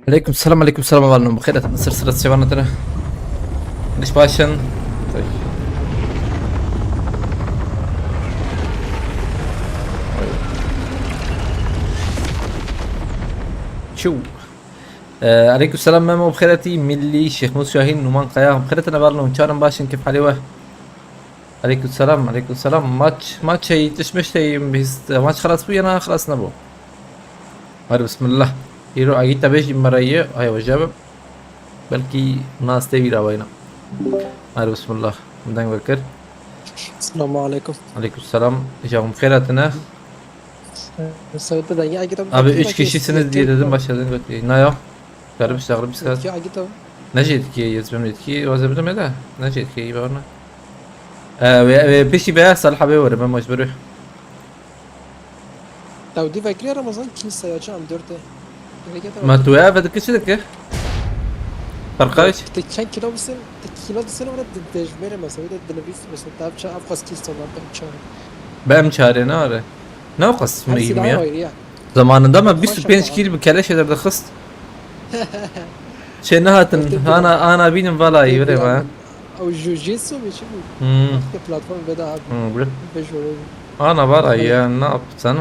عليكم السلام والله بخير من سلسلة سيفانتنا ليش باشن طيب شو عليكم السلام ماما بخيرتي ملي شيخ موسى شاهين نومان قياهم بخيرتنا بالله وان باشن كيف حالي واه عليكم السلام ماتش هي تشمش هي ماتش خلاص ويانا خلاص نبو هذا بسم الله يرو اجيتا بيجي مريه هاي وجاب بلكي ناس تبي راوينا هذا بسم الله مدان بكر السلام عليكم. عليكم السلام جاهم خيراتنا سويت ده يا كده abi 3 kişisiniz diye dedim başladın götü. Ne yok? Garip bir saat. يا كده Necid ki yazmam ki vazgeçtim ya da. Necid ki barna. Ve peşi be salha be var ben mecbur. تودي فكري رمضان كنيسة يا عم دورته ما tu ya بدك كده ki. Farkayış. تكشان كيلو بسن كيلو بسن ولا تجميل ما سويت الدلبيس بس تعب شا أبغى كيستون ما بمشان Benim çare ne ara? Ne o kısmı هسي yiyeyim لا ya? يا Zamanında mı 105 kilo bir keleş ederdi kıst. Şey ne hatın? Ana benim vallahi yürü ha. أو جوجيتسو بيشوف بلاتفورم بدا Bre. بيجوري Ana var ya ne yaptın sen?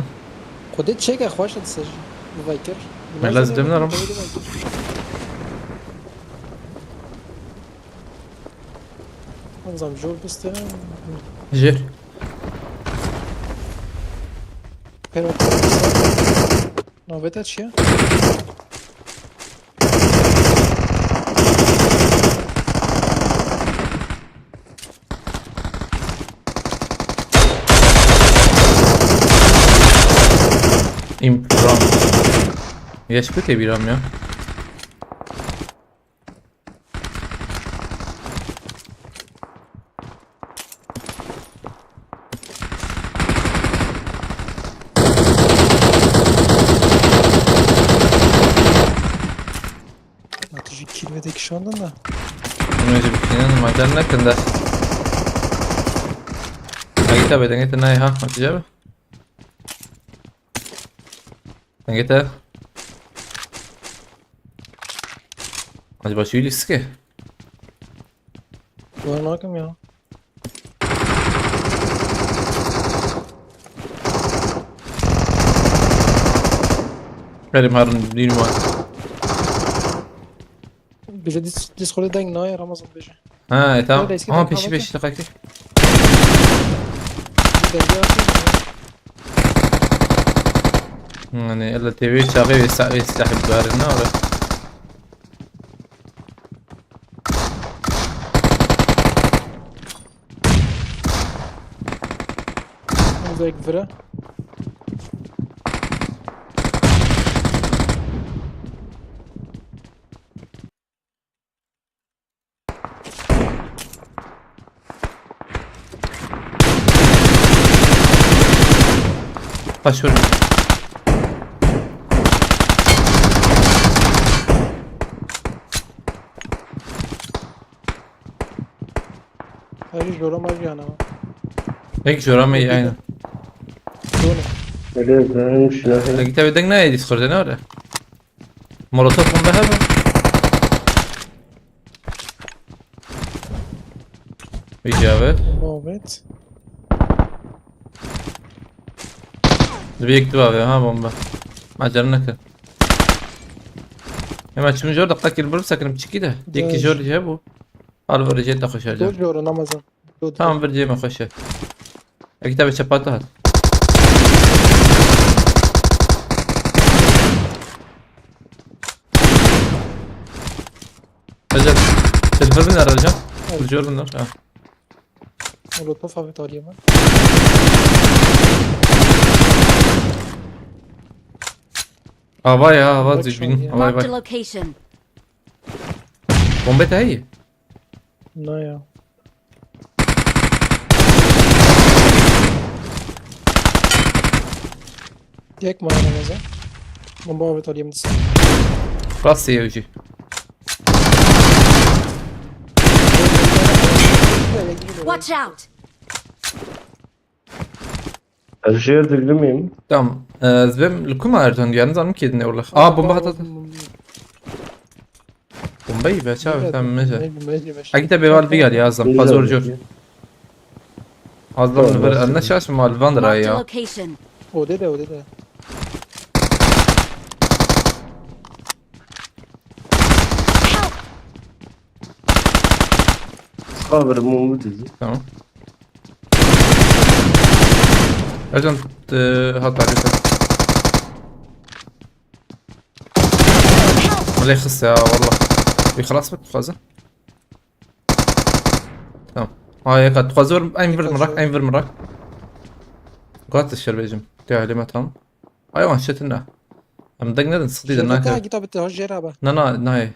خدت شيء أخواش تسجل فايكر ما لازم نعرف. نظام جول بس ده Jir. pero no vete chia İmpram. Yaşlı tebiram ya. atıcı kilvedeki şu anda da Bunu önce bir kinanın maçlarına hakkında. Agita be dengete na ha atacağım. Dengete. Acaba şu ilişki ki? bu ne yapayım ya Benim harun değil mi? bize Discord'da denk ne ya Ramazan beje Ha tamam. Öyle eski Ama tekrar peşi dakika. denge yapayım Yani ella TV şağı ve sahip barına ve زيك فرا başvur. هاي جورا ما جانا Peki şuram iyi aynen. دونه Öyle beğenmiş ya. Agita be dengna Discord'da ne var? Molotov bomba ha. İcabet. مومنت Büyük dua ha bomba. Macarına kır. Hemen şimdi jor dakika kill sakınım çıkı da. Dik jor ya bu. Al vereceği de دو koşacağım. جورا رمضان دو Tamam vereceğim koşa. Agita be çapata at. Recep. Telefonu nerede arayacağım? Jordan ha. مولوتوف في ايطاليا ما Hava ya hava Bak düzgün. şu an ya. Hava Marked a bak. location. Bomba da iyi. لا يا ياك ما رمضان بومبا في ايطاليا من السنة Klasya ucu. Watch out! Alışveriş dili miyim? Tamam. Zwem, لكم أردن يعني نظام كده نقول لك. bomba hatta. بي بشاف تم مجا ماشي ماشي. اكيد بيوال بيال يا ازم فازور جور ازم نفر النشاش مال فاندرا Marked a يا location. ودده. خابر مو مدزي. تمام ارجع هات عليك ولا يخص يا والله خلاص بك خازن تمام هاي قد خازور اين فير مراك قات الشربيجم تعالي ما تمام ايوه شتنا ام دقنا نصدي شركة دنا جيتا بتهجر هبا. ناي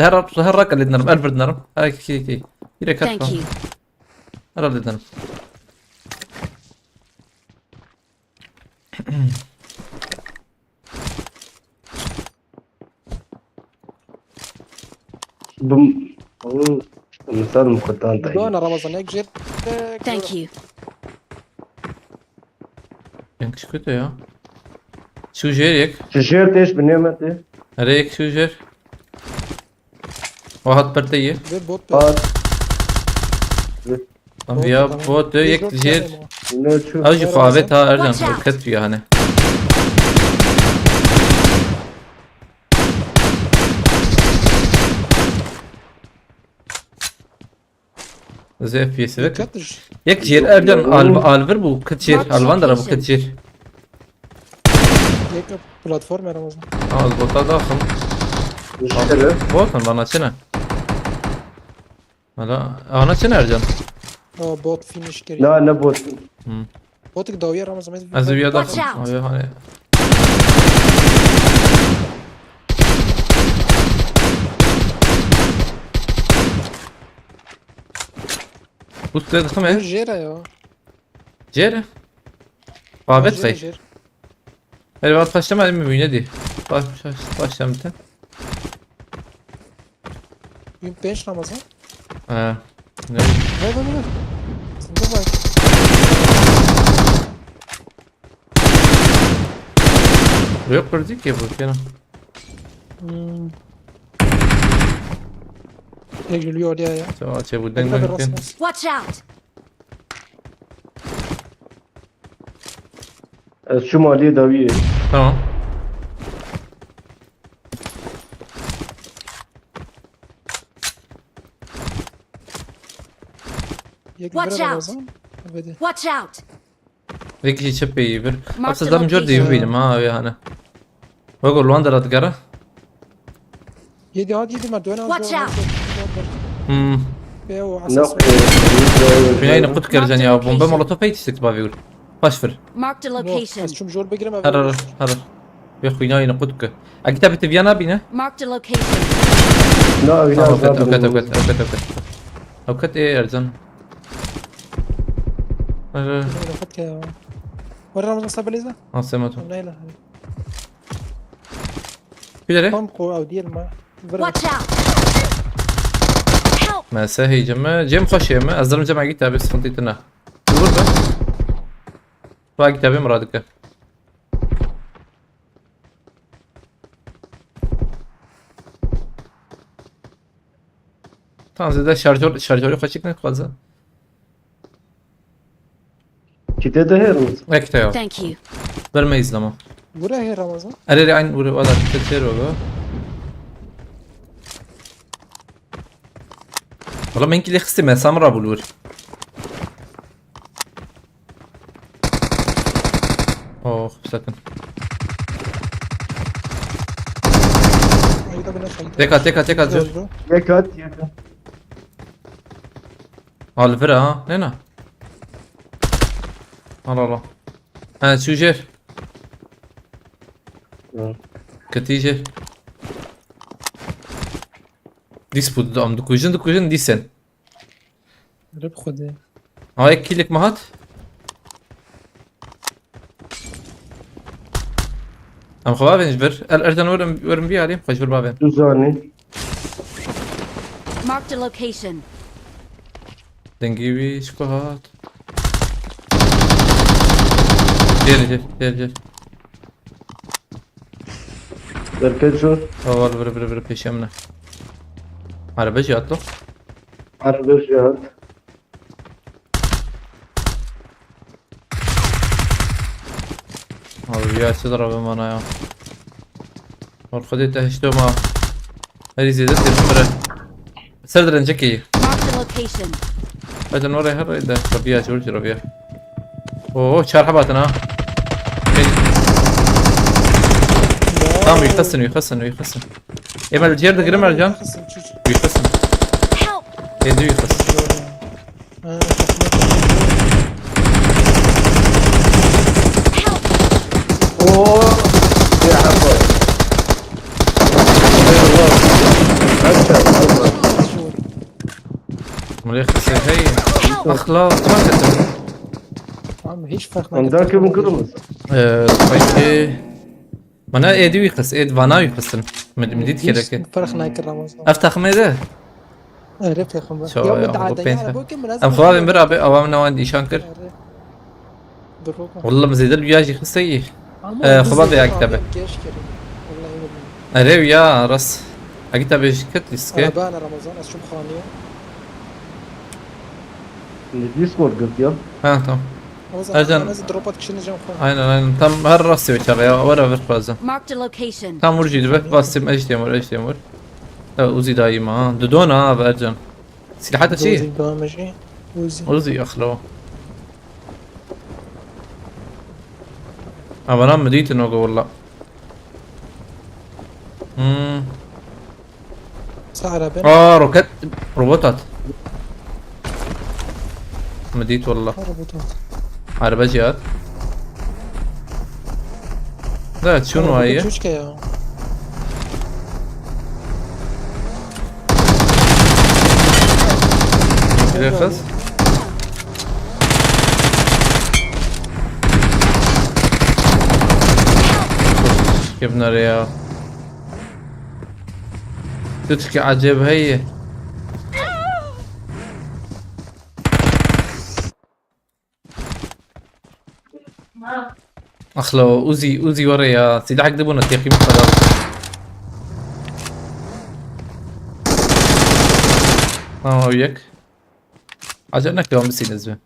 هرك اللي نرم الفرد نرم هاي كي يري Thank كات you. هرا اللي نرم بم مثال مقطعان دو طيب. انا رمضان هيك جيت. Thank you. ينكش كده يا شو جيرك شجرت ايش بنعمة هريك شو جير واحد برتيه بيت بوت. هات طب يا بوت يك جير لا تشوف اوجي خوابتها ارجع Watch out. كتف يا هنا زي في سبك كتج. يك جير ارجع الفر بو كتجير الفندر بو كتجير هيك بلاتفورم يا رمضان. البوطة داخل مشكلة بوطن بنا شنو لا انا شنو ارجع بوت فينيش كري. لا أنا بوت بوتك ضوية رمضان. ازوية Watch داخل out. هاي بوت تلاتة خمسة جيرا يا. جير خوابت جيرا، خي جيرا. هل بعد خشم على مبينة دي خشمت يوم بيش رمضان. اه هاي بابا. صندوق باي. yok gördük ya bu kere. هيك جليو عليها يا. Tamam bu هيك dengen بالراس kan. راس. Watch out. شو مالي داوية Tamam. هيك Watch برا out. رمضان. بدي. Watch out. Peki çöpe iyi bir. Mark Aslında the adam gördü location. benim ha yani. Bak o Luanda radgara. يدي هاد يدي ما دونا. Watch out. بيو نقل عساس. Binayı ne kutu karacan ya. Bomba molotof yetiştik bana bir. Başfır. Marked a location. از شوم جور بگیرم. Harar. Yok binayı ne kutu. Akita bitti Viyana bine. Marked a location. لا Tamam لا avukat. Avukat Ercan. خدك يا. وين رمضان صاب ليزا؟ Asemato. لا لا. Bir de بامكو او ديال ما. Watch out. Help. مساهي جمع جيم خوش يما ازرم جمع كتاب بس خنتيتنا يقول بس باقي كتابي مرادك tamam zaten şarjörü kaçık ne fazla كده ده هيرمز ne kitap Thank you. vermeyiz ama برا هي رمضان. arere aynı buraya kadar kitaplar var والله من كل خصي ما سامرة بولور اوه سكن هيدا بنا خلي. تيكا زور يكات الفرا ها نينا الله ها شو جير كتيجر ديس بود ام دكوجن ديسن رب خدي. هاي كيلك مهات ام خوابن جبر الارجن ورم بي عليهم فجبر بابن دوزاني Marked a location. دنجي بي شكوهات جير بركز شو اول بر بيش يمنا عربي جات له. عربي جهات. عربيات تضرب معنا يا والخديت هشتو ما هذه زيادة المرة سردر نجكي Marked a location. هذا نوري هر ده ربيع شورج ربيع اوه شار حباتنا تمام يخسن اما الجير ده قرم رجال خصم تشوش. يخسن Help! يدو يخسن اوه يا حبايب. ملي يخسن هي اخلاص ما كتب عم هيش فرق عندك من كرمز. طيب مانا ايدو يخس ايد فانا يخسن مديد كده كده فرق نايك رمضان. افتح ميده عرفت يا خمبا. شو يوم يا متعادة أبو يعني ابوك كم ام خواب امبارح اوامنا وندي شانكر دروكا. والله مزيد البياجي خسي خباط يا كتابه والله اريو يا رس اكتب ايش كتلس انا كي بانا رمضان اشوف خانية. الديسكورد قلت يا. ها تمام أجل أجل. نازل دروبات كشنا جام خان. اين تم هر راسي بشر يا ورا في بازا Marked a location. تم ورجي دبه بس ايش تمر اوزي دايما دودونا بارجن سلاحات دوزي شيء بامجي. دوزي. اوزي اخلو انا مديت انه والله سعر بين. روكت روبوتات مديت والله ربطات. عربجيات لا شنو هي شوش كيا. رخص جبنا ريال تتكي عجب هي اخلو اوزي ورا يا سيدي حق دبونا تيقي مخدر وياك عجبنا كلام بس ينزل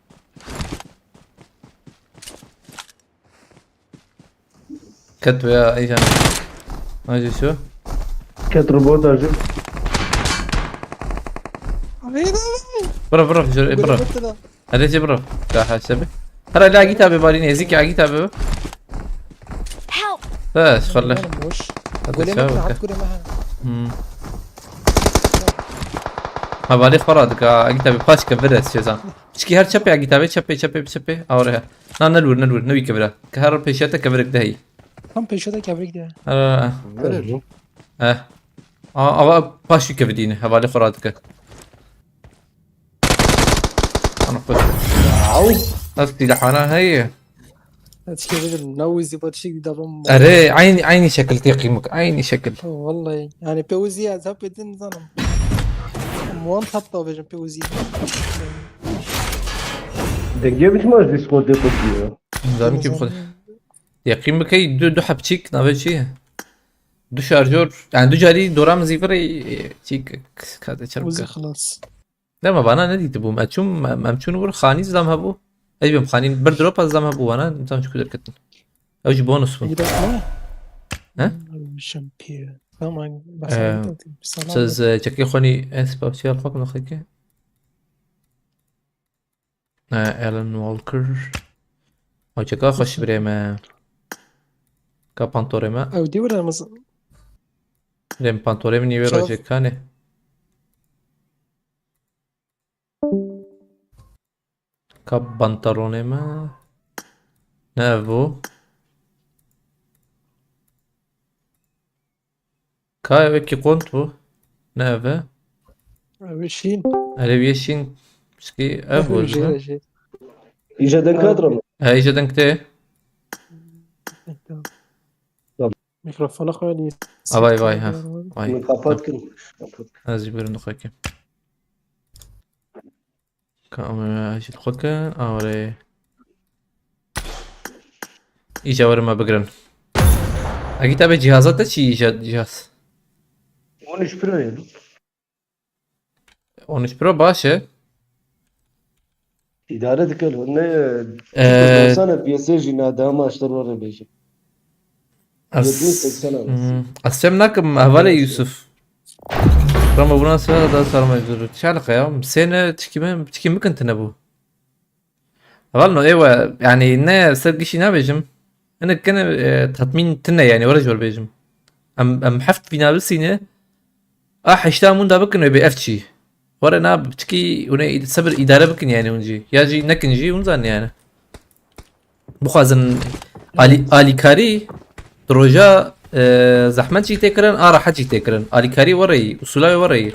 كتب يا اي جانب اجي شو كانت روبوت اجل. برا برا هذا برا لا حسبي هلا لا كتابي بالين يزيك على كتابي Help! بس خلي مش. هذا قولي شو ما بك. تقولي معها. ما بالي فرادك كتابي باش كفرت شزان شكي هر شبي على كتابي شبي اوريها نلور نبي كفرة كهر بيشته كفرك دهي هم بيشودا كابريك ده. باش كفديني هبالي فرادك انا قلت افتي لحانا هي تشكي نوزي باتشي دابا. اري عيني شكل تقيمك عيني شكل والله يعني بيوزي از هابي دين زنم. موان حطوا بيجن بيوزي. دقيقة مش ماش ديسكورد يقول فيها. زعما كيف خد يقيمك هي دو حبتشيك نافل شي دو شارجور يعني دو جاري دورام زيفري تشيك كذا وزي شركة خلاص. لا ما بانا ندي تبو ما تشون ور خاني زام هبو اي بم خاني بردروب زام هبو انا نظام شو كدر كتن اوج بونص فن ها شامبيون. تمام استاذ تشكي خوني اسباب شي الفوق نخيك الان والكر او تشكا خوش بريما كابانتوريما او دي ولا مز. ريم بانتوريما نيويرو شوف. جيكاني كاب بانتارونيما نافو كاي وكي قونتو نافا وشين. اليفيشين سكي افو جي. إجا دنكادرم. هاي جدن كتي ميكروفون اخواني. باي ها باي من خفاتكن. از جبر نخيك كاميرا اجي تخوك اوري ايجا ورا ما بقرن اكيد ابي جهازات شي جهاز ونش برايل. 13 برو باشه. İdare dikkat. Ne? Ee, 90 piyasa jina daha maçlar var beşi. 70-80 arası. اسفم ناكم اهوالي يوسف رغم ابو ناس هذا صار مجدور شعلق يا سنة تشكي ممكن تنبو والله ايوه يعني نا سرقي شي نابجم انا كان تطمين تنا يعني ورجل بيجم ام حفت في نابلسينه حشتا من دا بكن بأفتشي ورا ناب بتشكي ونا صبر اداره بكن يعني ونجي ياجي نكنجي ونزان يعني بخازن الي كاري دروجا زحمت جي تكرن راح جي تكرن الي كاري وري وسلاي وري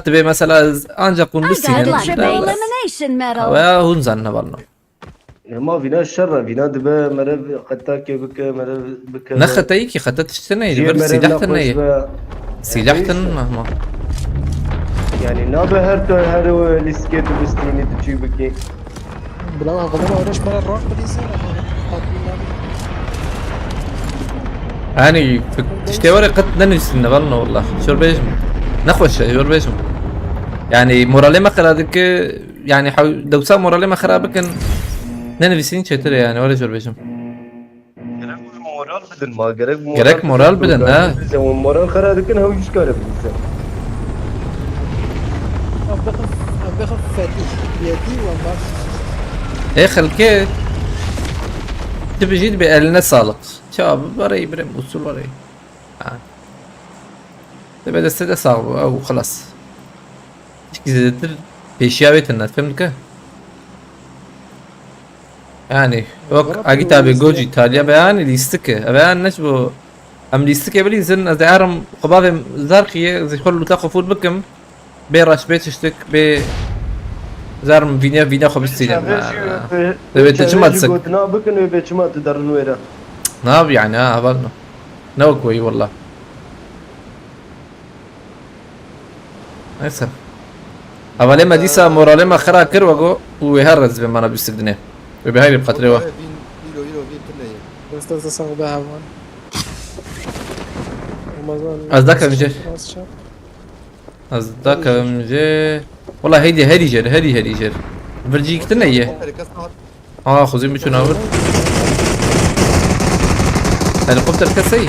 تبي مثلا انجا قون I got بسين a triple elimination medal. ونزان نبالنا ما فينا الشر فينا دبا مرة قتاك بك مرة بك. نختيكي خطت تشتني مرة سلاح ناقص تني بقى. سلاح تن ما يعني نابه هر لسكيت بستيني تجي بكي. بلا ما غلط ما ورش مرة الروح بديسة يعني تشتي وري قد ننجس نبالنا والله شو بيجم نخوش شو بيجم يعني مورالي ما خرابك يعني لو سام مورالي ما خرابك ننفسين شتري يعني ولا شو بيجم Moral بدن ما gerek Gerek moral بدن ha. Moral خرابك هو يش كاره بدن. بخف فاتي يدي والله ايه خلكي تبي جيت بقلنا سالق شباب بري بري وصول بري تبي دستة صعب او خلاص زدت بيشيا بيتنا فهمت يعني وقت اجيت ابي جوجي تاليا بيان ليستكه بيان نشبو ام ليستكه بلي زن ازعرم قباب زرقيه زي كل تاخذ فول بكم بيراش بيتشتك ب زارم فينا خبستين تبي تجمع تسك نا بكن بيجمع تدرن ويرا. ناب يعني هبلنا نو كوي والله هسه أولي ما ديسا مورالي ما خرا كروغو ويهرز بما أنا بيستدنيه وبهاي بقتلي واحد بس تصنع بها وان أصدقائي مجي أصدقائي مجي والله هيدي جر برجيك تنية خذين بيشو ناور هليكوبتر كسي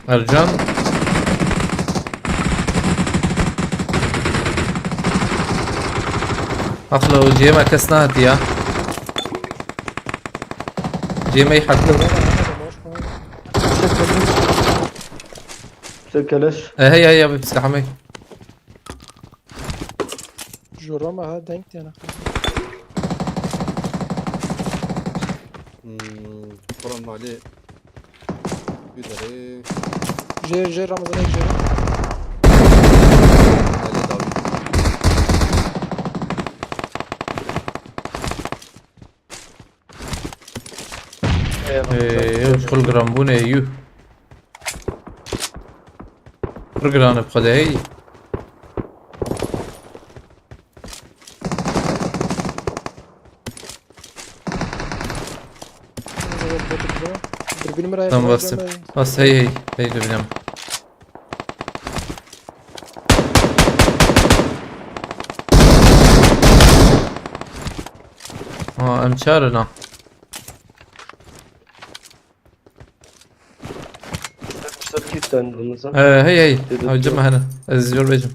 ارجان اخلو جيما كسناتيا جيما يحكم سكلش. هي بتستحمي جرامة ها دنكت انا فرن عليه يدري جير رمضان جير عليه داوي ايه شغل جرامبوني يو برجران بخداي تمام بس هي دبنام امشارنا Sırkistan bunun. هي الجمع هنا الزجور بيجم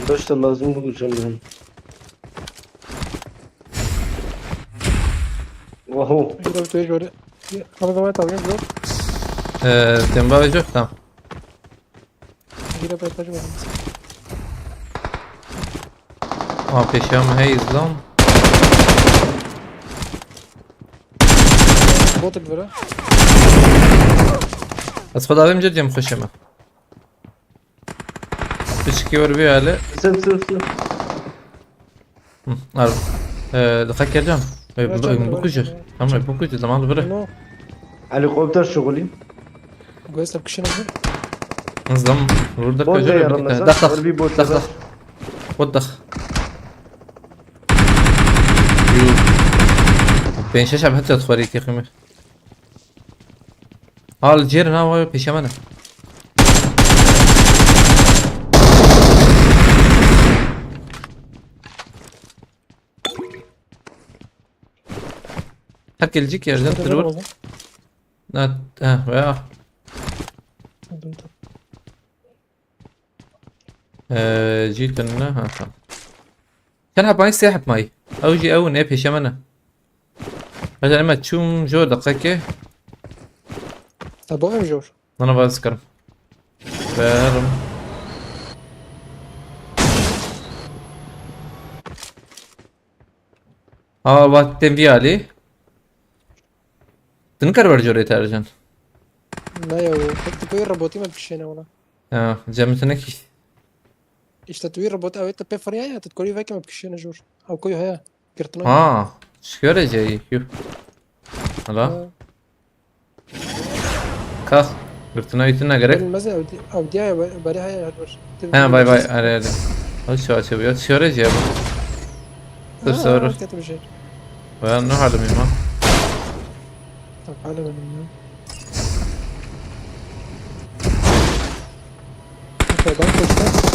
Başta lazım bulacağım ben. Wow. جرب تويج وري انا ما تعرفين جرب تنبا بيجو تمام جرب تاج پیشم هی زدم بوت الفرا از خدا بهم جدیم خوشمه بشكي وربي على Sır. عارف دقيقة جام بوكوجر هم بوكوجر زمان بره نو Helikopter şuguli. جويس بكشنا جور نظام ورد بوت يا الكجور رمضان دخ دخ وربي بوت دخ بس دخ وضخ بين شاشة بحتى تخوريك يا خمر الجير هنا بيشمنا حكي الجيك يا رجال تلور لا ويا جيت لنا ها كان هب ماي ساحب ماي او جي او نيب هشمنا هذا لما تشوم جو دقيقة طب وين جور انا بذكر فارم وقت تنفيالي تنكر برجوري تارجن لا يا كنت تطوير روبوتي ما بكشنا ولا جامتنكي ايش تطوير روبوت او انت بيفر يا تتكوري فاكي ما بكشنا جور او كوي هيا كرتون شكرا جاي يو هلا كاخ قلت نايتنا قريب المزه او دي يا بري هيا هدور باي باي على شو اسوي شكرا جاي تصور كاتب شيء وين نروح على ميما طب على من اوكي بانك وشتا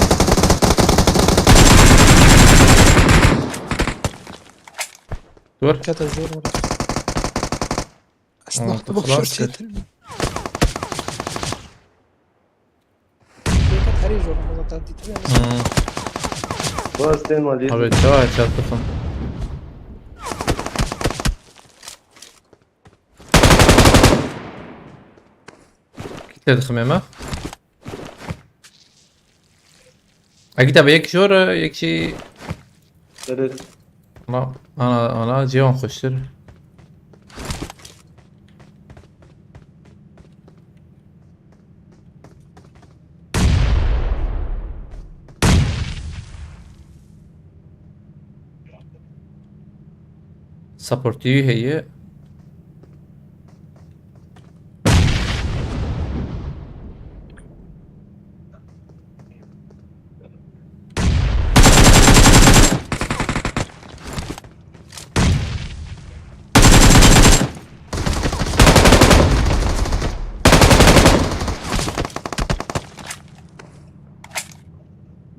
دور كاتب جور ولا اصلا طب خلاص كده. كانت هري جور ما تعدي تبي بس تين مالي ابي تشوها تشطفهم كده الخميمة اكيد ابي يك شور يك شي ما انا جيون خشتر سبورتي هي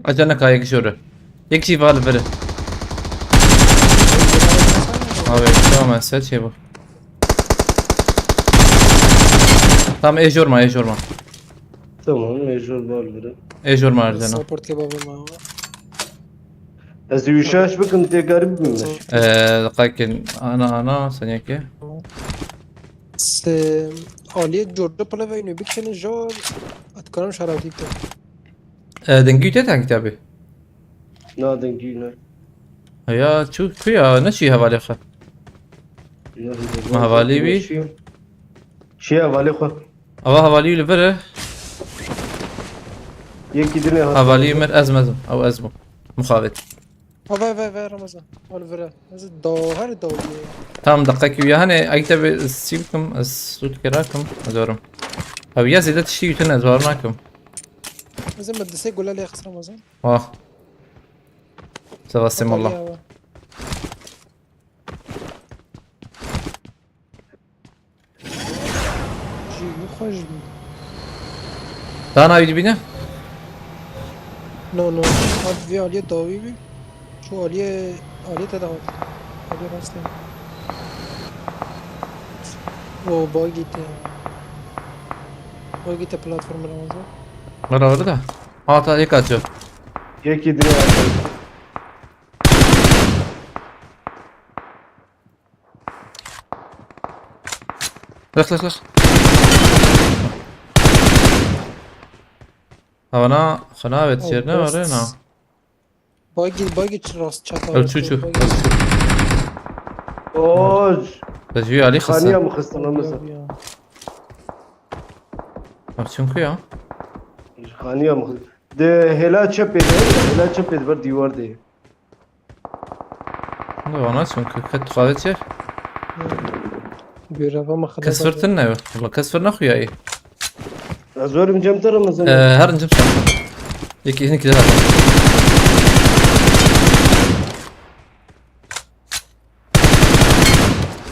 اجانك هاي يكشور يكشي فال بره abi tamam set şey bu tamam ejorma تمام ميجور بالبرة ejorma harcana سبورت كباب ما از يوشاش بكم تقرب منه دقيقة انا ثانية كي بس عالیه جورده پلا و اینو بکشن جور اتکارم شراودی بده دنگي تاع كتابي نادن جينا يا شو كيا نشي هوالي خا ما هوالي بي شي هوالي خو ابا هوالي لبره يكي دنيا هوالي مر ازمه او ازمه مخابط وای رمضان اولورا از داهر داویه tamam دقيقة ويا هنا اكتب سيبكم الصوت كراكم ازورم او يا زيادة تشتي يتنا ازورناكم از مدرسه گله لی خسر رمضان واه سباسم الله جی خوش دانا يجي بينا نو هاد وی عالیه داوی بی شو عالیه تداوت عالیه راسته و باگیت پلاتفورم رمضان مرة ورده تا يكاتشو يكي دنيا لخ هوانا خنا بتشيرنا ورينا باگی راست چتا الشوشو اوج تجوي علي خانية خسر مخصصة مثلا شنكو يا خانية مخصصة ده هلا تشبه بر ديوار ده وانا شنكو كنت خالد شير بیرا ما خدا كسفرتنا والله كسفرنا خوياي ازورم جم ترى مثلا. هرنجم صار. يكي هنا كده.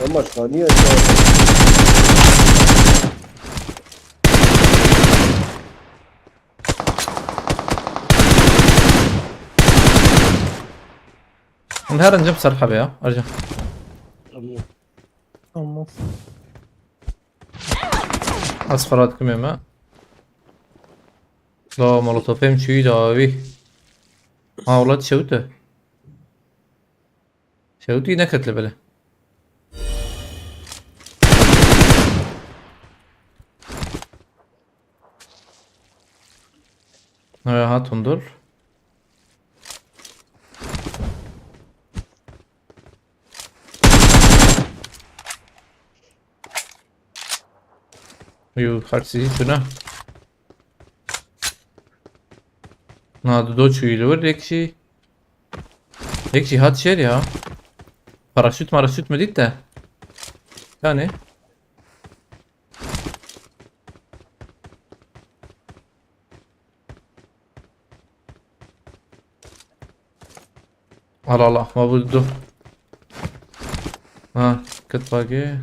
والله ثانية. هرنجم صار حبيا ارجع. Tamam. اصفراتكم يا ما. لا مولوتوفيم شوي داوي. اولاد شوته. شوتي نكت لبله. هات انظر. يو خارسي شنو؟ هذا دو شوي لور يكشي هات شير يا باراشوت مديته ثاني الله الله ما بده ها كنت باقي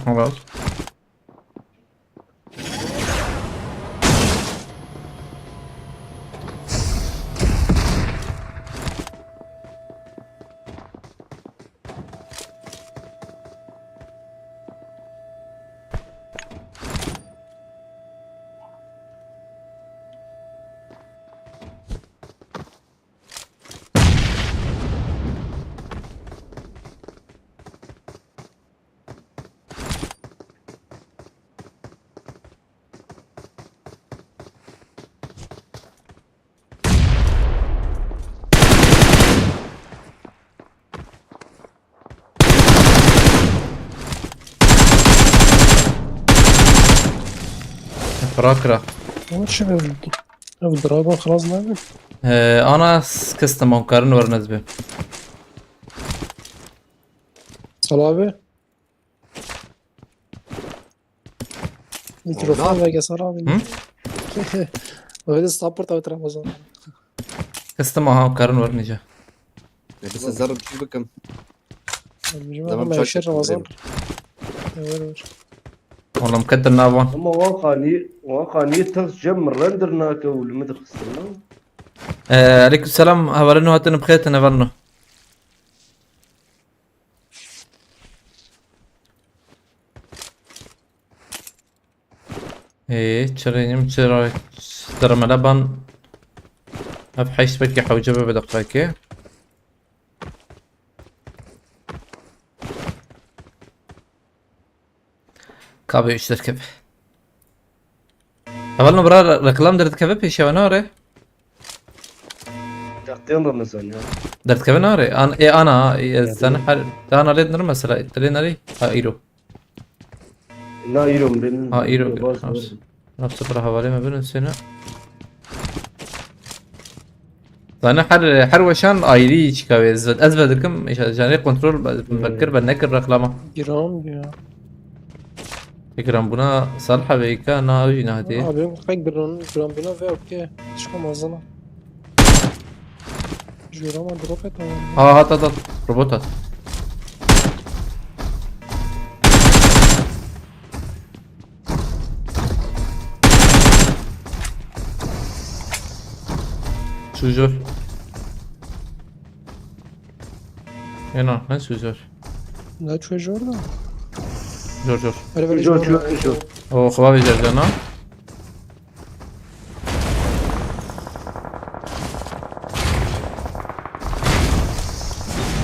خلاص فراكرة مش الدراجون خلاص نازل. انا كستم مقارن ورنزبه صلابة. ميكروفون بقى صلابة. وهذا السابورت او ترامزون. كستم ها مقارن ورنجا بس نجرب شو بكم. الجماعة ما يشير رمضان. والله مكدر نابون هم واقعني تغس جم الرندر ناكا والمدرسة. عليكم السلام هورنو هاتن بخيت نفرنو ايه تشرينيم تشرا درم لبن ابحيش بكي حوجبه بدقايقه كابي اشترك كيف اولنا برا ركلام درت كيف في شوانوري تغطين رمزان. درت كيف نوري انا ايه انا استنى حر انا ليد نرمى سلا ترينري ايرو لا يروم بين. ايرو نفس برا حوالي ما بين سنة انا حر وشان ايري شكاوي ازفدكم ايش جاني كنترول بفكر بنكر ركلامه جرام يا. فكرة بنا صالحة بيكا انا اوجي نهدي بيوم خيك جرام بينا في اوكي. شكو مازنا. جرام دروبت. هات روبوتات شو هنا من شو لا شوي جورنا. جور شو او خبابي جرجانا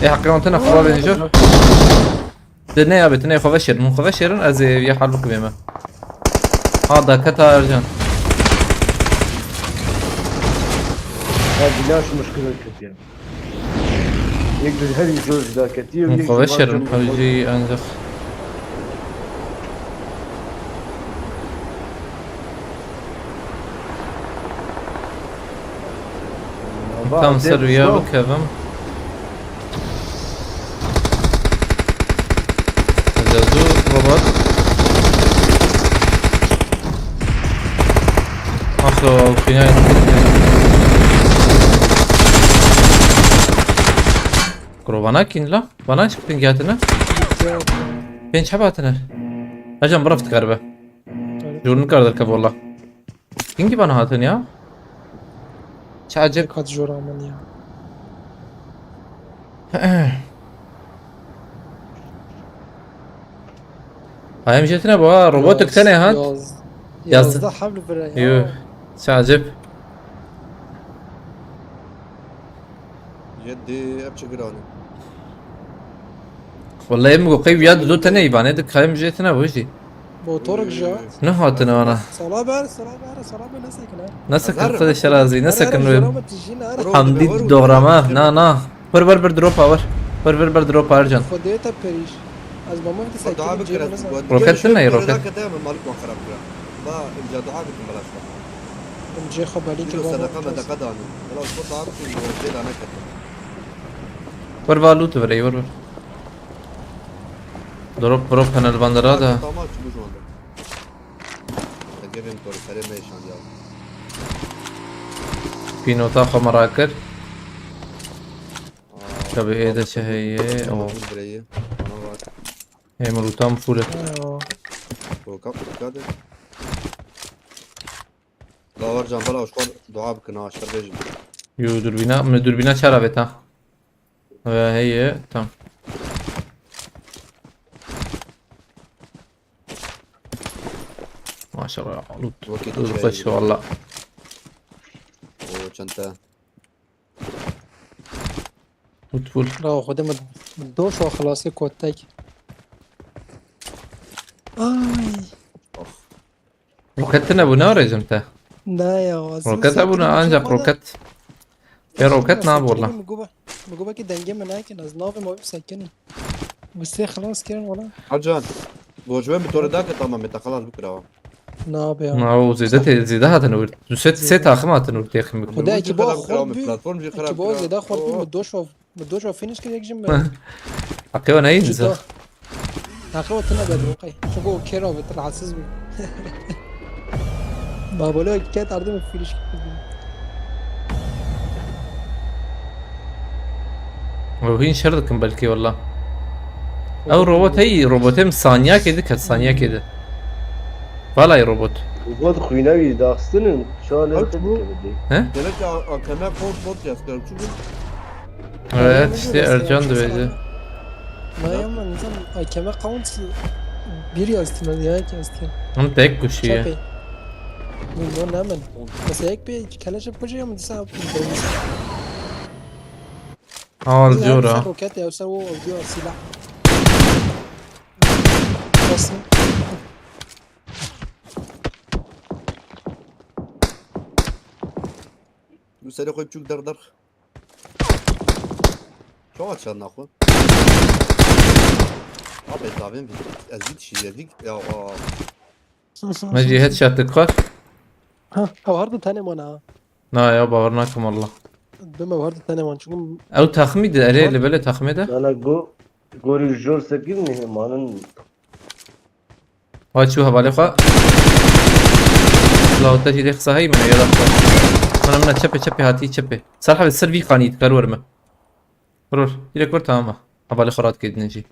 ايه حقيقة انتنا خراب نجر دنيا يا بتني خوشر من خوشر از يا حلبك بيما هذا كتا ارجان هذه لاش مشكلة كثير يقدر هذه زوج ذا كثير من خوشر من خوجي انزخ تام سر ويا بكفم زازو روبوت اخو فينا كروباناكين لا باناش بتنجاتنا بين شباتنا هجم برفت كربه جورن كاردر كف والله كينجي بانا هاتن يا شعجب كات جورا من يا هاي مشيتنا بوا روبوتك ثاني هات ياز ده حبل برا يو شعجب يدي ابشي قراني والله يمكو قيب يد دو ثاني يبان يدك هاي مشيتنا وجدي موتورك جا نهاتنا انا صلاة بار نسيك لا نسك خذ الشرازي نسك انه انه تجينا حمدي دوغراما نا بر دروب باور بر دروب ارجن خديتها بريش از ماما بدي سايكل دعاء جيب بكرة مثلا روكت لنا يروكت ذاك دائما مالك ما خرب كرا ما الجا دعاء بكم بلاش نجي خبالين كيلو كده صدقة ما دقداني خلاص خد دعاء بكم زيد انا كتب ور بالوت بري ور دروب هنا البندرات طامات شو بجوان تجيب انتور كريم ايش عندي بينو تاخو مراكر شبه ايه ده شهية او بريه انا راك هي ملوتام فولة ايوه وكف كده لا ورجع بلا وشوار دعاء بكنا اشتر بيجي يو دوربينا من الدوربينا شربت ها هي تمام ما شاء الله لوت خش والله وشنتا لوت فول لا خدي مدوش وخلاص كوتاك اي روكتنا ابو نار يا جمته لا يا واسي روكت ابونا انجق روكت يا روكت ناب والله مجوبة كده نجي من هيك ناس نافي ما بيسكني بس هي خلاص كده والله حجان بوجوين بتور ذاك طبعا متى خلاص بكره ناب يا او زيدها تنور ست اخما تنور تاخم وده كيبو خرب بلاتفورم جي خراب كيبو زي ده خرب مدوش وفينش كده يجي حقيقة نينزا اخو تنا بدوقي شو كيرو بتطلع حساس بي ما بقولك كانت عرضي ما فينش وهين شردكم بلكي والله او روبوت هي روبوتين ثانية كده كثانية كده ولا يا روبوت وقد خويناوي داخستن شو انا ها؟ Demek ki kemer bot yazıyor çünkü Evet işte Ercan da böyle. ما يوم انسان كما قاونت bir yazdım ya yazdım. Onu tek kuşuyor. Çapı. Bu ne hemen. Mesela ek bir keleş yapacağım mı desa Al diyor ha. روكات يا سو وديو سلاح. بس seni koyup çünkü dar. Çok açan nakı. Abi davim ezdik şey yedik ya. ماجي هيد شات تكفر؟ ها او هارد ثاني وانا لا يا باورناكم والله. بما هارد ثاني وانا شو او تخميد عليه اللي بلا تخميده؟ انا جوري جور سكيني مانن وايد شو هبالي لا تجي ليخ صهي من يلا من تشبي هاتي تشبي صراحة بتصير في قانيت كرور ما كرور يلي كور تمام هبالي خرات كيد نجي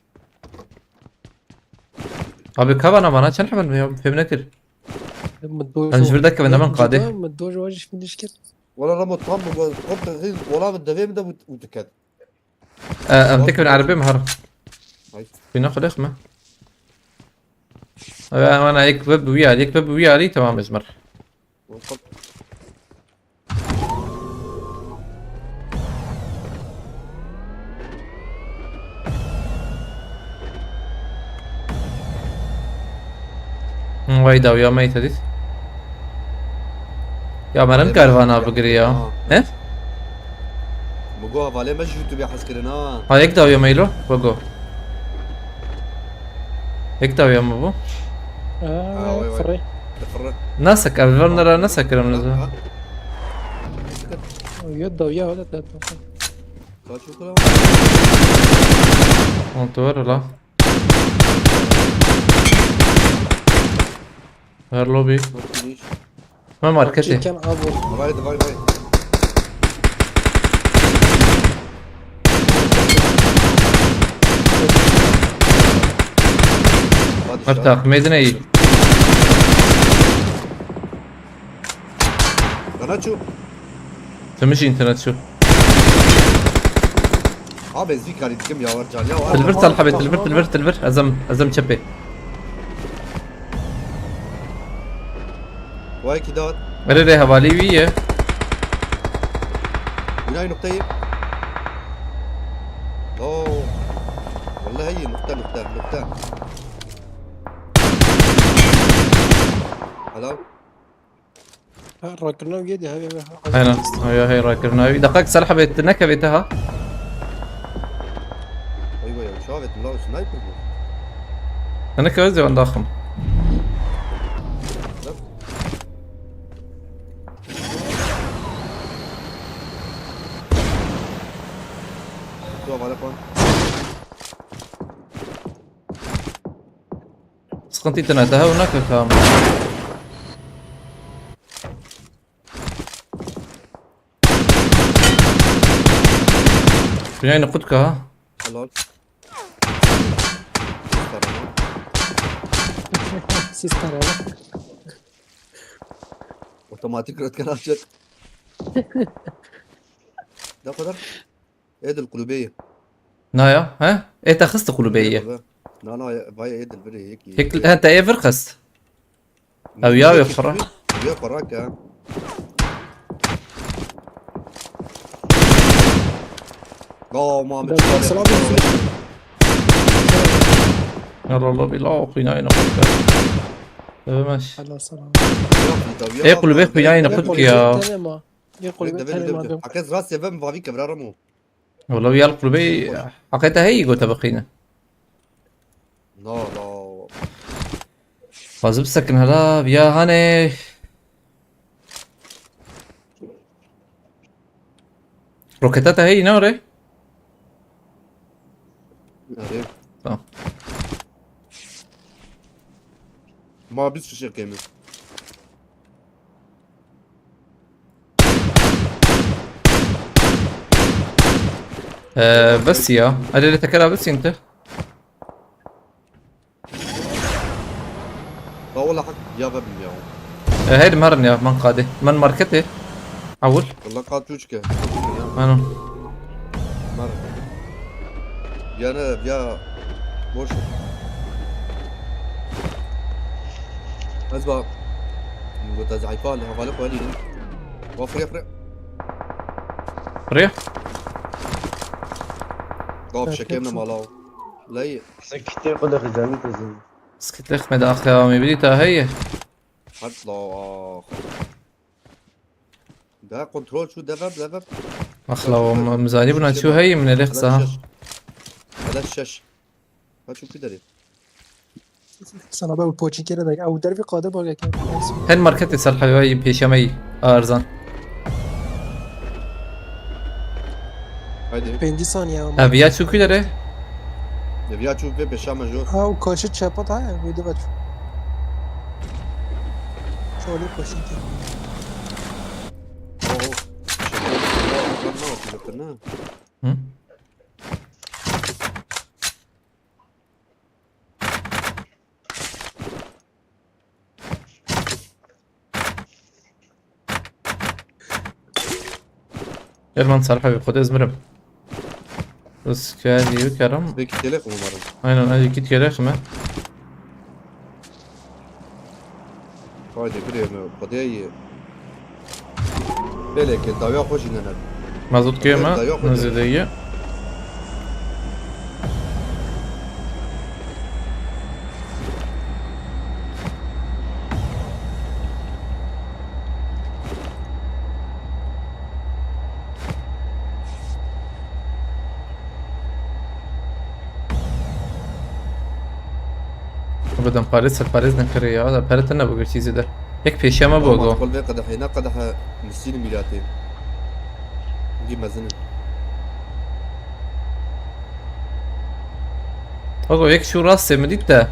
ابي كابانا بانا كان حمل فهمنا كل مدوج انا جبر دك من من قاده مدوج واجش في مشكل Valla Ramo tam bu kopta hız valla bir devem de bu tüket. امتك من عربي مهر Hayır. فينا خليخ ما انا هيك بب ويا هيك بب ويا علي تمام ازمر وايد ويا ميت هذيك يا مرن كارفانا بقري يا ها مجوها فالي مش يوتيوب حس كده نا هاي يقدر ويا ميلو بقو يقدر ويا مبو وي وي فري فرق ناسك الفرنر ناسك رمزه يدا وياه ولا تدا شو كلام انطور لا غير لوبي ما ماركتي كان ابو باي باي باي مرتاح ميدني انا شو تمشي انترنت شو بنزيك على كم يا ورجال يا تلفر صالحة بيت تلفر ازم شبي واي كده مريري هوالي ويا هاي نقطة اوه والله هي نقطة هلا راكنا بيدي هاي هنا هي راكرنا دقائق صالحة بيت نكبتها ايوه يا شافت ملاو سنايبر انا كوزي وان ضخم شوف على كون سقنتي انترنتها هناك كام يعني نقودك ها هلا سيستر هذا اوتوماتيك رد كان ابشر ده قدر ايد القلوبية نايا ها ايه تاخذت قلوبية لا باي ايد البري هيك هيك انت ايه فرخست او يا فرح يا فراك ها لا ما ده السلام يلا الله بالله اخويا نقودك ماشي على السلام ايه قلوبية اخويا نقودك يا يقول بيت حكيت راسي بم فافي كبرا رمو والله ويا القلوبية حقيتها هي قلت بقينا لا لا فاز بسكن هلا يا هاني روكيتاتها هي نوري يعني اه ما بيس شيء كامل بس يا هذا اللي تكلها بس انت لا والله حق يا بابي يا هيدي مهرني يا من قادي من ماركتي اول والله قاد توشكه انا مرة يا انا يا موش اسباب قلت زعيفان اللي هفالك ولي وفريق فريق ريح قاف شكيمنا مالاو لا سكتي قد خزاني تزين سكت لك مدى اخي امي بديتها هي حد لا ده كنترول شو ده باب اخلا مزانيبنا شو هي من الاخصى بلاش شاش هات شو كده ليه sana ben poçin kere de او derbi قاده بقى كده هل ماركتي صالحة هي بهشامي ارزان هايدي 50 saniye ama. ابيات شو كده نبيا شو في بشام جو Ha o koşu çapat ha video bak. Şöyle koşun ki. اوه هم؟ يرمان صالحة بخد ازمرم بس كادي وكرم بيك تليفون مرة aynen hadi git gel ekme هايدي بري قضية بالك الدواء خوش إننا mazot kıyma nazileye بدم پاریز نکره یا پرت نبود چیزی ده یک پیشیامه بگو كل بيت قدح هنا قدح مسين ميلاتين نجيب مزنه بگو یک شو راست مدید ده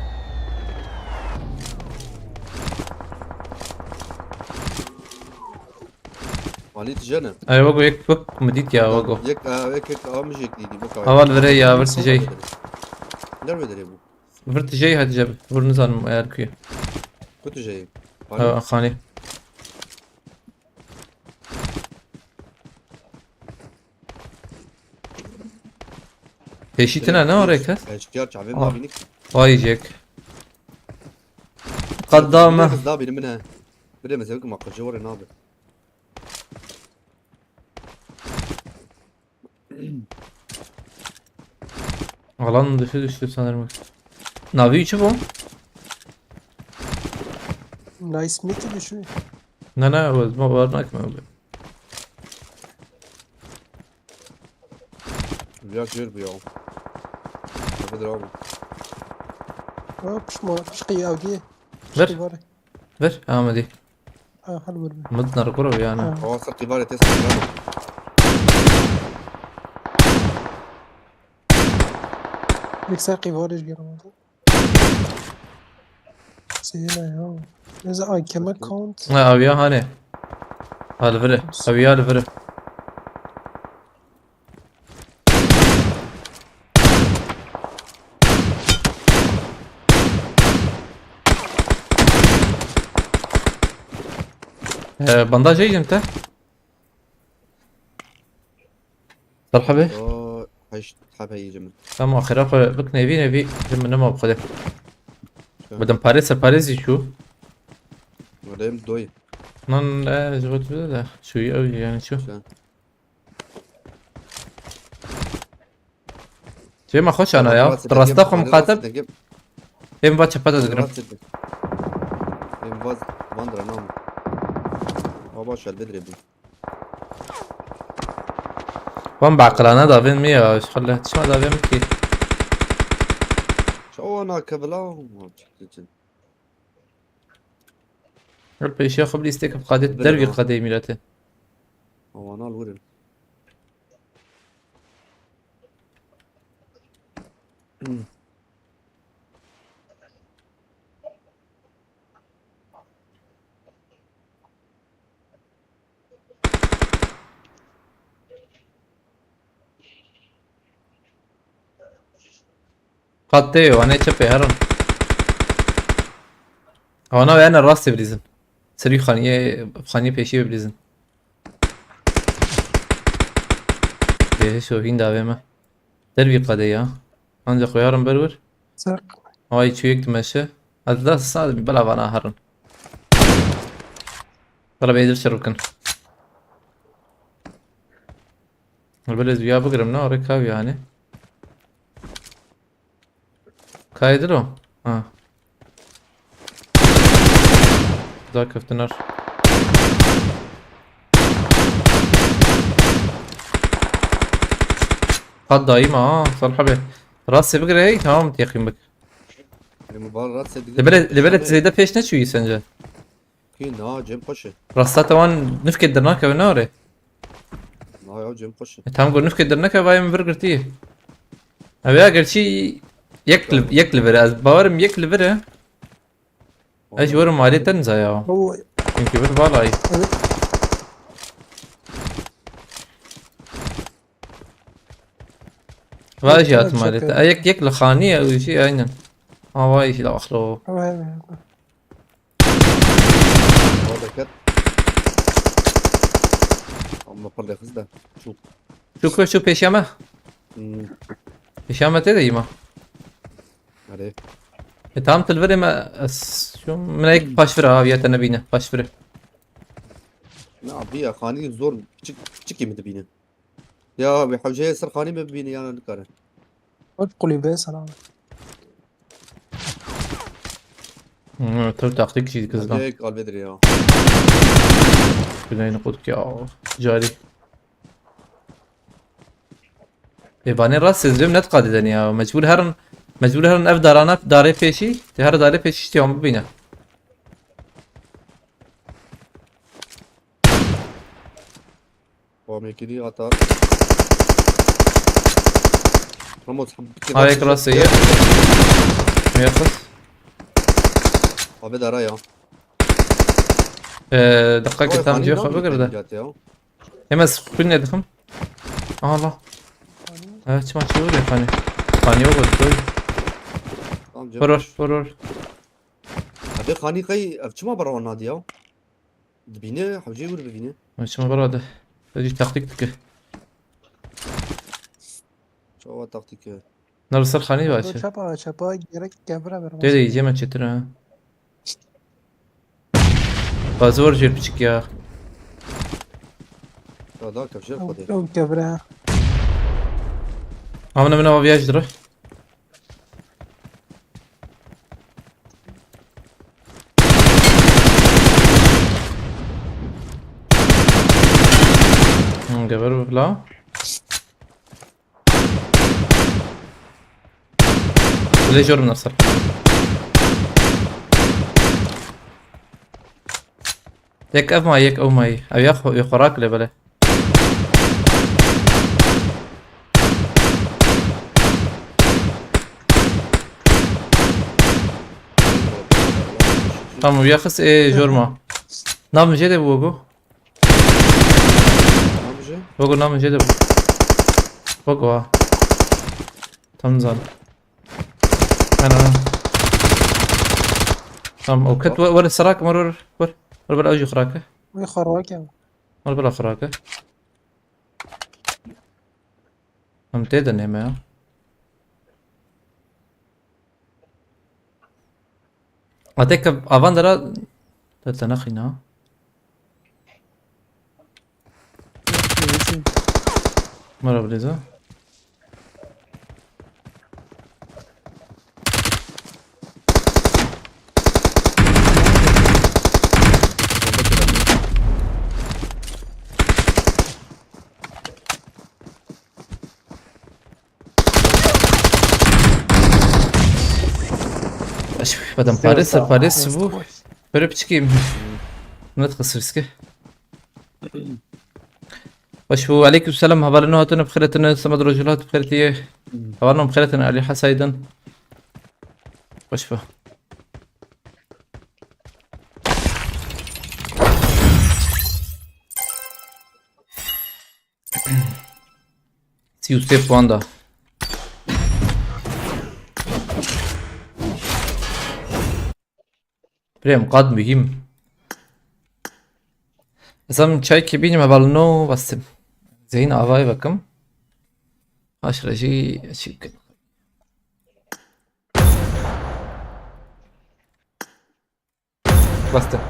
مالي تجانا ای بگو یک بک مدید یا بگو يك هيك مش هيك دي بكره اول بره یا ورت جاي لا بدري ابو ورت جاي هاد جاب ورنزان ياركي كنت جاي خاني پیشیتنا نه اوریک هست اشكال شعبين ما بينك وای جيك قدامه دابي منها بدي مسويك مع قجوري نابل alan dışı düştü sanırım. Navi 3'ü bu. نايس ميتي بشوي. Ne ما ورناك ما بي. وياك جير بيو بدري ابو مش قي اوديه. Ver. Ver Ahmet'i. اه حلو بربي. Mıdnar kuru yani. هو صار قبالة تسعة ليك ساقي فورج بيرا موضوع. سينا يا اذا اي كمان كونت. Ha abiya hani. Alvere. Abiya alvere. bandaj yiyeceğim te. مرحبا هايش حاب هي جمل تمام اخر بك نبي لما ما بخده بدم باريس شو ولا يم دوي نان جبت لا شو يعني شو شو ما خوش انا يا رستقهم مخاطب يم باتش بدا تقرا يم باز باندرا نام باش البدري بي وان بعقلانه دافين مية ايش خلاه تسمع دافين كي شو انا كبلا البيش ياخذ لي ستيك بقادة دربي القديم ميلاته هو انا الورن قطي وانا تشبي هرن وانا وين الراس بريزن سري خانية بيشي بريزن ليش شو هين دافي ما دربي قضية انجا خيارن برور ساق. هاي شو يكتمشى هذا الصاد بلا وانا هرن ولا بيدر شركن البلد ويا بقرم نوري كاوي يعني كايدرو ذاك افتنر قد دايما صالحة راسي بقرا هي تمام تيقين بك المباراة لبلد زي ده فيش نشوي سنجا كين ها جيم قشه راستا توان نفكر درناكا ونوري ها يا جيم قشه تام قول نفكر درناكا باي من برجر تيه ابي اقل شي يكلب از باورم يكلب ايش ورم عليه تنزا يا هو يمكن بالبالاي واجهات مالته يكل خانية او شي اين واي شي لا اخلو هذا كت اما قل خزده شوف شو بيشامه بيشامه تدري عليه تام تلفري ما شو من هيك باشفرة هاوية نبينا باشفرة لا بيها خاني زور تشكي متبينه يا بحوجه صار خاني متبينه انا نكره قولي بس انا ترى تعطيك شيء كذا هيك قال بدري يا بدنا نقول يا جاري يباني راس الزم نتقاد يا مجبور هرن مجبور هرن اف دارانه داره پیشی تی هر داره پیشی تیام ببینه هو ميكيدي غطا رموز حب هاي راسية ميخص وبدا رايا دقيقة تام جيخ بقر ده يمس كلنا دخم الله evet maç iyi oluyor hani. Hani yok oldu. Vurur. هذا خاني قي افتشما برا النادي ياو دبينه حوجي يقول ببينه Maçıma burada. Tecih taktik tıkı. شو هو التكتيك Narsal hani دو başı. چپا gerek kebra ver. Dedi yiyeceğim açıtır ha. Bazı var çirpiçik ya. هذا كبشير خدي او kebra. Amına mına viyajdır. Geber bla. Lejorum nasıl? يك اف ماي يك او ماي او يخراك لبله tamam يخص ايه جورما نام جده بوغو بوغو نام جده بوغو تمزان انا tamam o kat ور السراك مرور ور بلا اوجي خراكه وي خراك ور بلا خراكه هم تيدا نيمه اتك افاندرا تتنخينا مرة بليزا بدم باريس بو böyle بتشكيم ندخل ريسكي وشو عليكم السلام هبالنا هاتنا بخيرتنا سمد رجلات بخيرتي هبالنا بخيرتنا علي حسايدا وشفا سيو ستيب واندا بريم قاد مهم Sam çay kibini balno bastım. Zeyn avay bakım. Aşırıcı açık. Bastım.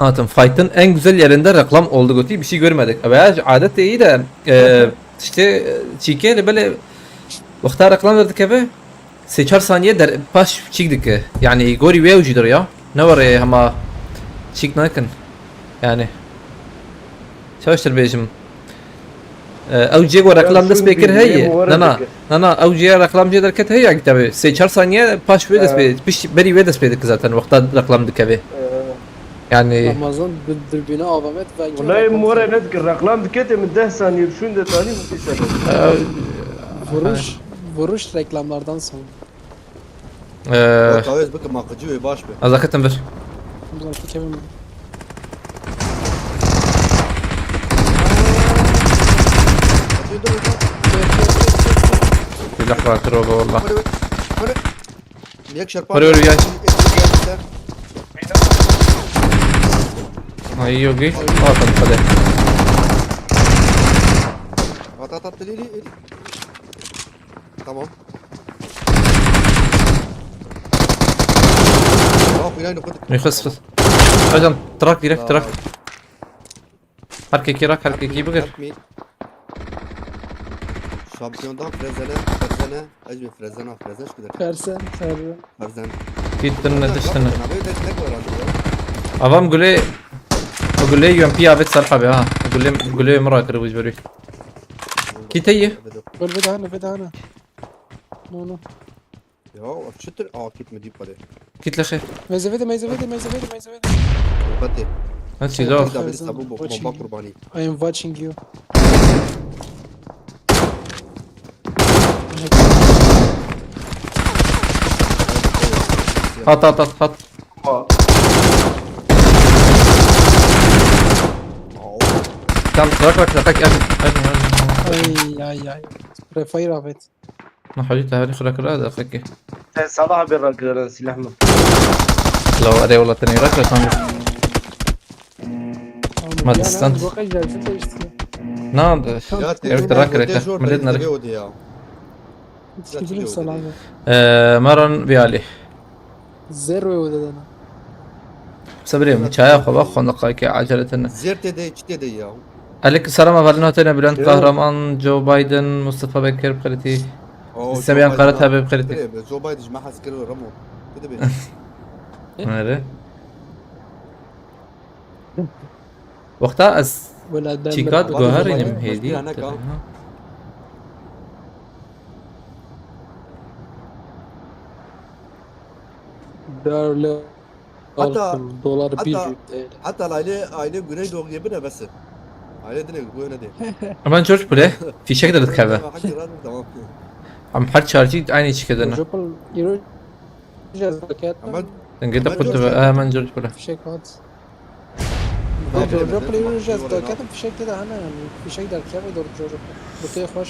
Anlatım fight'ın en güzel yerinde reklam oldu götü bir şey görmedik. Veya adet iyi de işte çikeyle böyle vakta reklam verdik eve 8 saniye der baş çıktık yani gori ve ucudur ya ne var ya ama çıkmakın yani çalıştır bejim اوجي reklam da speaker هي انا اوجي reklamcı derket هي tabi 8 saniye baş ve de beri ve de spedik zaten vakta reklam dikeve yani Amazon dürbünü avamet ve والله مورا نذكر رقلام دكتة من 10 ثانية شو ده تاني ممكن vuruş reklamlardan sonra. Kavez bakın makıcı ve baş be. azakaten bir Bunlar Kevin bir lafı tروبه والله Niye şarpa? Oraya gel. ايوه جي واقف خده At deli. Tamam. Tamam inayını koyduk. يخص اجل تراك ديركت تراك حركة كيراك حركة كي بقر Şampiyondan Frezene, Ecmi Frezene şkıdır. Fersen. Ferzen. في تنة تشتنة Abi destek var abi. افهم قول لي يو ام بي ابيت صرحة بها قول لي مرة كروج بري كي تيه Gol vedana. No. Ya çıtır gitmedi yukarı. كيت لخير Mezevede. Hadi. هاتشي زوخ Abi bu bomba kurbanı. I am watching you. هات كم تراك اجل Ay. Refire afet. ما حاجتها هذه خلاك هذا فكي صلاح بالرقلة سلاح ما لو ادي والله تاني راك لا تاني ما تستنت. نعم عرفت راك مليتنا رك ya. Sikeceğim salamı. مرن بيالي Zero ödedana. صبري مشايا خبا خندقايك عجلة Zerte de içte de ya. عليك السلام أفرنا تنا بلند قهرمان جو بايدن مصطفى بكر بقرتي السبيان قرتها بقرتي Joe Biden ما حس كده رمو. كده بيه. هذا وقتها از ولا دم. تشيكات جوهر Biden يم هيدي مشكلة هناك اه. Darlı. Hatta- Dolar bir hatta- değil. Hatta aile Güneydoğu gibi de besi. Aile dine bu yöne değil. أمان جورج بله في شكل تكفى Hadi lan tamam. عم حد شارجي عيني شكل أنا Jopal yürü. Jazaket. Ama قد أمان قلت جورج. أمان جورج بله Fişek at. Tamam, Jopal yürü tamam. jazaket. Fişek de hani fişek der ki abi doğru çocuk. Bu tey hoş.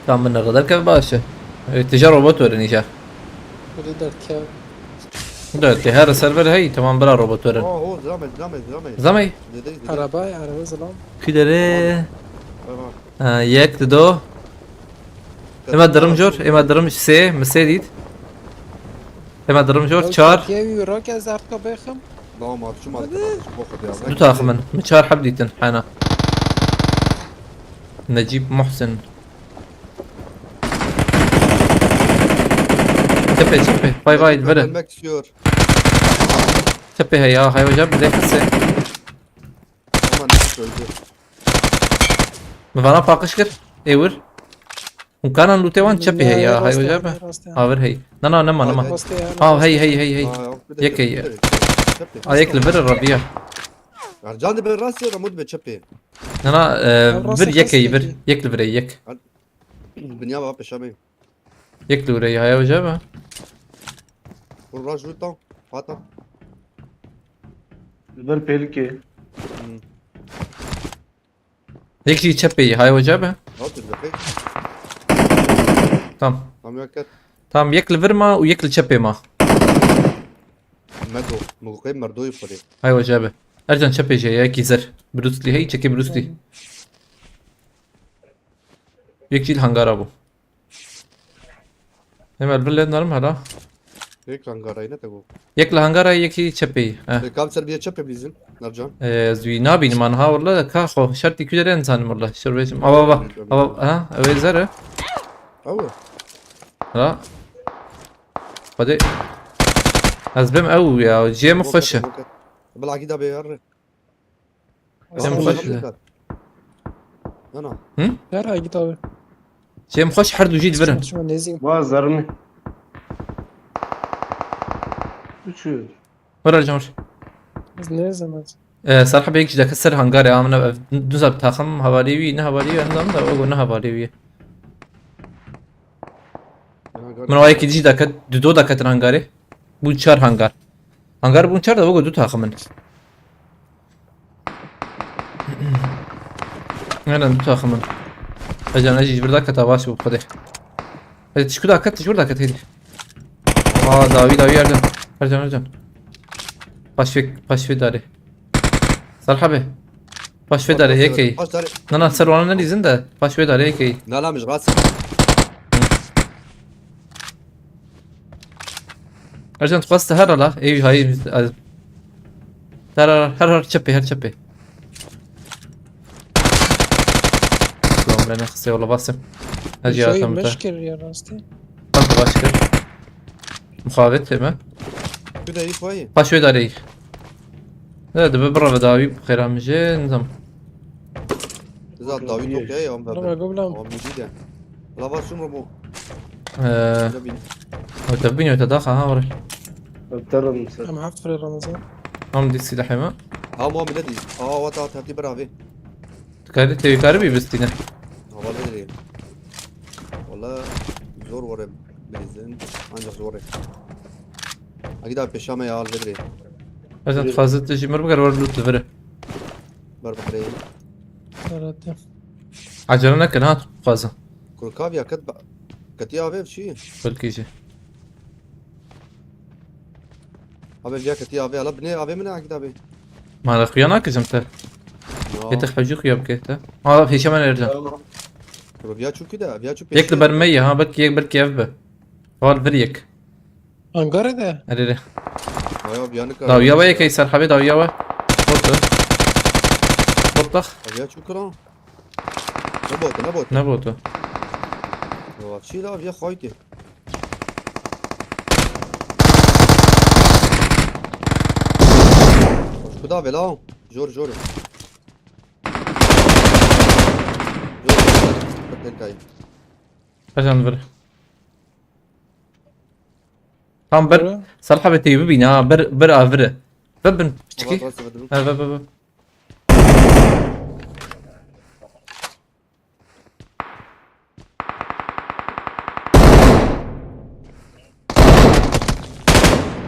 كان من الغدار كيف باشا التجارة روبوت ولا نيشا Bu der ki دلوقتي هذا السيرفر هي تمام بلا روبوت ولا o devam et. زمي Dedi. araba zalam. كده ليه ياك تدو إما درم جور إما درم سي مسيديد إما درم جور شار Türkiye yürü ki zartka bekhem. Tamam abi şu madde bokut ya. دو تاخمن متشار حبديتن حانا نجيب محسن تبي باي باي بلا Ölmek istiyor. تبي هيا هاي وجاب بدي خسي Aman nefes öldü. مفانا فاقشكر ايور وكان لوتي وان تشبي هيا هاي وجابه هاور هي نما هي يكي. هايك لفر الربيع Can de ben rastya Ramud be çepe. انا فر يكي فر يك لفري يك Dünya baba peşame. يك لوري هاي وجابه Urra juta. Fata. البر بيلكي يك شي تشبي هاي وجابه Hadi de pek. تمام Tam yakat. تمام يك لفر ما ويك لتشبي ما Medo. Muqim merdo yufari. هاي وجابه ارجع تشبي جاي يكي زر بروسلي هي تشكي بروسلي يك شي الهنجار ابو هما البلد نرم هلا هيك هنقرا هنا تقول يك لهنجارة يكي تشبي كم سر بيا تشبه بيزن نرجع زوي نابين من ها والله كاخو شرطي كده انسان والله شربيش بابا بابا ها ويزره اول لا بدي هزبم قوي يا جي مخشه بلع كده بيار جي مخشه انا Her ay git abi. جي مخش حرد وجيد برن Şu an neziyim. وازرني شو ورا الجمر Biz ne zaman? صراحة بيجي دا كسر هنجاري عمنا دوزا بتاخم هواليوي نه هواليوي عندهم دا اوغو نه هواليوي من وايك يجي دا كد دو دا كتر هنجاري بون چار هنجار بون چار دا اوغو دو تاخمن انا دو تاخمن اجان اجي بردا كتاباش بخده تشكو دا كت تشور دا كت هيدي داوي ارجان باش في داري صراحة به باش في داري هيك انا سروانا نري زنده باش في داري هيك لا لا مش غاسل ارجان تقصت هر لا اي هاي هر تشبي اللهم لنا خصي والله باسم اجي Şey اتمتع meşkir ya rastı. انت باشكر مخابط ما كده هي شويه باش في داري لا دابا برا داوي بخير مجي نظام اذا داوي توك يا ام Ama بابا قبل ام جديده لا بس شو رمو وتبيني وتداخل ها وري اضطر مسر ama hafta Ramazan. هم دي سيدا حما ها مو بلدي وتا تهدي برافي تكاري تبي كاربي بستينا والله بدري والله زور ورا بيزن انجح زوري اكيد بشامه يا بدري عشان تفازت تجي مربقر ورلو تفره بربحري Herhalde. عجلنا كان هات فازا كل كافيا كتب كتيا في شيء بالكيجي ابي فيا كتيا في لا بني ابي من اكيد ابي ما انا خيانا كزمت يتخ حجوك يا بكيتا اه في شمان يرجع فيا شو كده فيا شو يك برمية ها بركي بركي يفبه فال فريك Ankara'da. اريري ايوه بيانك داويا ويا كيسر حبي داويا ويا بطخ فيا شو كرا نبوت نبوتو هو شي لا فيا خايتي كده بلا جور كاي عشان بر tam bir salha beti bibina bir avre bibin çiki ha bib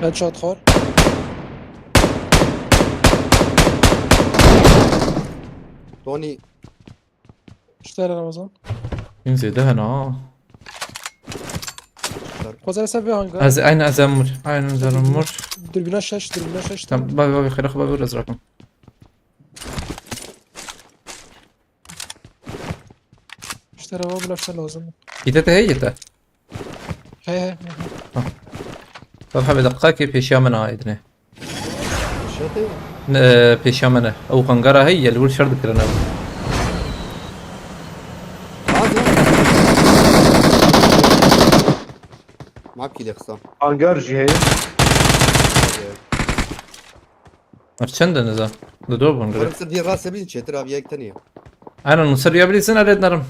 Headshot خور. توني اشتري Ramazan. ينزل ده هنا Kozar sebebi hangi? از عين ازمر عين ازمر Dürbün şaş. tam بابي خير اخبار ازرقكم İşte araba bulaşlar lazım. جيتها هي جيتها He. طب حبي دقاكي بيشامنا ايدنا شاتي بيشامنا او قنقرة هي اللي شرد كرنا معك كيلي خصام انجار جهه ارشند نزا دو انا بنقرا بصير دي راسي بين شترا فيا ثانيه انا نصر يابلي سنه ريد نرم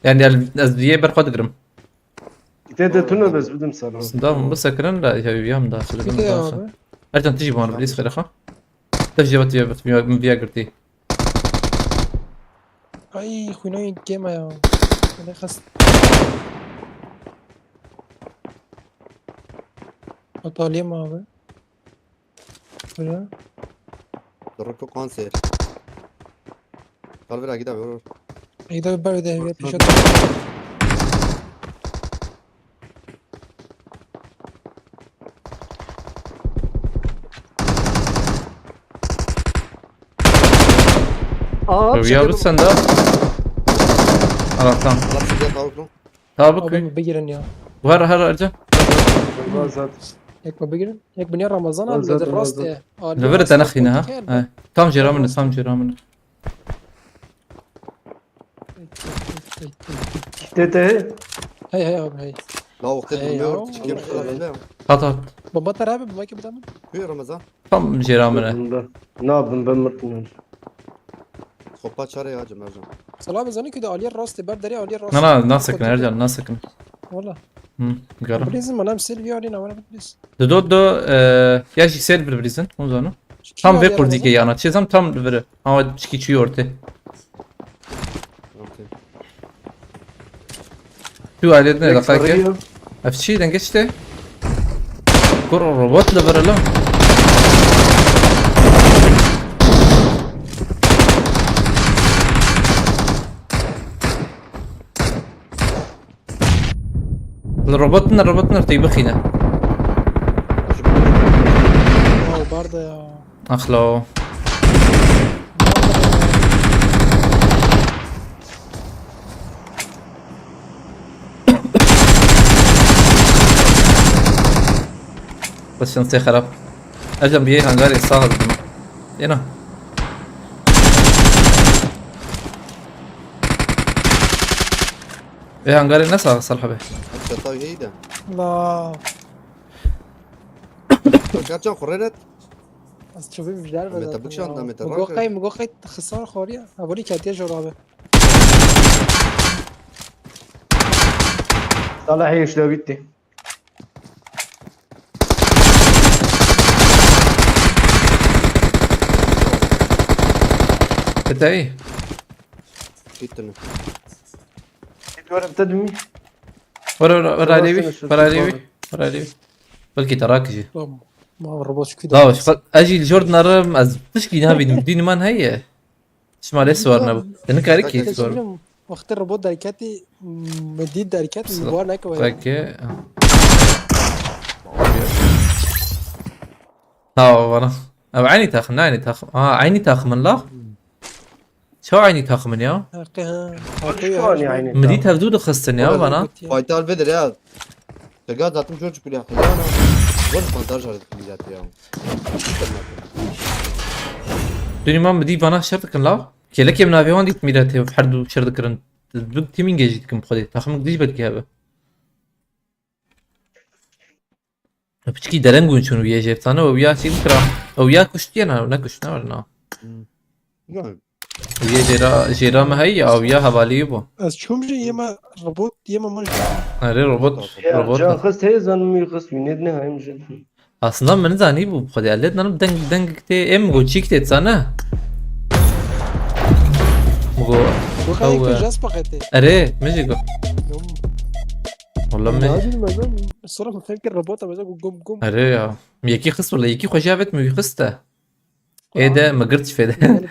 يعني الازديه برقد قرم تيدا تونا بس بدم سلام دام بس سكرن لا يا بيام داخل Kötü ya abi. ارجع تجي بون بليز خير اخا تجي بت من فيا قرتي Ay huyuna gema ya. Ne kas. Atalıyım abi. Böyle. دركو كونسير قال بلا كده بيقولوا İyi de böyle de bir şey. ويا بس سندا على طعم خلاص كده طاوله طابق Abi bir girin ya. وهر ارجع غازات هيك ما بيجري هيك بنيا رمضان رمضان، على الراس رمضان. ده لفرت انا اخينا ها تام جرامنا تام جرامنا تيتا هي لا وقت أي الميور أهو. تشكيل خلاص خطط بابا ترى ما كيف بدنا في رمضان تام جرامنا ناب بمرتنا خبات شاري يا جماعة سلام زاني كده علي الراس تبار دري علي الراس انا ناسك نرجع ناسك والله قرا بريزن ما نام سيلفيو علينا ولا بريز دو ياجي سيل بالبريزن مو زانو tam ve kurdike yana çizem tam böyle ama çiki çiğ orta اوكي şu alet ne dakika ki afşiden geçti kur robot da böyle lan الروبوت نرتي بخينا واو برضه يا اخلو بس شنطي خراب اجم بيه هنغاري صاغ هنا ايه هنغاري الناس صالحه به طيب هيدا لا كاتشان خرينت بس شوفي مش عارف متى بكشان ده متى مقاقي خسارة خورية أقولي كاتيا جرابة صالح ايش لو بيتي انت ايه جدا ورا بتدمي ورا عليوي بلكي تراكجي ما الرباط كده لا وش اجي الجوردن ارم از تشكي نابي ديني مان هي اسمع ليش صورنا انك عليك صور وقت الرباط داركاتي مديد داركات من بوار ناكو اوكي ها وانا او عيني تاخم عيني تاخم عيني تاخم الله شو عيني تاخم يا شلون يعني مديت هفدود خصني يا انا فايتال فيدر يا تلقى ذاتهم جورج كل يا اخي انا وين فانتاج على الكليات يا دوني ما مدي بنا شرط كن لا كلك من افيون ديت ميراتي بحردو شرط كرن دوك تيمين جيت كم بخدي تاخم ديش بدك هذا بتشكي درنجون شنو ويا جبتانا ويا شي بكره او يا كشتينا ولا كشنا ولا نعم ويا جيرا ما هي او يا حوالي بو از شومجي يما الرباط يما مش اري روبوت جان خست هيزن مي خست ميندني هاي مجد aslında من زاني بو بخدي قالت نم دنگ تي ام جو تشيك تسانا مغو وخايك جاس بقيتي اري مجيكو والله ما ما الصورة ما فاكر الرباط بس قوم اري يا يكي خص ولا يكي خجابت مي خسته ايه ده ما قرتش في ده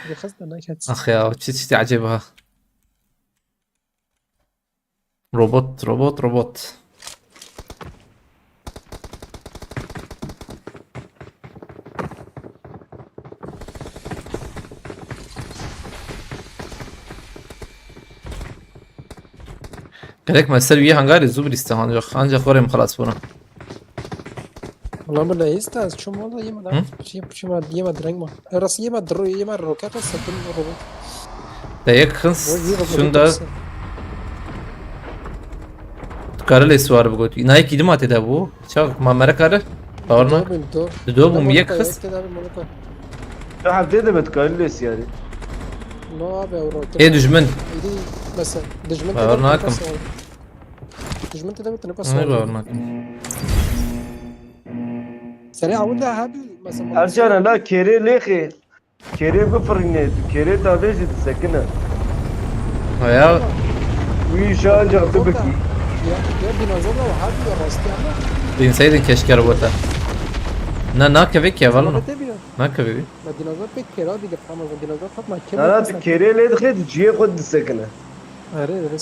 اخ يا تشتي عجبها روبوت كذلك ما السلبي هنغاري الزبر يستهان انجا خورم خلاص بنا والله ما لا يستاز شو والله يما ده شو ما يما درنج ما راس يما درو يما روكات سكن الرباط دايك خنس شوندا كارل سوار بقول نايك يدما تدابو شاف ما مركاره باورنا دوبهم يك خس شو حبيت بتكلس يعني لا بيورو ايه دجمن بس دجمنت باورناكم دجمنت ده بتنقص انا باورناك سريع ولا هابي مثلا ارجع لا كيري ليخي كيري بفرنيت كيري تابيج تسكنها يا ويشان جربتك يا ديناصور وهابي راستي دين سيدن كشكر بوتا نا كيفك يا والله ما كبيبي ما ديناصور بيك كيرا دي قفما ديناصور فاط ما كيف انا كيري لي دخلت جي قد السكنه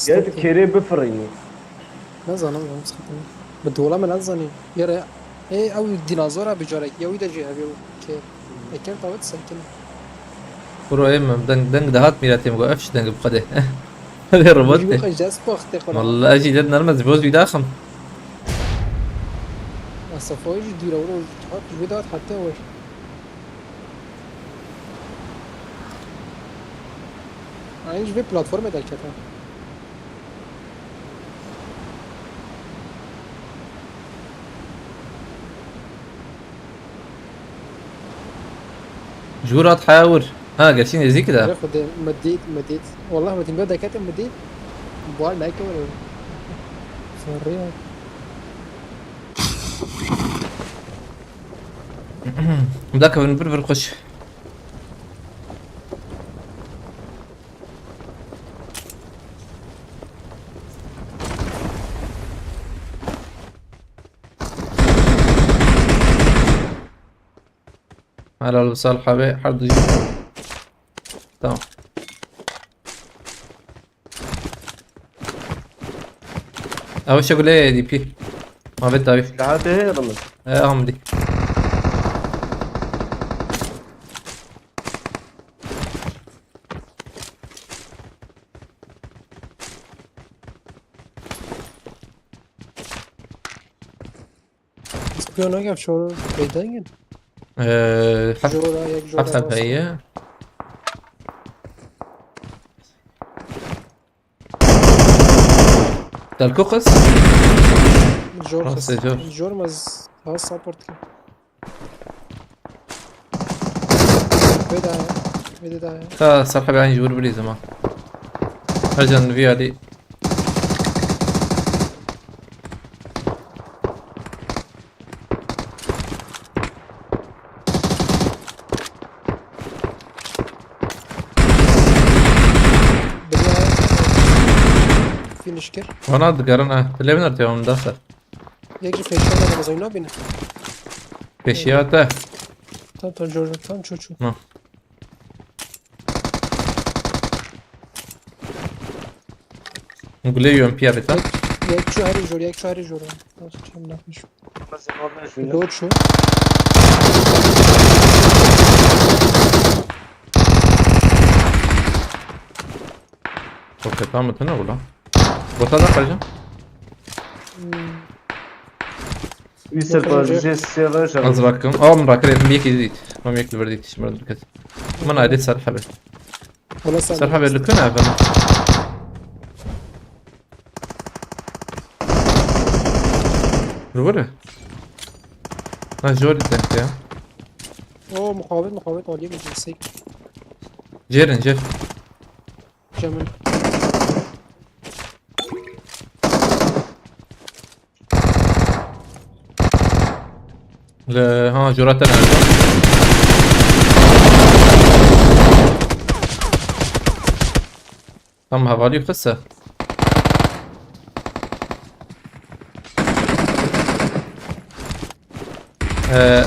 يا كيري بفرني ما زانم مسخطني بدولا من ازني يا ايه او ديناصور بجارك يا ويدا جي ابي كير كير طاوت سكن برو ام دنگ دهات ميراتي مگو افش دنگ بقده هذا روبوت جاس بوخت والله اجي لنا نرمز بوز بيداخم الصفايج دي لو تحط فيديوهات حتى هو عايش في بلاتفورم ده كده. جورات حاور. ها جالسين زي كده. ياخد مديت والله ما تنبدا ده كاتب مديت بوال لايك ولا فريها. ذاك بنبربر خش. على الوصال حبيب حرد جي. تمام. اول شي اقول ايه دي بي ما بدي تعرف. سلاحات هي رمز. ايه هم دي. سبيون يقف شو بيدين حف جورا يك جورا حفظ هي. ده الكوكس. جور خلاص يا جور. جور مز هاو سبورت بدا بدا صار حبي عندي جور بلي زمان. رجل في علي. في نشكر وانا قرنا اللي بنرتي يوم داخل. يجري في الشارع انا زينا بينا بشياته. طب جور طب شو ما نقول لي يوم بي ابيتا. يك شو هاري جور يك شو هاري جور شو بس والله شو دوت شو اوكي تمام هنا ولا؟ بطلع خرجه. يسر جيس يا باشا. ازرقكم من راكرين ميك يزيد ما ميك البرديت شمر الكت. من عادي صار حبل. ولا صار حبل اللي كنا عفنا. روره. جوري تحت يا. اوه مقاومة وليم الجنسي جيرن جير. جمل لا ها جورات انا. تم هفالي قصة.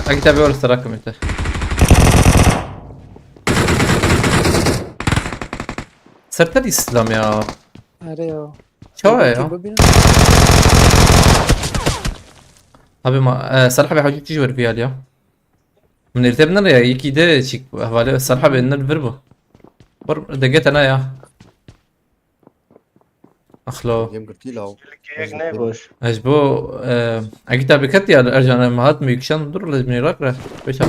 اجي تابع ولا تراكم انت. صرت لي اسلام يا اريو شو يا ابي ما صراحة بحاول تيجي وربيع اليوم من ارتبنا يا يكي ده شيك هفالي الصراحة بان الفيربو دقيت انا يا اخلو جيم قلت له هيك نيبوش. اجبو اجي تابع كتي ارجع انا مهات ميكشان دور لازم يراكره بيش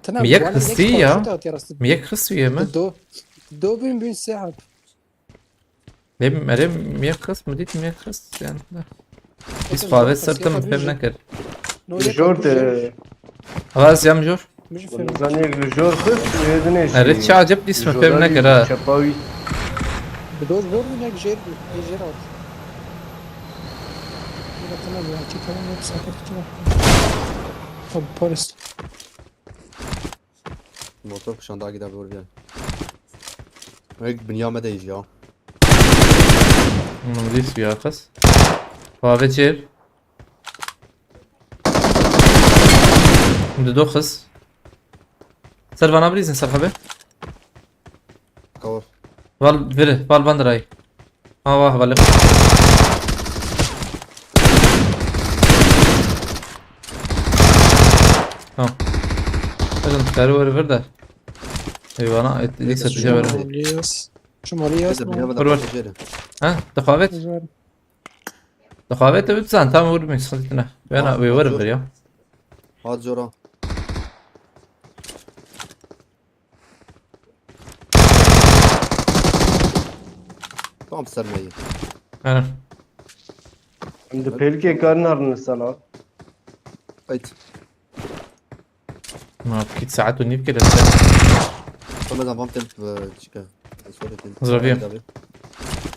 ميك خصية ميك خصية ما دو بين ساعة ليه مريم ميك خص مديت ميك خص يعني بس فاضي صرت من فهم نكر جور خلاص يا مجور مش فاهم زانيك جور خف ويدنيش. ريت شو عجبني اسمه فهم نكر شباوي. بدور جور من هيك جير جيرات تمام يا كي كمان سافرت كده طب بوليس الموتور شان داقي دا بيقول يعني هيك بنيا مدى يجي ها مديس فيها خص فاضي جير بدو خص سلفانا بريزن سلفا كور بال فيره بال باندراي واه بالي ها اجل كارو ريفر ايوه انا ليس تجاوز مالياس شو مالياس هذا بنيا مدى برور. بيجي ها تخافت دخاوته بتزان تام ورمي صدتنا وانا بيوربر يا هات جورا tamam sermaye. انا عند بيلكي كارنر نسلا Kayıt. ما بكيت ساعات ونيب كده Sonra da temp çıkar. Sonra temp. Zrobiłem.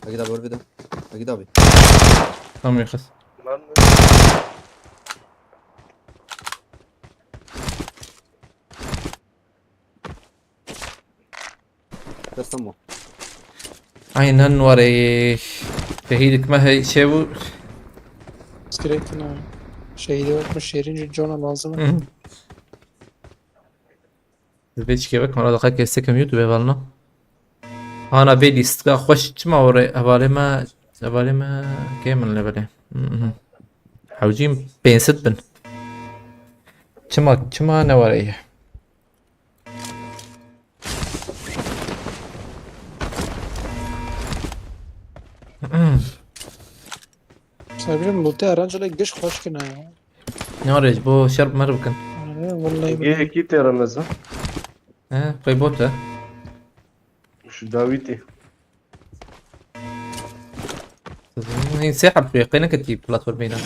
Agit abi orada. Agit abi. تمام يخس Dersten mi? aynen var şehidlik ما هي شيء سكريتنا شهيدي وقت مش شيرين جونا لازم البيتش كيفك مرة دقيقة يستكم يوتيوب يبالنا انا بيلي استقا خوش تما وري ابالي ما كامل اللي بالي حوجين بين ست بن تما نوري سابرين بوتي رجلك قش خوش كنا نوريج بو شرب مربكن والله جي كي ترمزا قيبوته مش داويتي ينسحب في يقينا كتيب بلاتفورمينا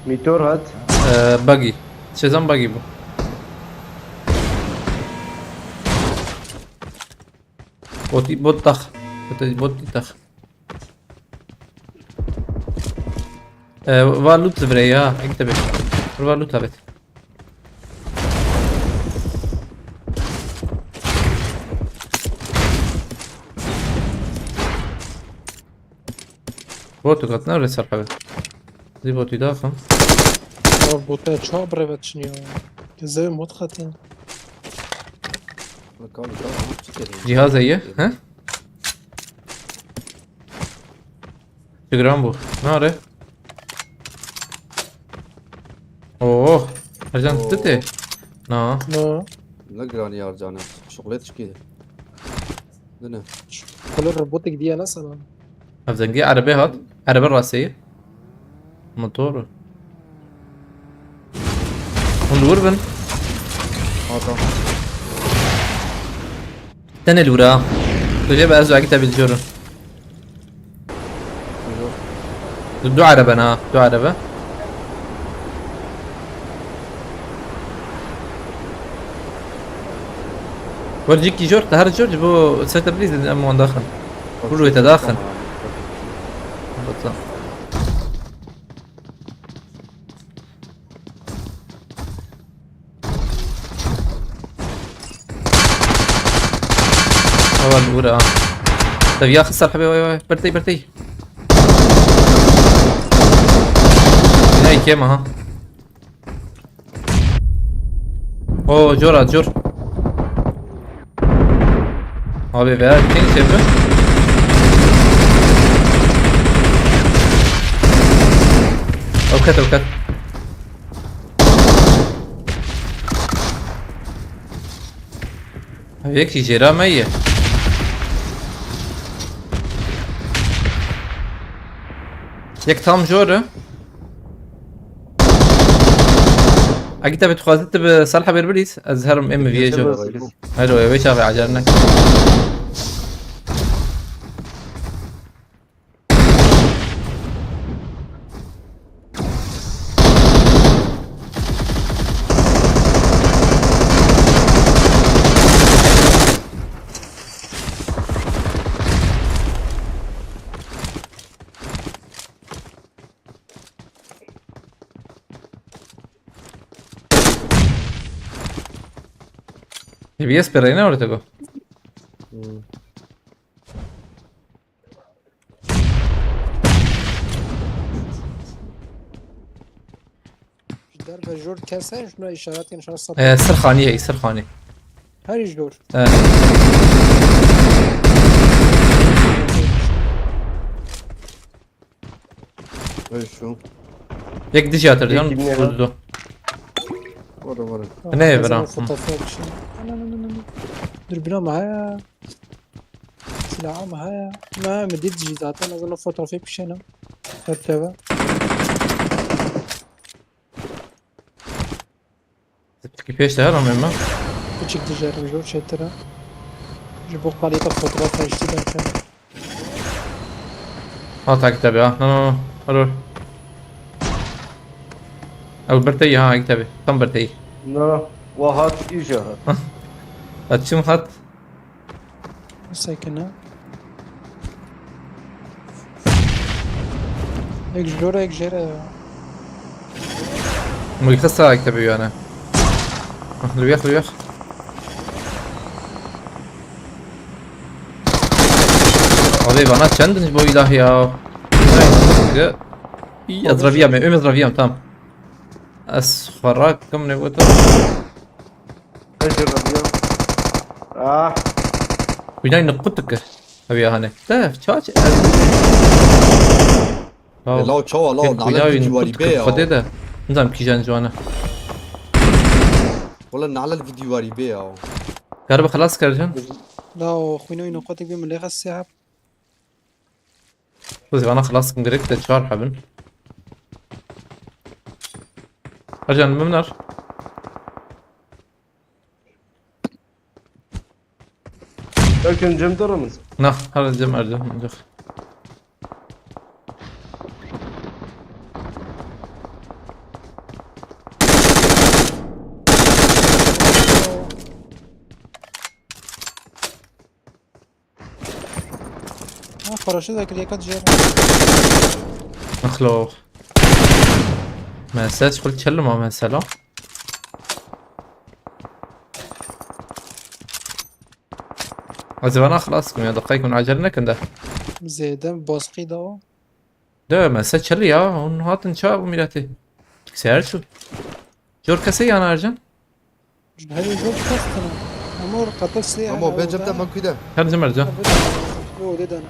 ميتور هات باقي شزام باقي بو بوت طخ بوت طخ فالوت زبريا انتبه فالوت لابت بوتو قطنا ولا صار حبه زي بوتو داخل بوتي شو بريفت شنيو كزاي مدخلتين Bakalım. جهاز ايه ها شو جرام بو ناره اوه رجعت تتي نا نو لا جراني يا رجعنا. شغلتش كده. دنا. كل الروبوتك دي مثلا افزنجي عربية هات عربية راسية موتور وندور بن Hata. تاني الورا تجيب ازو عقتها بالجورن دو عربة نا دو عربة ورجيك جورج تهر جورج بو سيتا بليز ام داخل كله يتداخل بطل اول الاولى طيب يا خسر حبيبي وي برتي هاي كيما ها اوه جور abi be kim sebebi? Avukat. يكفي جيران ميت يك tam جوره اكيد بتخاطب بصالحه بالبوليس ازهرهم ام في جو حلو يا باشا عجبنك ¿Y esperar ahora tengo? درب جور كاسه شنو اشارات نشان الصوت سرخاني هي سرخاني هاي جور Öyle şu. يك ديجاتر يك جون يبنيها. بوزدو ورا Ne لازم برا؟ الفوتوغرافيا بشي. انا دربنا معايا سلاحة معايا ما مديت جيزات انا اظن الفوتوغرافيا بشي انا مرتبة كيفاش تهرم يما؟ بتشك تجارب جو شترا جيبو قريطة فوتوغرافيا جديدة كان هات على كتابي ها روح. او برتي ها على كتابي كم برتي؟ لا وهات إيجا هتشم خط؟ ساكنة هيك جلورة هيك جيرة مو يخسر على كتابي انا. لويخ لويخ. Abi bana çendiniz bu ilah ya. İyi azraviam, üm azraviam tamam. أسخركم نقطة. إيش الربيع ويناي نقطك أبي هاني. لا شاش. لا تشوا لا نعلى الفيديو وري بيع خديده. نظام كيجان جوانا. والله نعلى الفيديو وري بيع قرب خلاص كرجان. لا خوينا ينقطك بي من اللي السحب بس أنا خلاص كم direkt تشار حبن. أرجان ممنر. لكن جم درمز نه هذا جم أرجان نجح. فراشة ذاك اللي كانت جيرة مخلوق. ما ساس قلت شلو ما سلا. أنا خلاص كم دقيقة من عجلنا كنده. زيادة بوسقي دوا ده ما ساس شلي يا هون هاتن شاب وميلاتي. سعر شو؟ جور كسي أنا أرجان. هذه جوب كاستنا أمور قطع سياحة اما بين جبت من كده هرجم أرجان. هو ده أنا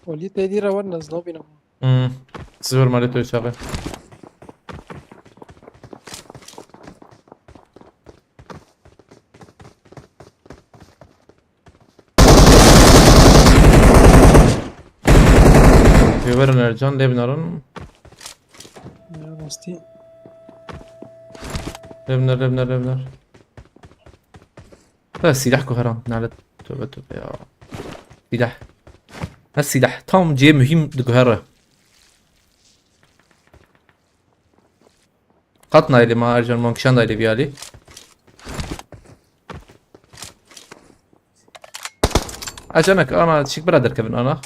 ولي تدي روان نزلوا بينا صفر مالته يشغل. في ورن أرجان ليه بنرن؟ يا مستي ليه بنر. لا السلاح كهران نعلت توبة يا سلاح. السلاح tam C mühim دكهرة. قطنا اللي ما أرجع مانكشان اللي بيالي. أجانك أنا شيك برادر كمان أنا.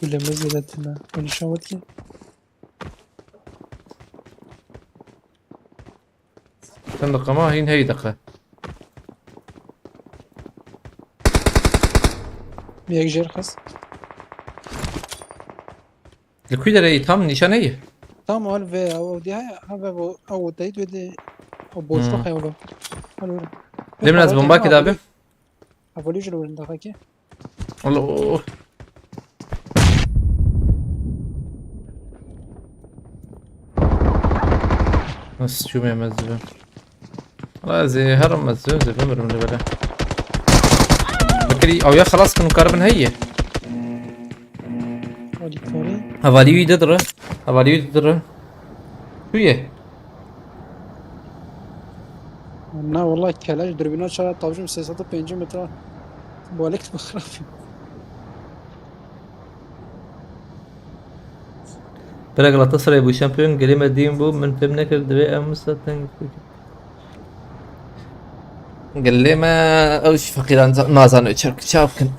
كل ما زادتنا كل شوتي كان دقة ما هي دقة. بيك جير خس الكويدر أي tam نشانية. تام أول في أو دي هاي هذا أو تيت ودي أو بوشتو خيولو ألو ليه من أزبون باكي دابي؟ أولي جلو عند خاكي والله بس شو ما مزبون. والله زي هرم مزبون زي بمر من البلا. بكري أو يا خلاص كانوا كاربن هي. ولي كوري هفاليو يدرى. هفاليو يدرى. شو يه؟ أنا والله كلاش دربينات شغال طاوجم سياسات بينجي متر بولك بخرافي بلا Galatasaray bu şampiyon gelemediğim bu من فهمنا كده أمستن قال لي ما أوش فقير نازن شرك شافكن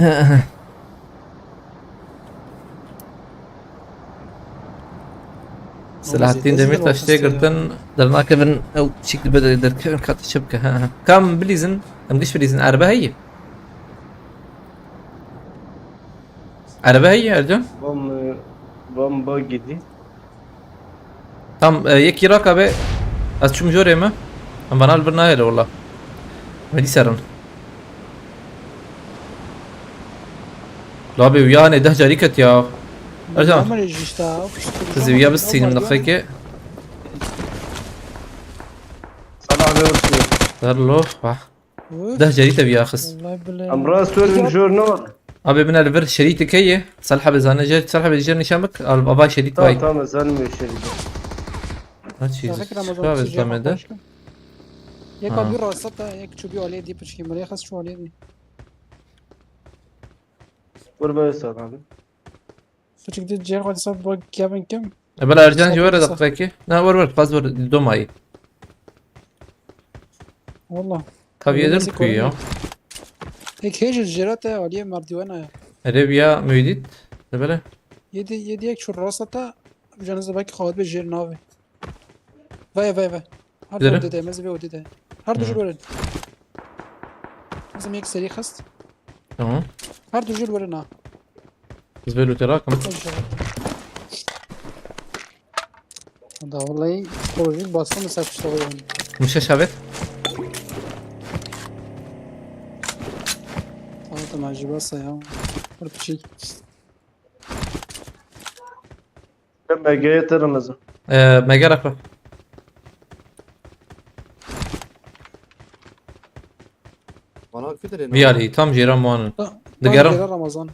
سلاحتين دمير تشتغلتن درنا كفن أو شكل بدل در كفن كات شبكة ها كم بليزن أم ليش بليزن عربة هي عربة هي أرجع بام باجي دي tam yeki rakabe az çum jore mi? ام بنال برنايل والله مدي سرن لابي وياني ده جاريكت يا ارجع عمر يجيشتا تزي ويا بس سين من دقيقة صلاح بيوصل دار له ده جريته بيا خس والله بالله امراض سور جورنال ابي من الفر شريتك هي سلحب زانا جت سلحب جرني شامك البابا شريت باي تمام زلمه شريك هاتشي فكرة شو رمضان هذا تيجي الزلمه ده يك آه. بيرو السطة يك شو بيو عليه دي برشي مريخ خس شو عليه دي قربه يسال فشك دي جير قد صاب بوك كيفن كم بلا ارجان جوار صح. دقيقة لا ور قصبر دوماي والله طب يدل ماسك كويا ورمي. هيك هيج الجيرات عليه مردوانا ريبيا ميديت بلا يدي يك شو الراسطة بجانز باك خوات بالجير نافي فاي هر بدره؟ دو ده مزبي ودي ده هر دو جير ورد لازم يك سري خست تمام هر دو جير ورنا زبلو تراكم ده والله بروجيك باصلا مسافر تشتغل يعني مش شابت طبعا مع جباسة يا وربشي لما جيت رمضان ما جرى Bana kötü ne? بيالي تام جيران موان دقرم رمضان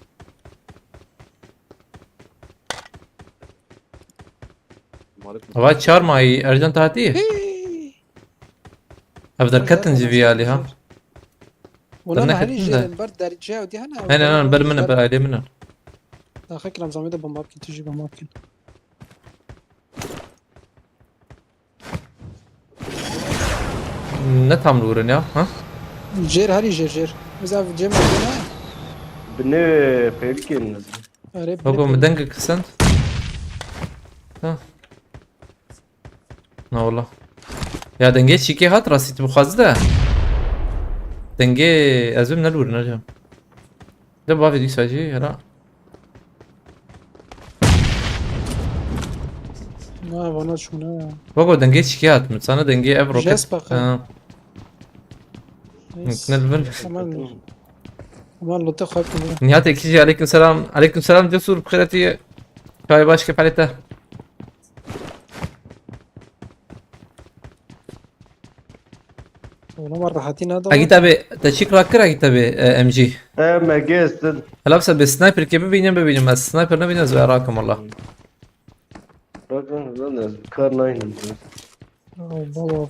Malik هواي تشار ماي ارجان تهاتيه افضل كتنجي بيالي ها وانا ناحية هني من جير ده؟ البرد داري جاي ودي هنا انا بل منه بل منه اخيك رمضان ده بماركن تجي بماركن نتهم نورن يا ها جير هري جير اذا جيم هنا بني فيلكين نزل قريب هو مدنقك سنت ها لا والله يا دنجي شيكي هات راسي تبخزده دنجي ازم نلور نرجع ده بافي دي ساجي لا ما وانا شنو بقول دنجي شيكي هات متصانا دنجي افرو جاس بقى. نلفل امان لو تخاف كمان نهاية كيجي عليكم السلام عليكم السلام جسور بخيرتي شاي باش كيف حالته والله مرة حاتين هذا اجي تابي تشيك راكر اجي تابي ام جي ما جيت هلا بس بالسنايبر كيف ببينم بس السنايبر نبي نزل راكم والله رقم كار 9 نزل بابا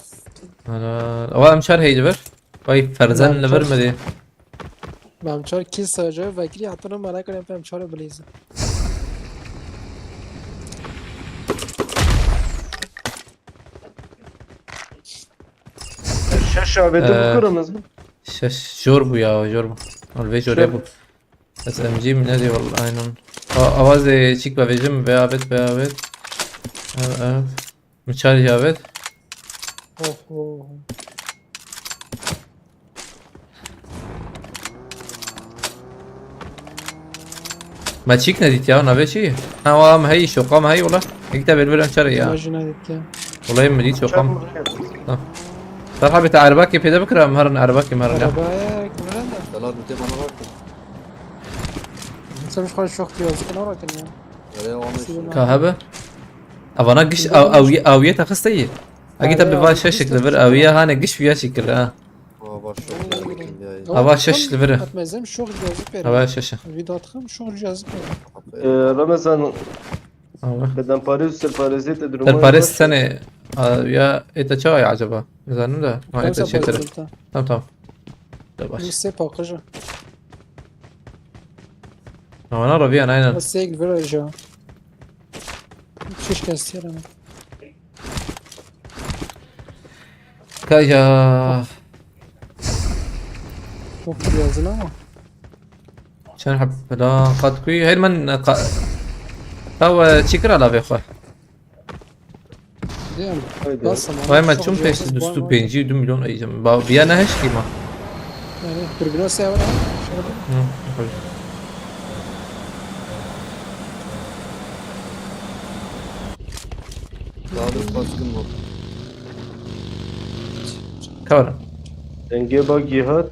هلا هو امشار هي جبر وي فرزان نعم، لبر شوف. مدي ما مشار كيس سجى فاكري حطنا ما راكن فهم مشار بليز الشاشة بدي بكره نزل شش جوربو يا جوربو الفي جوربو بس ام جي من هذه والله اينون اوازي تشيك بافيجم بيابت مشاري جابت اوه ما تشيك نديت يا نافي شي انا ما هي شو قام هي والله يكتب البر مشاري ما يا جينا ديك والله ما ديت شو قام صراحة بتاع عرباكي في ده بكره مهرن عرباكي مهرن عربايك من Selam bir bana bak. انت مش خالص شوخ جواز كنا وراكن يعني Nereye olmuş? كهبة افانا قش اوية تخستي اجي تبي فاش شاشك لبر اوية هانا قش فيها شكل Aa baş yok. Ya. هوا شش لبره اتمزم شوخ جواز بير هوا شاشة فيديو تخم شوخ جواز بير رمضان هوا بدن باريس الباريزيت در دروما باريس سنة يا ايتا شاي عجبها اذا نمدا ما ايتا شي ترى تمام لا باش بس سيبا قجا انا ربيع انا بس هيك فيرجا شيش كاستير انا كايا شوخ جواز لا عشان حب لا قد كوي هاي من هو تشكر على بيخوه ديم هيدا. بس وهي ما تشوم بيش دستو بينجي 2 مليون اي جم بيانا هش كيما يعني بربنا ساعة ولا Daha da baskın var. كورن دنگه با گیهات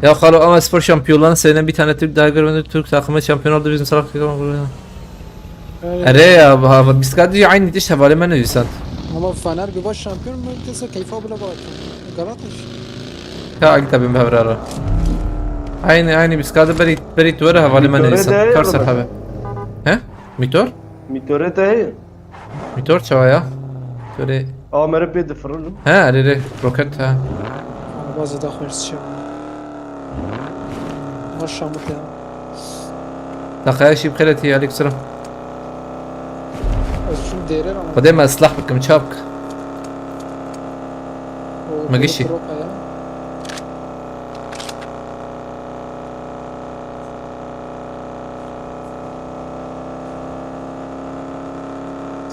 ya Halo ama spor şampiyonlarının sene bir tane Türk daha görmedim. Türk takımı şampiyon oldu bizim salak. Ere ya biz kadar aynı diş havale men diyorsan. Ama Fener bir baş şampiyon mu? Kesa keyfa bile bak. Galataş. Ya git abim bevrara. Aynı biz kadar beri tuğra havale men Mitore diyorsan. de Karsar yapma. habe. He? Mitor? میتوره ته Mitor çava ya. Töre. آمره بید فرلم He ere roket ha. Ana bazı da hırs şey. Maşallah ya. Dakika şi bخيرتي عليك سلام. Şu derer ama. قدام اصلح بكم شابك. ما جيش.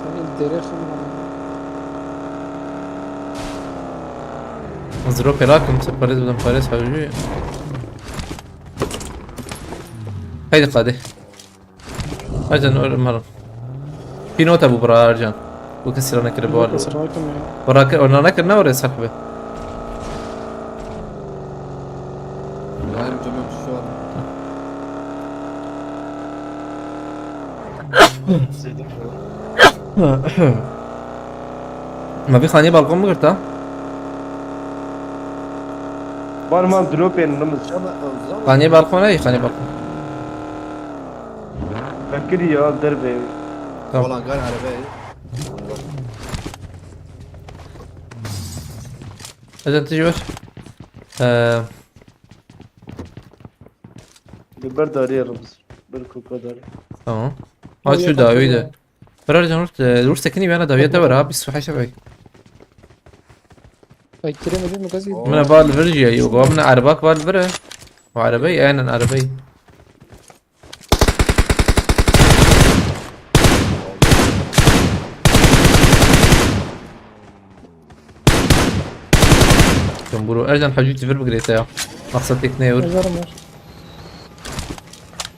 Senin derer xamına. مزروب راكم سباريز بدون باريس حبيبي. هيدي قاعدة. أرجان نقول مرة. في نوت أبو برا أرجان. وكسر أنا كده بوال. Sıraytım ya. وراك وأنا كنا ورا سحبة. Yani cömert şu an. ما في خانية بالقوم بقرتها. بار ما دروب ين نمز خانية بالقوم أي خانية بالقوم. فكري يا دربي Tamam. Falan gel arabaya. إذا تجي وش؟ ببر داري رمز بالكوكا داري tamam. Hadi şu daveyi de. Bırak Rus tekini bir ana davet de var abi. Biz suha şabay. Bekleyemedim mi gazı? من بال فرجي وقامنا عرباك بالبره وعربي انا عربي جنبرو ارجع حجوتي في بقريتا ya. Maksat tekneye vur. Yazarım var.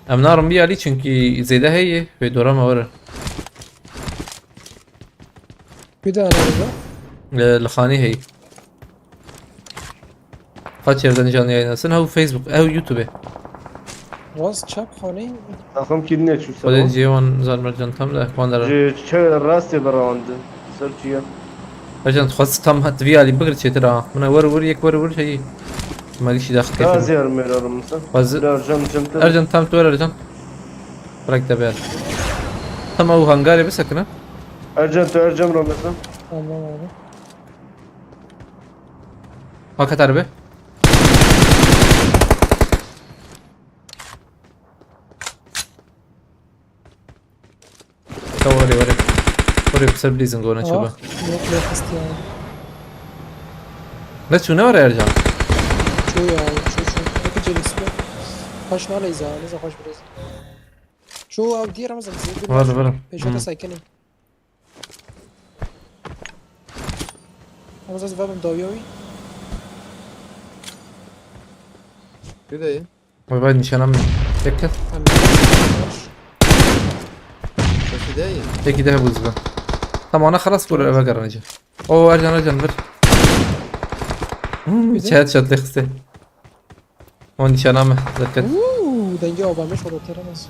Emnarım bir ali çünkü zeyde heyi ve dorama var. Bir de arada. Lkhani heyi. Kaç yerden canlı yayınlasın? Ha bu Facebook, ha bu YouTube. Raz çap hani. تاخم كدني شو O da سوا Civan Zalmercan tam da kuandara. شو راستي براند صار شيء Ercan خاص tam hat bir ali bıgır çetira. Buna vur yek vur şeyi. Malişi daxil لا keyfim. زير ميرا رمزة Fazla لا رجم جمت Ercan tam tuvar Ercan. Bırak da bir. Tam o hangare bir sakın ha. ارجم تو ارجم رمزة Tamam abi. Hakat harbi. وري وري بسر بليزن قولنا شباب Yok yok isteyen. لا شو نوري يا رجال Şu ya şu. Peki celis be. Kaç nala izah. Ne zaman kaç biraz. Şu abi diğer Ramazan. والله Peşete saykeni. Ramazan zibabım daviyoy. Bir de iyi. والله نشانم تكت Sesi de iyi. تكي ده بوزبا طبعا انا خلاص كل بقرا نجي اوه ارجع بر شهاد شات لخسته هون نشانم تكت Uuu denge obamış o da teramaz.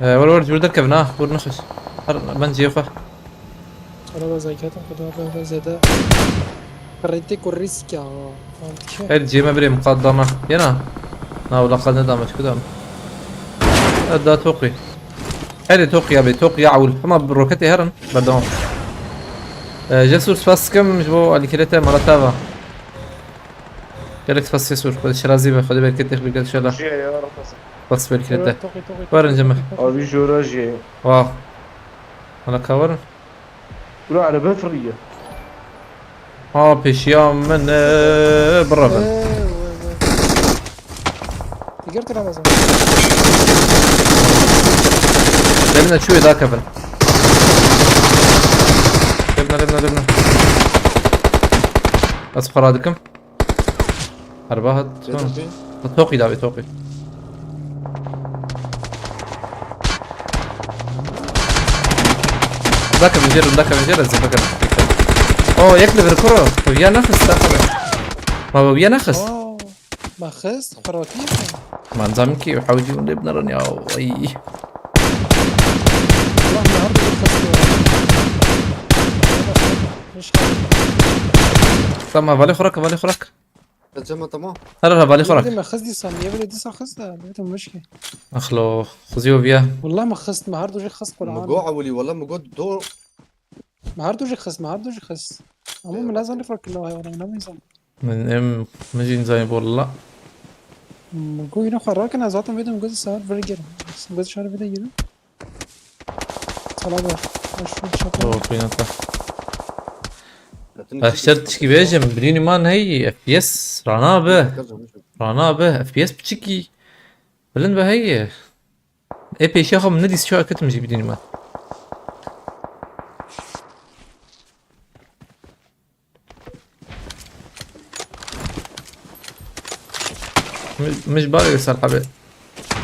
ور جور دركبنا ور نخش بنجي يخه Araba zekatım kadar da zede. Kritik o risk ya. هاي جيما بري مقدمة ينا نا ولا قد ندمش كده ده توقي هذه توقي يا بي توقي يعول هما بروكتي هرن بدهم جسورس فاس كم جبو اللي كلته مرتبة كلك فاس جسور خد شرازي بخد بالك تخ بقول شلا جي يا رمزة فاس بالكلته ورن جمع أبي جورا جي واو انا كور ولا على بفرية بيشيام من برافن Tigarت Ramazan. لبنا شوي ذا كفن لبنا اصفر هذكم أربعة Dedim ki. توقي دابي توقي ذاك بيجر الزبكة. اوه يكذب الكرة ويا نفس داخل ما هو ويا نفس اوه ما خست خراتيم. ما نظامكي وحاوجي ونبنى رنيا اي والله النهارده خست. مش تمام بالي خرك تجمع تمام. هلا بالي يا خرك ما خست دي صام يا ولدي دي صار خست بيت المشكلة. اخلو خذيو بيا والله ما خست ما هردو جي خست قرآن. مقوع ولي والله مقوع دور. ما هردو جي خست. عموما لازم نفرق كله هاي ولا نعمل زين. من ام مجين زي والله مقوي نخرج راكن ازاتم بيدهم جزء ساعات برجر. بس جزء شهر بيدا يجي. سلام. اوه فينا اشترت شكي بيجم بريني مان هي اف بي اس رانا به اف بي اس بتشكي بلن به هي اي بي شيخو من نديس شو اكتم جي بريني مان مش بالي صار حبيب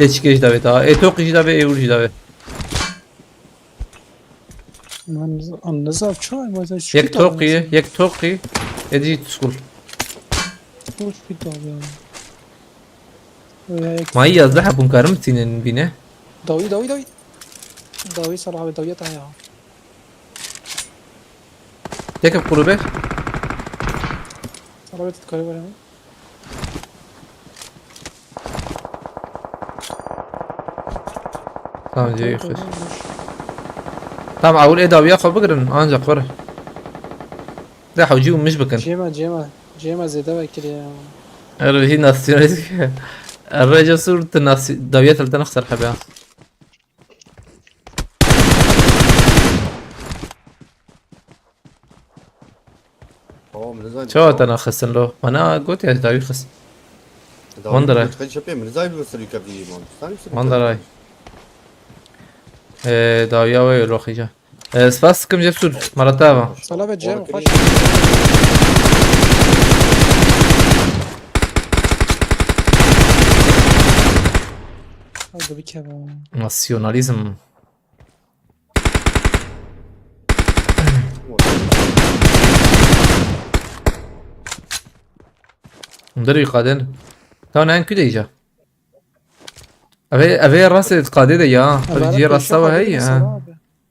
ايش كيش دافي اي توقي جي دافي اي ولجي دافي النزاف شو ما زي شو يك توقي يجي تسكول وش في طابع ما هي أصلحة بمكارمتين بينه داوي صراحة بداوية تاعها يك بقلوبه صراحة تتكلم عليها تمام جاي خش تمام أقول إيه داوية خو بقرن أنجا قبره ده حوجيهم مش بكن جيما زي دواء كده هي ناسيوناليزم الرجال صورة الناس داويات اللي تنخسر حبيها شو تنخسن له أنا قلت يا داوي خس منظر منظر هاي داوية وي روخيجا سباس كم جبسور مرتبة صلابة جيما فاش هذا بكذا ناسيوناليزم مدري قادن كان عن كده يجا أبي راس قادة يا فرجي راسه وهي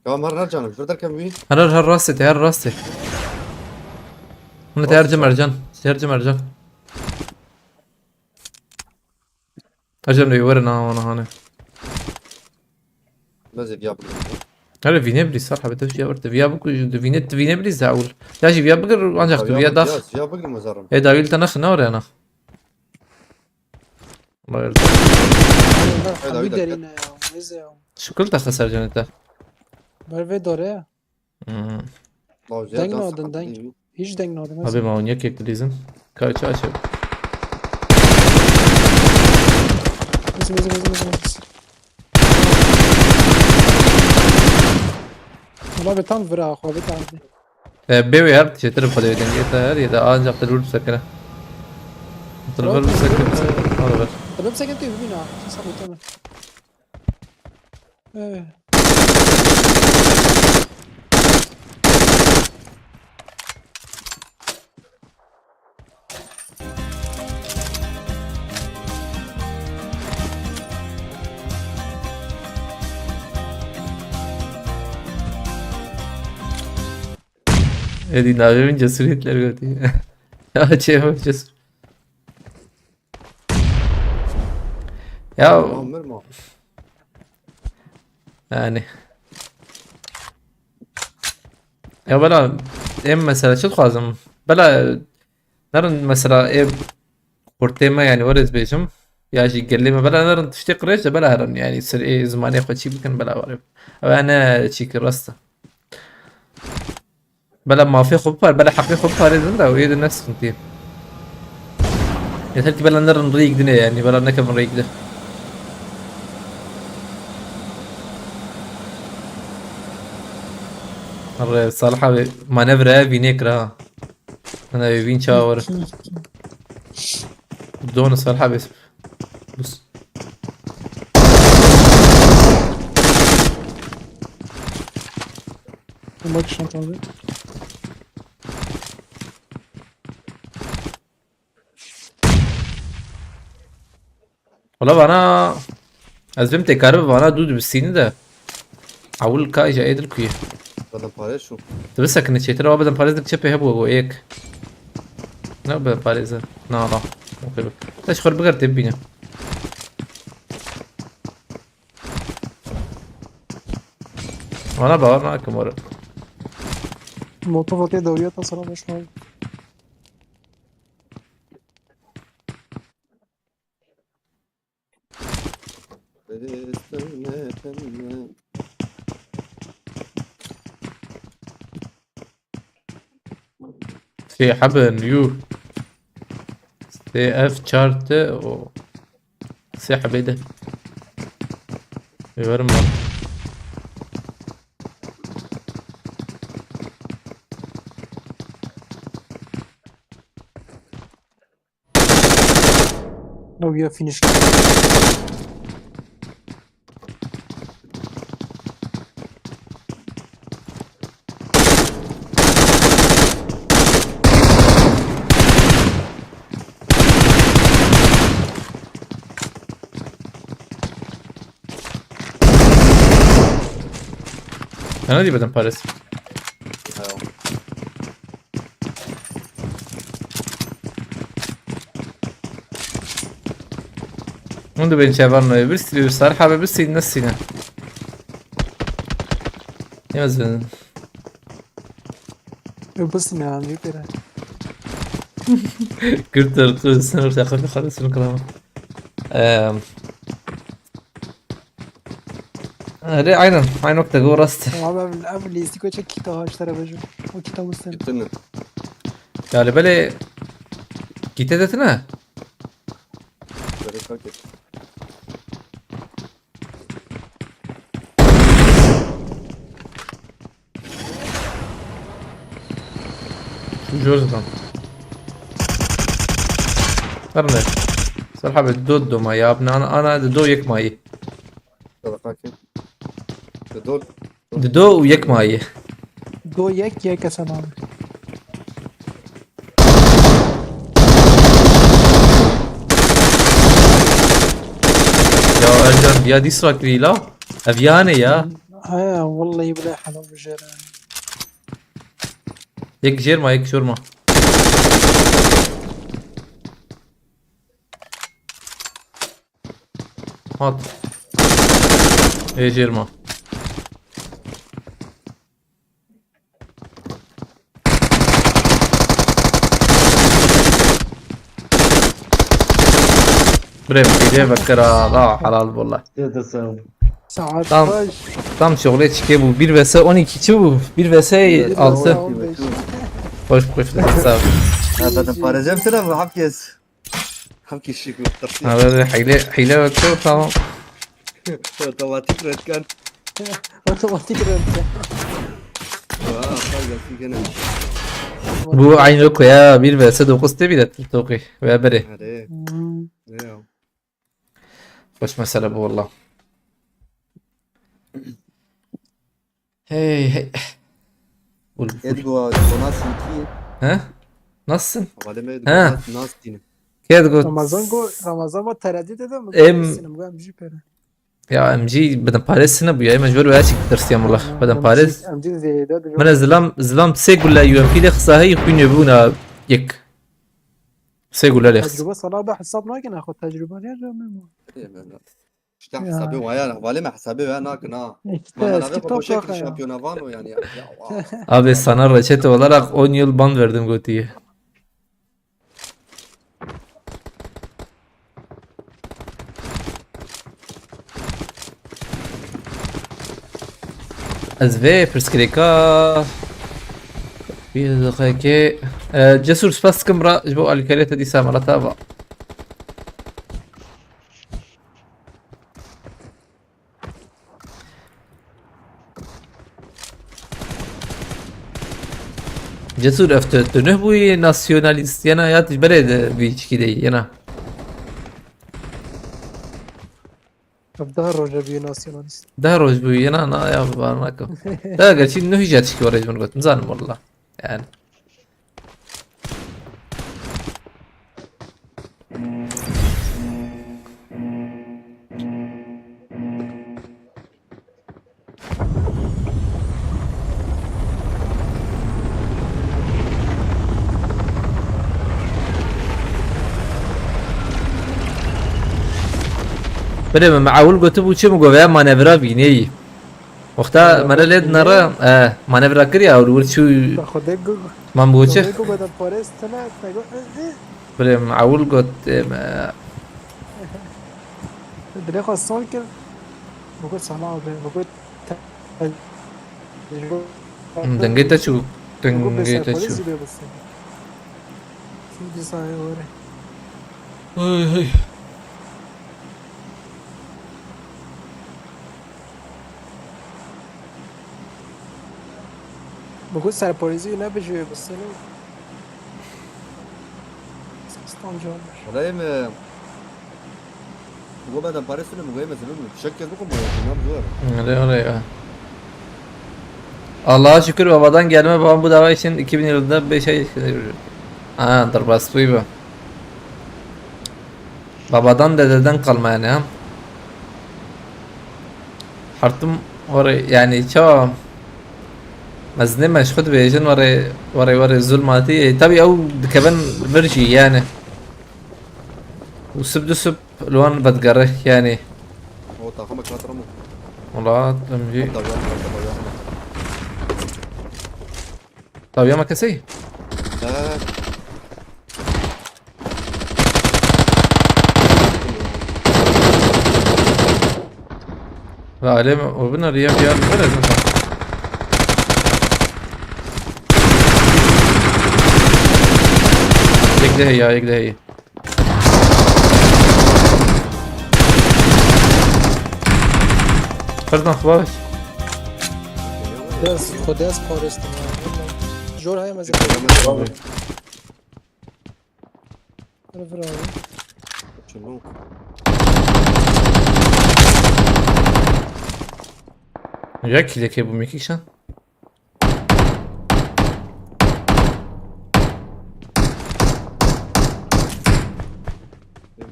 كمان مرة نرجع مش بدر كم بيه. أنا هالراسة تهر راسة أنا ترجم أرجان أرجم لي ورنا وانا هنا نزل يابك. هلا فيني بلي صراحة بدوش يا ورد فيابك فيني بلي زعول ياجي فيابك أنجح فيا داخ يابك المزارم. إيه داويل تنخ نور أنا الله يرضى حبيبي دارينا يا مزيا شو كلتا خسر جنته برفي دوريا دنگ نادن دنگ هیچ دنگ نادن أبي ما هون يك لازم كاي شاشة بس والله بتام فرا اخو بتام بيوي هرت شتر بخدي دنجيتا هر يدا أنجح تلول بسكنة تلول بسكنة هذا بس طب امسك انت بينا صار تمام ايه هذه ناغرين جسوريت لرغتي يا شيخ جسور يا عمر يعني يا بلا ام مثلا شو تخازم بلا نرن مثلا ايه بورتيما يعني ورز بيجم ياجي قليما بلا نرن تشتيق ريش بلا هرن يعني يصير ايه زماني اخوة شي بكن بلا وارب او انا شيك الرسطة بلا ما في خبار بلا حقي خبار يدن ويد الناس كنتين يا تلتي بلا نرن ريق دنيا يعني بلا نكم ريق ده مرة صالحة ما نبرة بينيكرا أنا بين شاور دون صالحة بس Bak şantalı. والله bana azim tekarı bana dud bisini de اول كاي جاي ادرك فيه بدل باريس شو بس كنت شيء ترى بدل باريس دك شبه هبو ويك لا بدل باريس لا اوكي ليش خرب بقر تبينا وانا بقى معك مرة الموظفة دوريات صراحة مش مهم. استنى استنى في حبة نيو سي اف تشارت و سي حبة ده يورم لو يا فينيش انا دي بدل باريس ايوه منذ بين شافرنا برسي بصراحة ببسي نسينا يمزن بس نعم يقرا قلت السنة تاخذ خلاص الكلام عين وقت قورست قبل يستيكو تشك كتاب اشترى بجو وكتاب السنة جبتنا يعني بالي كتابتنا بريك باكيت شو جوزتهم قرنت صراحة بدو ما يا ابني انا دو يك ماي باكيت دول دو ويك ماي دو يك يك سلام يا ارجان يا دي سراك لا افياني يا ها والله يبلا حلو بجيران يك جيرما يك شورما هات ايه جيرما بريم في بكرة ضاع حلال والله يا تسلم ساعات Tamam. باش Tam şöyle çıkıyor bu 1 vs 12 çubuğu 1 vs 6 hoş hoş sağ ol. هذا باريس جبتنا ما حبكيس حبكي الشيك والترتيب هذا حيلة وقته tamam. اوتوماتيك ريد كان اوتوماتيك رنت خلص في هنا Bu aynı yok ya 1 vs 9 de bir de توقي ve beri. عليه ايوه Hoş mesele bu valla. Hey hey. يدقوا ناس سنتين Ha? Nasılsın? وبعدين ما ها. يدقوا ناس تين Ked gut. رمضان ما تردد ده Em- Ya MG بدن Paris'ine bu ya mecbur veya çıktı tırsıyam valla. بدن Paris. من زلام سيقول لا يو ام بي لخصها يكون يبونا يك سيقول لا لخص تجربة صلابة حساب ناقي ناخذ تجربة يا جماعة اشتاق حسابي ويانا بالي ما حسابي ويانا كنا ما انا بقى بشكل شامبيون فانو يعني يا واو Abi sana reçete olarak 10 yıl ban verdim Goti'ye. از في برسكريكا في دقيقة جسور سباس كمرة جبوا على الكريتة دي سامرة تابع جسور افتت نهبوي ناسيوناليست ينا ياتش بريد بيش كده ينا ابدا الرجا بي ناسيوناليست ده روز بوينا انا يا بارناكم لا قالت انه هي جاتك وريج من قلت مزان والله يعني بله معاول قلت ابو چه مگو بیا مانورا بینی وقتا من لید نرا مانورا کری او ور چو خودك جو من بوچه خودك بدل فورست طلعت تقول بله معاول قلت دري خاصون كده بقول سلام بقول دنگیتا چو بقول بس دنگیتا چو فورست بس في دي صاير وري هاي هاي بقول سر پاریزی نبجوی بس نه سستان جان والله ما هو بدل باريس اللي مجاي مثلا بشكل بكم بنام زور. öyle öyle. Allah'a şükür babadan gelme, babam bu dava için 2000 yılında 5 ay ha darbas bu. Babadan dededen kalma yani ha. Hartım oraya yani çoğu مزني مشخوط بيجن وري الظلماتي تبي او كمان برجي يعني وسب سب لون بتقره يعني هو طاقمك لا ترمو. والله تمجي طبيعي. طب يا مكسي لا عليه وبنا ريال بلد مثلا يقدر هي يقدر هي فرضنا خباش داس خداس فورست جور هاي مزه شنو؟ Jaki jakie był Mikisza?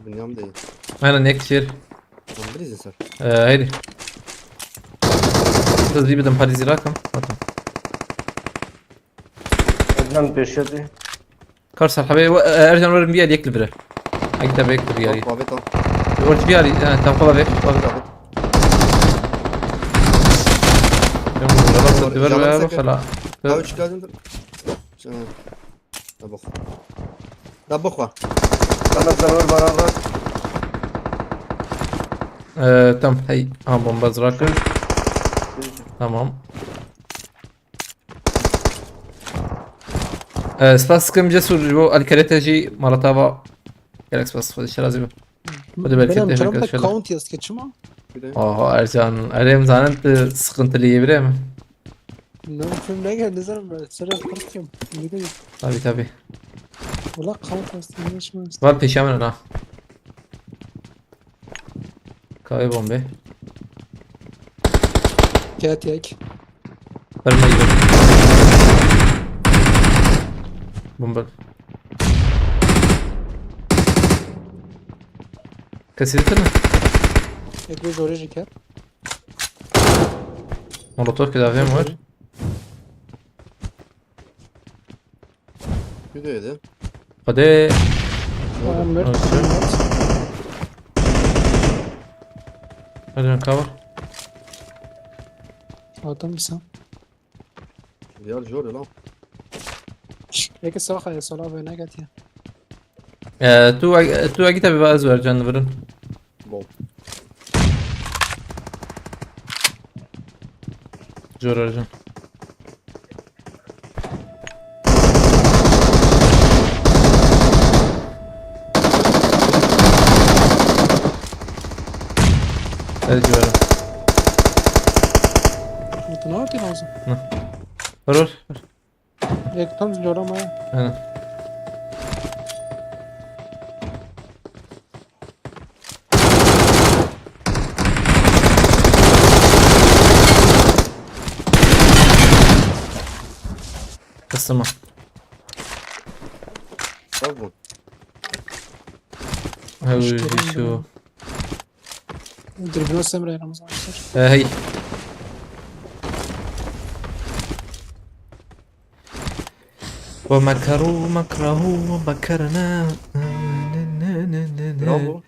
بالنيام دي. أنا نيك كتير بريزي صار. هيدي بس دي بدهم باريزي راكم عدنان بيشتي كارسل حبيبي ارجع نورم بيها يكل بره اقدر بيكل بيها بابيتا. ورج بيها تنقل بيك خلاص هاوش كازم. طبخ. طبخوا. أنا ضرور برا تم هي بومباز راكر تمام سباس كم جسور جو الكريتاجي مرتبة جالك سباس فدي شرازي Hadi belki benim de canımda şöyle. count yaz geçme Ercan Erem zaten sıkıntılı yiyebilir mi? ne film ne geldi zaten ben sıra kırıyorum ne değil Tabi valla count yaz geçme var peşemen ona kahve bombe kağıt yak verme gidelim bombe كسرت انا ekmeği zorya şeker مولوتوف كده فين var كده hadi Muammer hadi cover adam mısın? ريال جوري لا. Peki sabah ya sola ve ne gat ya? tu اگه tabi bazı ver canlı بون. Jor Ercan hadi civarı Mutlu ne yaptın ağzım? vur Ektam zilyorum ya. aynen قسمه برافو. هاوي شو دربنا السمرة يا رمضان. هي ومكروا مكره ومكرنا برافو.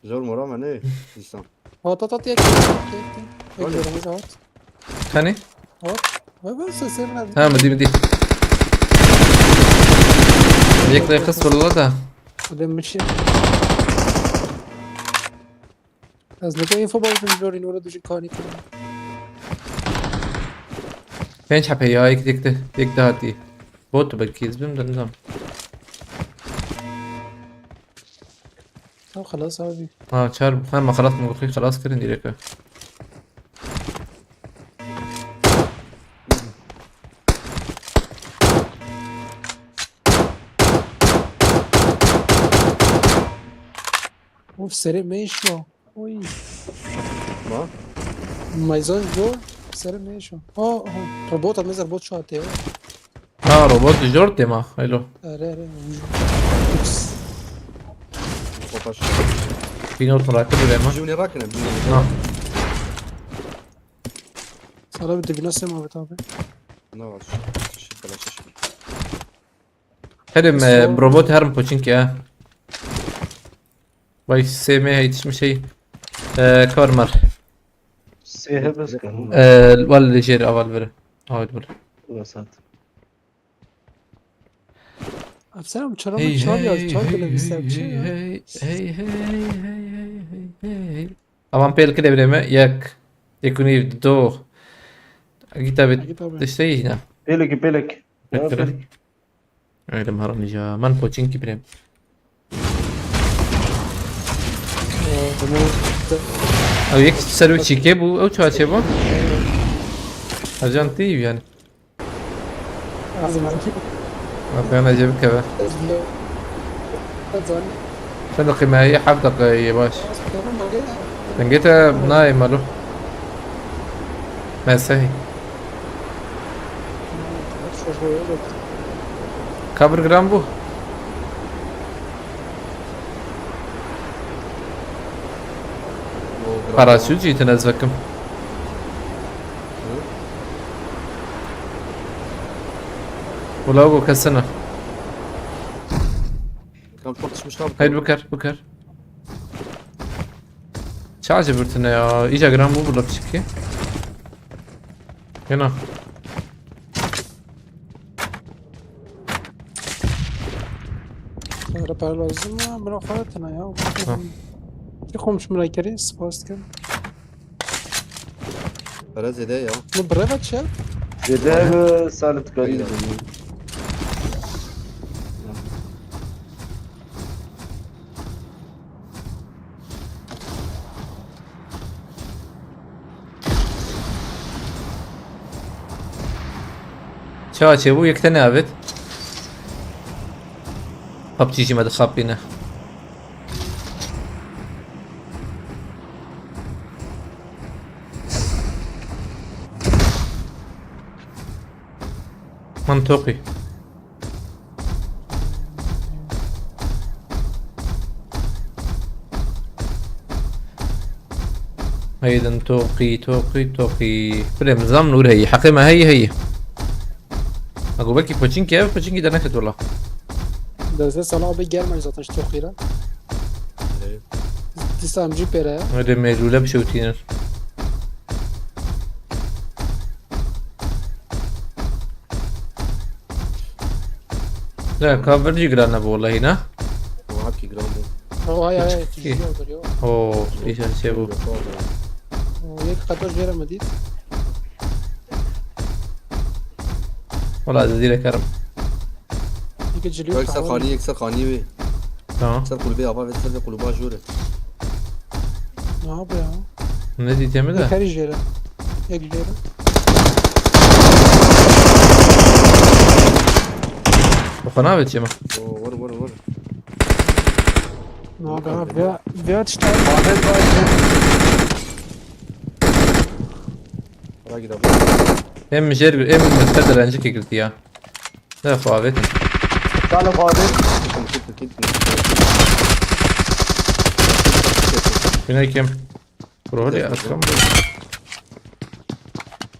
جور مرام انا لسه. هات هات يك Öyle. رمضان هات خاني هات بس السمرة ها مدي هيك لا يخص بالله ده بعدين مشي از نگاه این فوتبال بنجورين ولا دوجي كاني كان فين شحب هي هيك ديك ده هاتي بوت بالكيز بم ده نظام خلاص هذه شارب خان ما خلاص مغفي خلاص كده نديرك اوف سريع ماشي اوي ما مايزون جو سريع ماشي ربوط المزر بوت شو هاتي روبوت جورتي ما حلو اري خوفاش. في نوت راكب ولا ما بيجوني راكنه بيجوني. صار بدي بنفس ما بتابع نواش. بلاش شيء. هرم بروبوت هرم بوتشينكي باي سيمي هيتش مش هي كورمر سيها بس كان ولا جير اول بره اول بره وسط. بسلام تشرب هي تشرب هي تشرب هي اللي بيستعب شيء هي هي هي طبعا بيل كده بريمة ياك يكون يبدو كتابة تشتري هنا بيلك فكرة هذا مهرني جا من بوتشينكي بريم او يك تسلو تشيكيبو او تشاتشيبو ارجنتيف يعني لازم ما كان اجيب كذا صدق ما هي حبتك يا باش لقيتها نايم له ما سهي كبر جرامبو باراشوت يتنزلكم ولو كسنة كان فوقش مش نابك. هيد بكر شو عجبتنا يا ايجا جرامبو ولا بشكي هنا لازم من خالتنا يا تخو مش ملايكري سباست كان فراز هدايا. نبريفت شاف جداب سالت قليل. شو عجبو يكتني ابد خبتيجي ما تخبينا منطقي ايضا توقي بريم نظام نقول هي حقيمة هي اقول بالكي بوتشينكي ده نكت والله ده زي صلاح بيجار ما يزاتش توخيرا تسام جي بيرا هذا ميلولا بشوتينر لا كافر جيجرانا والله هنا وهاكي جرامبو. هاي تجي دريو اوه ايش هالشيبو ويك خطر جيرا مديد والله زي كرم يك جليو يكسر خاني وي. اه يكسر قلبي ابا يكسر قلبا جوره. بيا ندي تعملها كاري جيرا يك جيرا وقنابة جماعة ور بيا تشتغل راجل ابو. Hem جرب hem مستدر انجي كي قلت يا لا فاوت تعال قادر كنت هنا كم برولي اكرم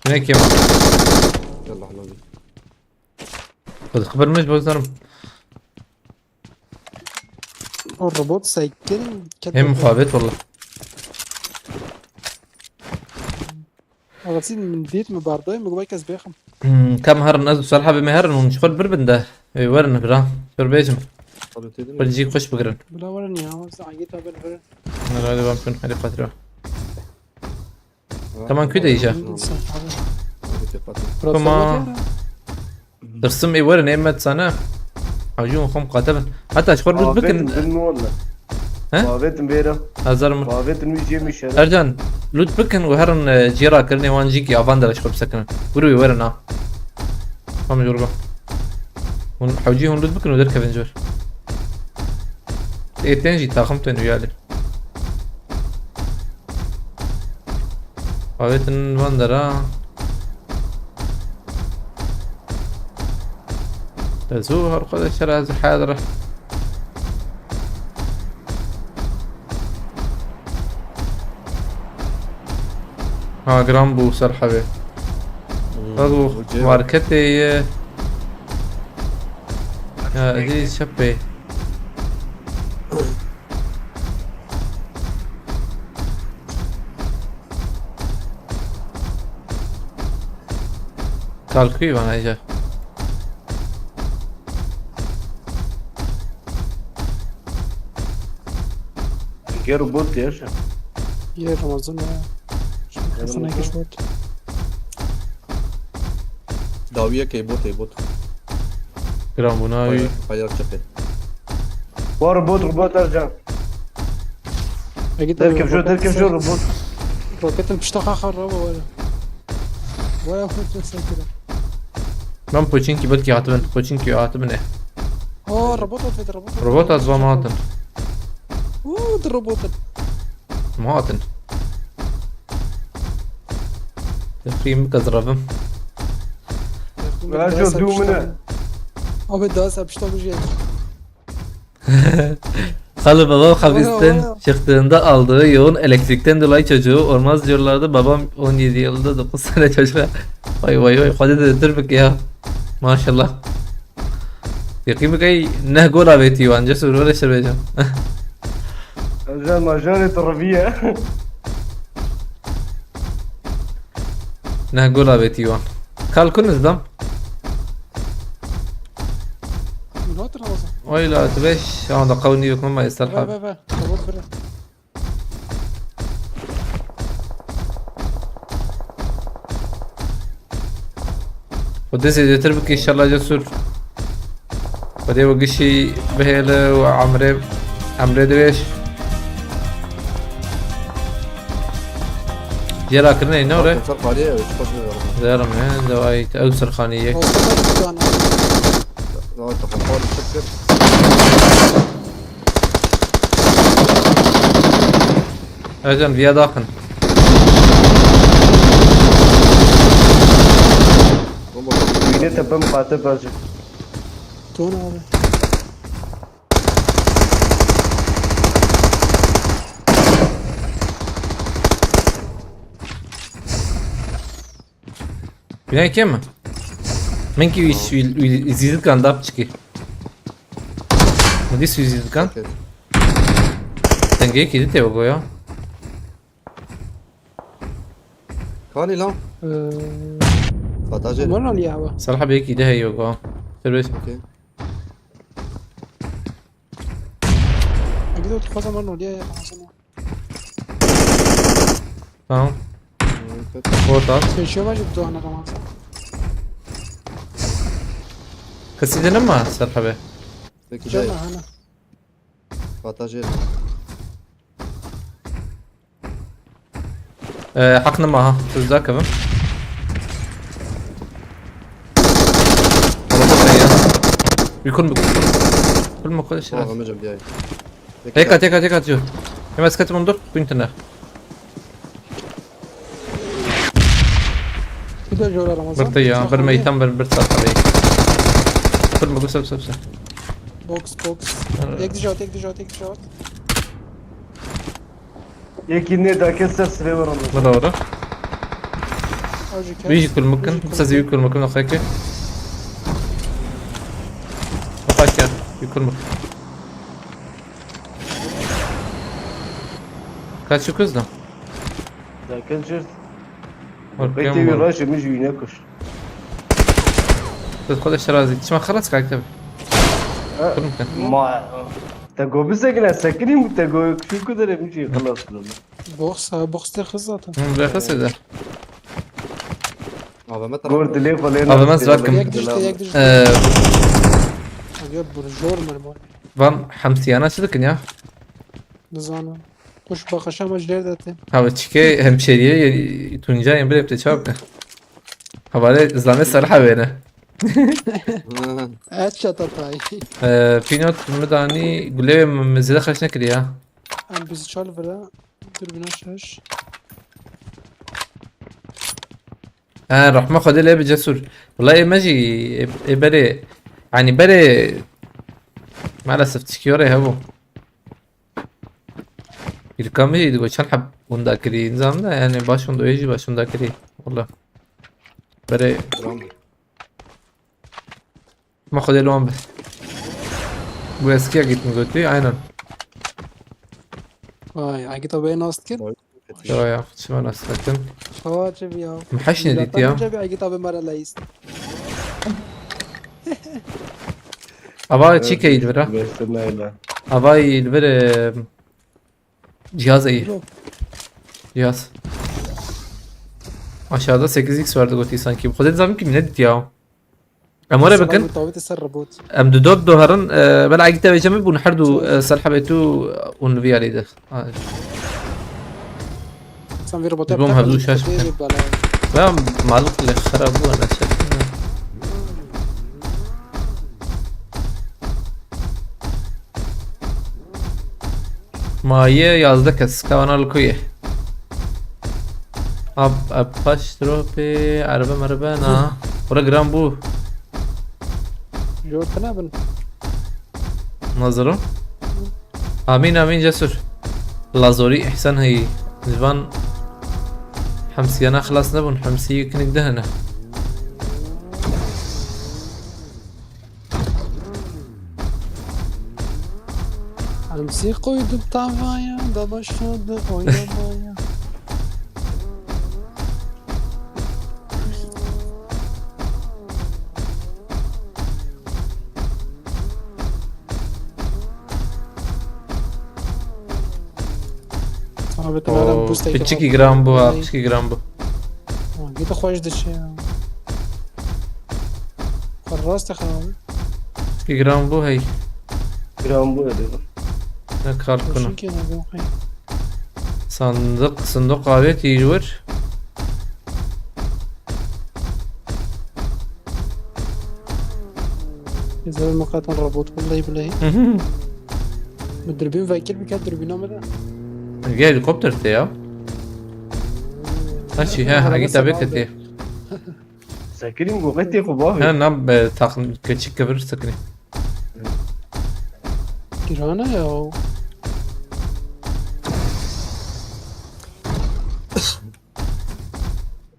هنا كم يلا حلوين. خذ خبر مش بوزنرم الروبوت سايكل هم فاوت والله غسيل من بيت مباردوي مقباي كاس بيخم كم هرن ازو صراحة بمهرن ونشخل بربن ده ورن برا شور بيجم قالوا تدري بلجي خوش بقرن بلا ورن يا عم ساعيتها بالفرن انا هذا بامكن حالي فترة كمان كده يجا كما ترسم اي ورن ايمت سنة حوجون خم قاتبا حتى اشخر لوت قابت بكن بن والله ها؟ قابت مبيرة هزار مر قابت ميجي مشهد ارجان لوت بكن وهرن جيرا كرني وان جيكي افاندر اشخر بسكن وروي ورنا هم جورجا حوجيهم لوت بكن ودركا بنجور ايه تنجي تاخمتين ويالي قابتن فاندرا تزوهر خذ الشرع زي حاضرة ها جرامبو سرحبه هذا ماركتي يا دي شبه كالكوي وانا اجا غير بوت يا شيخ يا رمضان شوفنا هيك شوت داوية كي بوت جرامبو ناوي خيار شبه ور روبوت ارجع اكيد تركب شو روبوت روكيت بتشتغل خربه ولا فوت سايكل من بوچينكي بدكي عاتبن بوچينكي عاتبن ايه الروبوت في الروبوت روبوت ازوا مهاتن الروبوت مهاتن تقييم كزرفم لا شو دو منه abi daha sapışta bu şey. Halı babam hapisten çıktığında aldığı yoğun elektrikten dolayı çocuğu olmaz diyorlardı. Babam 17 yılında 9 sene çocuğa. Vay vay vay hadi de dur ya. Maşallah. يقيم كي نهجولا بيتي وان جسور ولا شربيجان ارجع مجال الربيع نهجولا بيتي وان كال كنز دم Ne hatır Ramazan? ويلا تبيش هذا قوني بكم ما Ver يسترحب ver ver. Robot ver. ودسي تربك ان شاء الله جسور ودي وقشي بهيلة وعمري دويش جيرا كرني نوري صرف عليه ويشوف زيرم هين دواي اوسر خانية Olsa da bir tane. لا تخفض الشكر اجن فيا داخن وين تبى مخاطب ارجع Ton abi. بناي كم منكي يزيد كان دابتشكي وديس يزيد كان تنجي كده تبغى يا كاني لا فتاجر Aman al ya abi. صراحة بيك ده هي يوغا سيرفيس اوكي Akide utku zaman oluyor ya Ramazan. تمام فوتا Geçiyor var bu ana Ramazan. كسيدة لما صراحة بيه لكن جاي Canla hani. فتاجر حقنا معها شو ذا كمان بيكون كل ما كل شيء ما جنب جاي هيك جو هي مسكت منظر بنتنا كده جورا رمضان برتيا بر ميتان بر برصاص علي كل ما قصب سب بوكس بوكس يك دي جوت يك دي جوت يك دي جوت يكي نيدا كسر سريور الله مرة ورا اوجي كاس بيجي كل مكان بس زي كل مكان اخيك اخيك بكل مكان كان شو كزنا دا كل شرط ورقيم بيتي وراش مش ينكش تدخل الشرازي تسمع خلاص قاعد كتب كل مكان ما تقو بسكنا سكني تقو شو كده مشي خلاص بوكس بوكس تي خزاته لا خلاص ده هذا متى جورد ليه فلينا هذا ما سبقكم. يك دي جوت يك دي جوت اجيب برجور مرمون فان حمسيانا شدكن يا نزانا خوش باخشا مجدر داتي هوا تشكي همشيريه تونجا ينبري بتشابك هوا زلمه صراحه بينه اتشاتا تاي فينوت مداني قولي مزيدا خشنا كريا ام بيز شال فلا تربينا شاش روح ما خد لي بجسور والله ماجي بري يعني بري مع الاسف تشكيوري هبو الكامي يقول شان حب وندا كري نظام ده يعني باش وندو يجي باش وندا كري والله بري ما خد لهم بس واسكي قلت قلتي عينا واي عقيتا بين استكن شو يا شو انا استكن خواجب يا محشني ديت يا جابي عقيتا بمرة لايست ابا تشيكي يدبره بس لا ابا يدبر cihaz iyi. Cihaz. Aşağıda 8x vardı Goti sanki. Bu kadar zaman kim ne dedi ya? Amore bakın. طاوت السربوت Am dudod doharın bela gita bejami bu nhardu salhabetu unvi ali ده. سام في رباطات يبقوا مهبلوش شاش. بلا لا معلق اللي خربوه انا شايف. مایه 11 کس کانال کویه اب پاش تروپی عربه مربه نه ورا گرام بو جور تنابن نظرو امين امين جسر لازوري احسن هي زبان حمسيانا خلاص نبون حمسي كنك دهنا الموسيقى يدب طعمايا ده بشهد ويا مايا صعب تمام بوستي بتشيكي جرام بو بتشيكي جرام بو جيت اخواج دشي خرجت خلاص بتشيكي جرام بو هي جرام بو ده نكار كنا شو كده بوقي صندوق عادي يجور إذا المقاطع الربوط والله بالله مدربين فايكل بكات دربينا مدى جاي هليكوبتر تيا ماشي ها حقيقة بكتي ساكرين قوتي خباه ها ناب تاخن كتشي كبر سكني كيرانا يا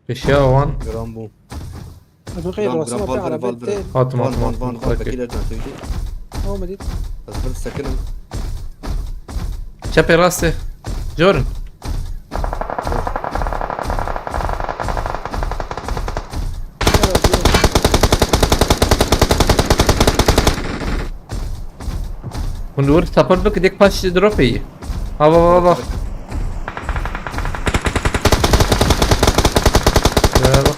اشياء وان جرام بو أنا غير راسنا في على بيت هاتم فان هاتم فان بكيل ارجع تيجي هو مديت بس بس سكن شابي راسه جورن وندور تابر بك ديك باش دروبي هوا بابا يلا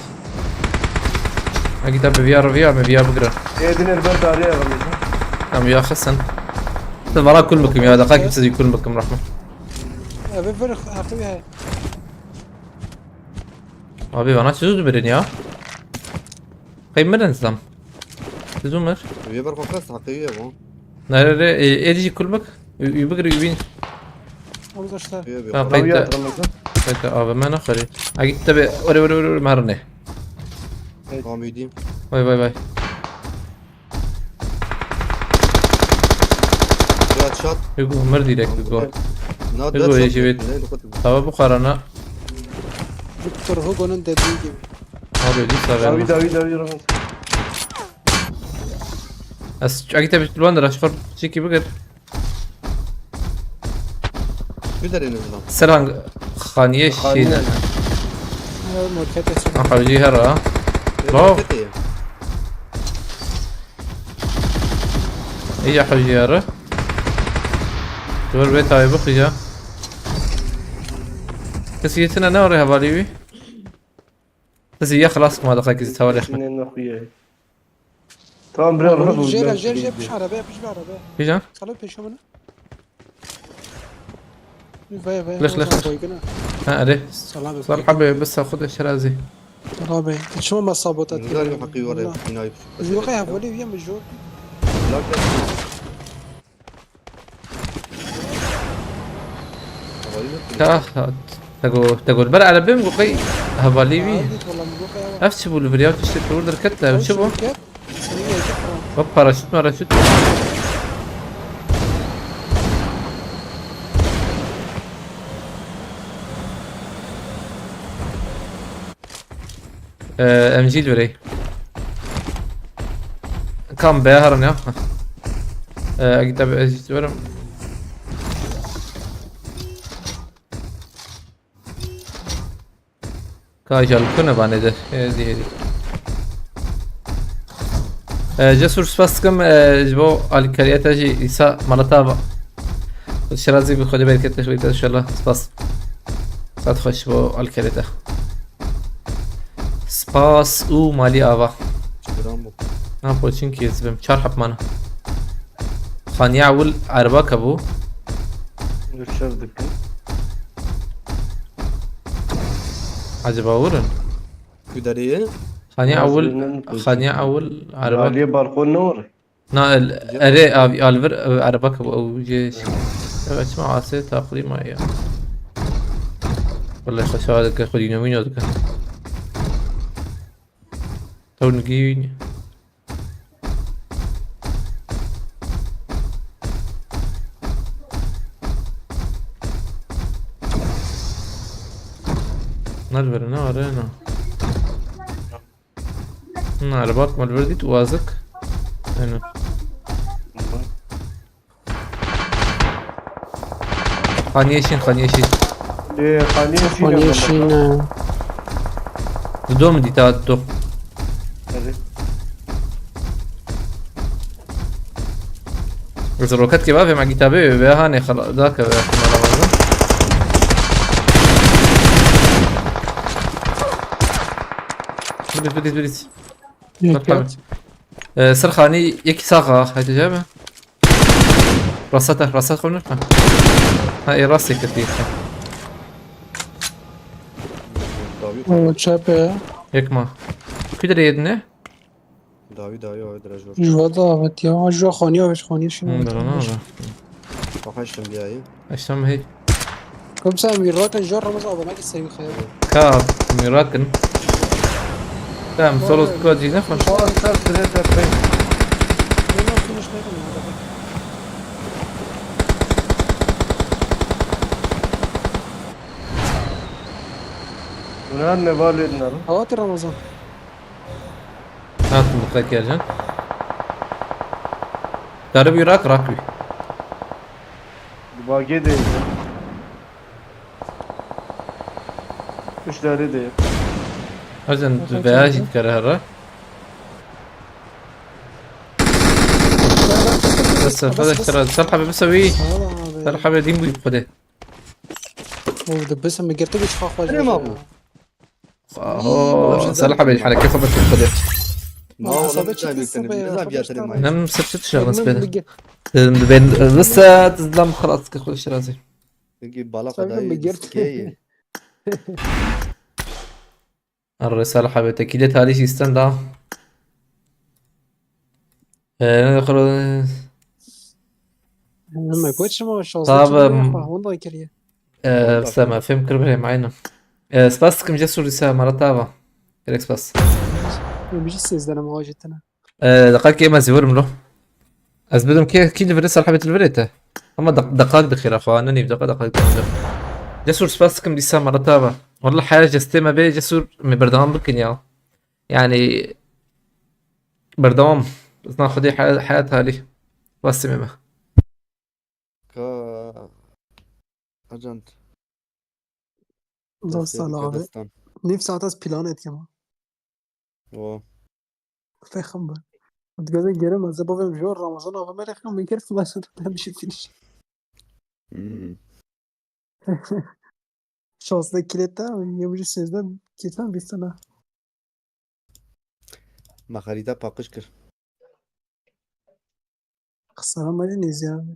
اكيد بفيار بقرا ايه دين البلد عليها غميزة ام يا حسن المرة كل بكم يا دقائق بتسوي كل بكم رحمة أبي فرخ أخوي هاي ابي انا شو بدين يا قيم من انسلام تزومر بيبر فكرت حقيقية بو لا لا ايدي كل بك يبقري يبين والله اشتغل بيبر قيد رويات غميزة قيد اه ما نخري اكيد تبع وري مهرني حميدين باي باي باي. جات شات بيقول مردي لك بيقول. ناد بيقول يجي بيت. طب بقارنا. Victor Hugo'nun dediği gibi. Abi lütfen verme. Davi Ramazan. بس اجي تبي تلوندر اشفر شيكي بقر. Güder en azından. سرهان خانية شينا. Ha, market için. اخرجي هرا. برافو. Kötü. ايجا حوجي هرا. دور بيت هاي بخيجا. كسيتنا نوري هباليوي. كسي خلاص ما دقيقة كسي توري اخمد. Senin akıya. Tamam biraz Oğlum, bu. Jel yapış araba yapış bir araba. ايجا. Salı peşimine. Vay vay. ليش ليش؟ ها عليه. Salam صار حبي بس اخذ الشرازي. Salam. شو ما صابوتات Güzel bir hakkı var ya. Binayı. جو قاعد ولي ويا مجو. تا تقول برا على بيم قوي هباليوي. والله مجو قاعد. افتش بالفيديوهات تشتري اوردر كتله شوفوا. Seni باب باراشوت ماراشوت. ام جي الوري كم بيهرن يا اكتب ورم كاجل كنا بانده هذه جسور سباسكم جبو الكريات اجي يسا مرتابة الشرازي بخلي بالك تشويت ان شاء الله سباس تخش بو الكريته سباس او مالي آوا ها بوچين کی زبم چار حب مانا خانية اول عربا كبو Görüşürdük. عجبا ورن Güderiye. خانية اول عربا عليه بالكون نور. نا اري ابي الفر عربا كبو او جيش اسمع عاسي تقريبا ما هي والله خشوادك خدي نومين ودك تو نجيني نالفر نارينا عربات مالفر دي توازك هنا خانيشين Hani yaşayın. دوم دي تاتو الروكات كباب مع كتابي بها هاني خلاص ذاك بديت Yok. سرخاني يكي ساقة هاي تجابه راسته خلنا هاي راسي كثير Davi. O çöpe. يك ما كده يدنا Davi o dirajör. Jua davet ya. Jua خانية وش خانية شنو؟ Bakıştım bir ayı. اشتم هي كم سنة ميرا كان جوا رمضان أبو ما يسوي خير. كاب ميراكن تمام سولو سكواد جي نفهم Benim finish ne kadar? Ulan ne var edin Havati Ramazan. هات مخك يا جن تعرف يراك راكبي Bagi değil. Müşteri değil. أجن فياج يتكرر بس هذا ترى تلحب بسوي تلحب دين بيخده ودبسها من جرتك تخاف Ne mi bu? اوه تلحب الحركة خبط بيخده Ma oğlum bir tane büyüklerini. Ne zaman bir yatırım ayı. نم سبت شغل سبيل بين بس تزلم خلاص كل شيء راسي Çünkü balık Sakın bir adayı. gert. Sikeyi. الرسالة حبيت أكيد تالي سيستم ده ندخل ما كويتش ما شاء طب، الله والله كريه بس ما فهم كربلاء معانا سباس كم جسور رسالة مرة تابا كريكس بس بيجي سيزدنا مواجهتنا. دقائق ما زورم له از بدم كي الفريس حبيت الفريتا اما دقائق دخيلة فانني بدقائق جسور سباسكم دي مرة تابة والله حياة جستيما بي جسور من بردوام بكن يا يعني بردوام بس ناخذ حياتها لي بس ميمة كا اجنت زال سالا عبي نفسي أعطاس بلانت كمان و في خمبر وتقدر جرم از بابا بجور رمضان و ما رخم من كيف ما صرت همشي فيش شانسlı kilitler يمشي سيزدن كيتان بيستنا ما خريطة باقش كر خسارة مالي نيزيان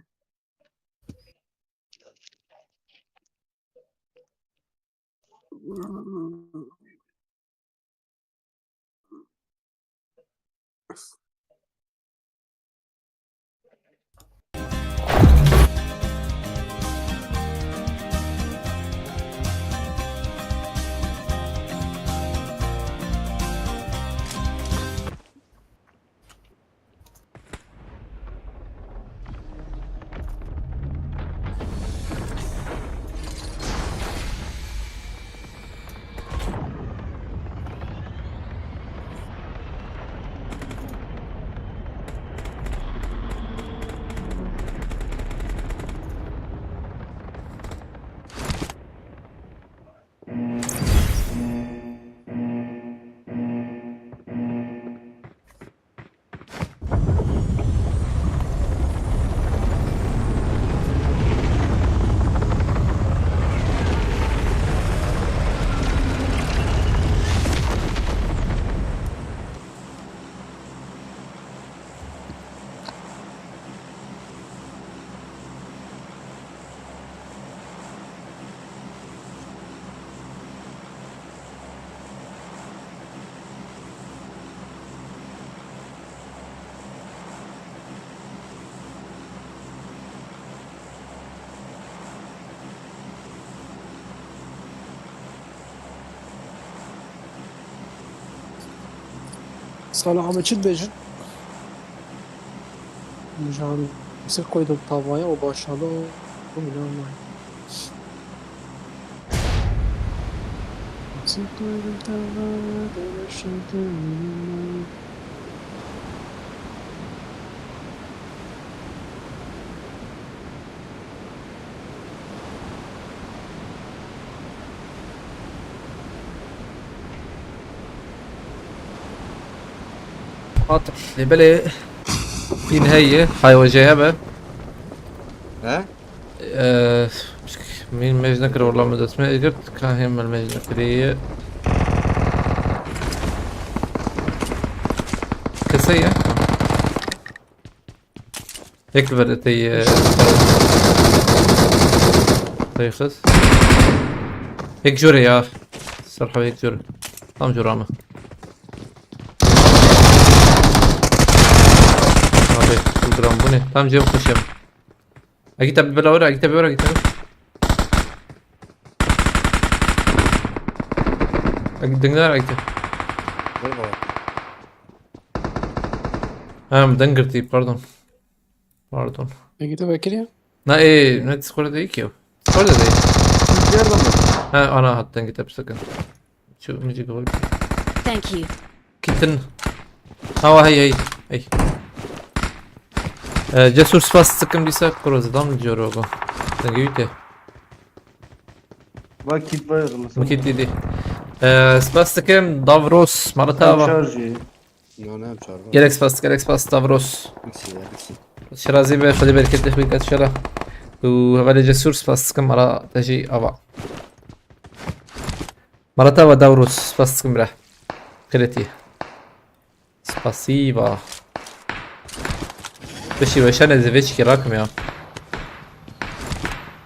صالح عم تشد بيجن مجان مسك قيد الطاوية وباشالو ومن الماء مسك قيد الطاوية وباشالو ومن الماء قاطع اللي بالي في نهاية حيواجهها بقى ها مش مين ما يذكر والله ما اسمه قلت كان هم المجنكرية كسية هيك بدأت تيخس هيك جوري يا صراحة هيك جوري طعم جرامة abi program bu ne? Tam cevap koşalım. Agit abi bela ora, Agit abi ora, Agit abi. Agit dengar Agit. والله Ha dengirti pardon. Pardon. Peki de bekir ya. Na ne skor değil ki o. Skor da değil. Ha ana hatten git sakın. Şu müzik var. Thank you. Gittin. Ha hey. جسور سپاس تکم دیسا کروز دام جورو گو تنگیویته vakit var mesela. مكيد دي سپاس تکم دافروس مرتا Tam با şarjı. يا نعم شارب جالك سپاس دافروس بيكسي يا بيكسي شرازي به خدي بركت تخبي كات شرا وهذا جسور سپاس تکم مرا تجي ابا مرتا با دافروس سپاس تکم ره خلتي спасибо Спасибо, еще на завечке раком я.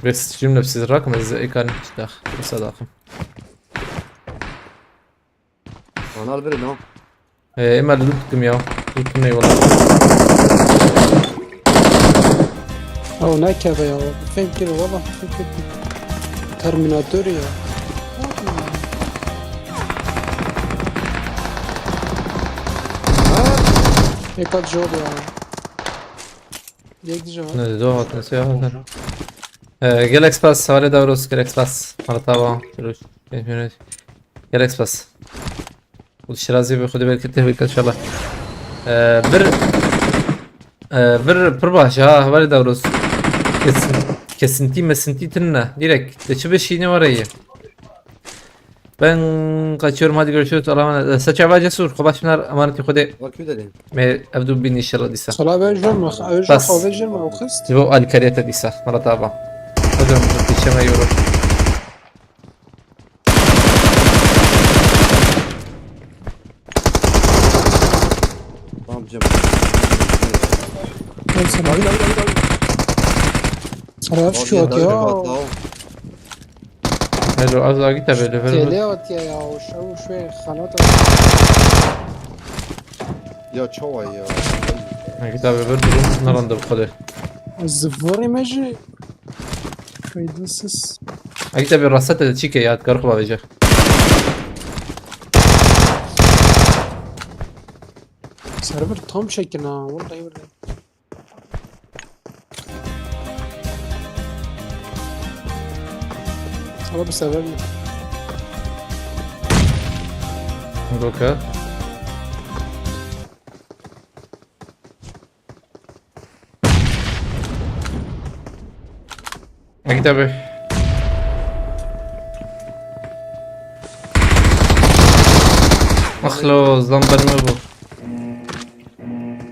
بس جملة بس الرقم ازاي كان داخل بس داخل. انا البري نو اما لوتكم يا لوتكم والله. أو نكبة يا فين كده والله فين كده ترميناتور يا. 1 يقعد جود يعني يك جود Ne دو هات نسيا هات جالكس باس حوالي دوروس جالكس باس مرة طبعا تروش جالكس باس والشرازي بياخد بالك التهويك ان شاء الله بر بر باش ها حوالي دوروس kesinti mesinti tınna direkt de bir şeyini var ya. Ben kaçıyorum hadi görüşürüz Allah'a saça cesur خباشنا امانتي خدي وكيف دارين ما ابدو بني الشر ديسا صلاة بجرم أرجع بس. خوف جرم أو خست جيبو الكاريتا ديسا مرة طابعة هذا مزبط الشما يورو tamam Cem. صلاة شو يا حلو ازا جيتا بيلو تليات يا وشو شوي خلاط Ya çova ya. جيتا بيلو نرند بخده الزفوري ماجي كويدسس جيتا بالرصات تشيكي يا تكرخ بابجا سيرفر توم شكلنا والله والله صلاة بسبب روكا جيتا بي مخلوص ضمبر مبو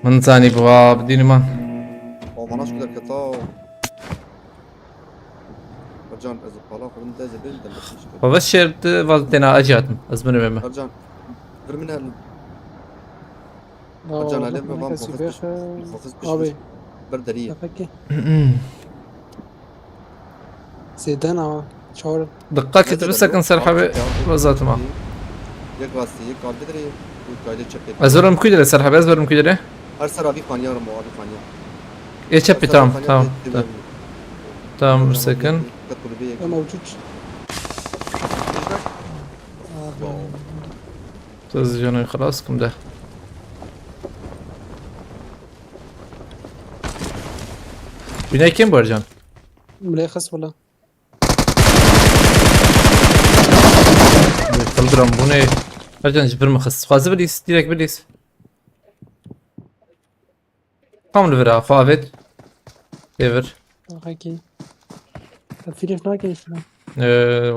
من ثاني بوا بديني ما O bana şu kadar kötü. Ercan ez pala kurun da zebel de müşkil. فبشرت فالتنا اجاتم ازمن بما Ercan. Bir min her. Ercan alem ve bam fokus. Fokus أبي bir deriye. أفكي زيدان شعور دقات تبسك انصر حبي وزات ما Yek vasti yek kaldı deriye. Bu kaydı çepet. ازورم كيدر سر حبي ازورم كيدر Her sıra bir fanya var abi fanya. ايه شبي تمام تمام تمام برسكن موجود تزجوني خلاص كم ده بناي كم برجان مليخس ولا تلدرم بوني برجان جبر مخص خازي بديس ديريك بديس قام الفرا خافت ديفر أفكي فيليف ناكي شنو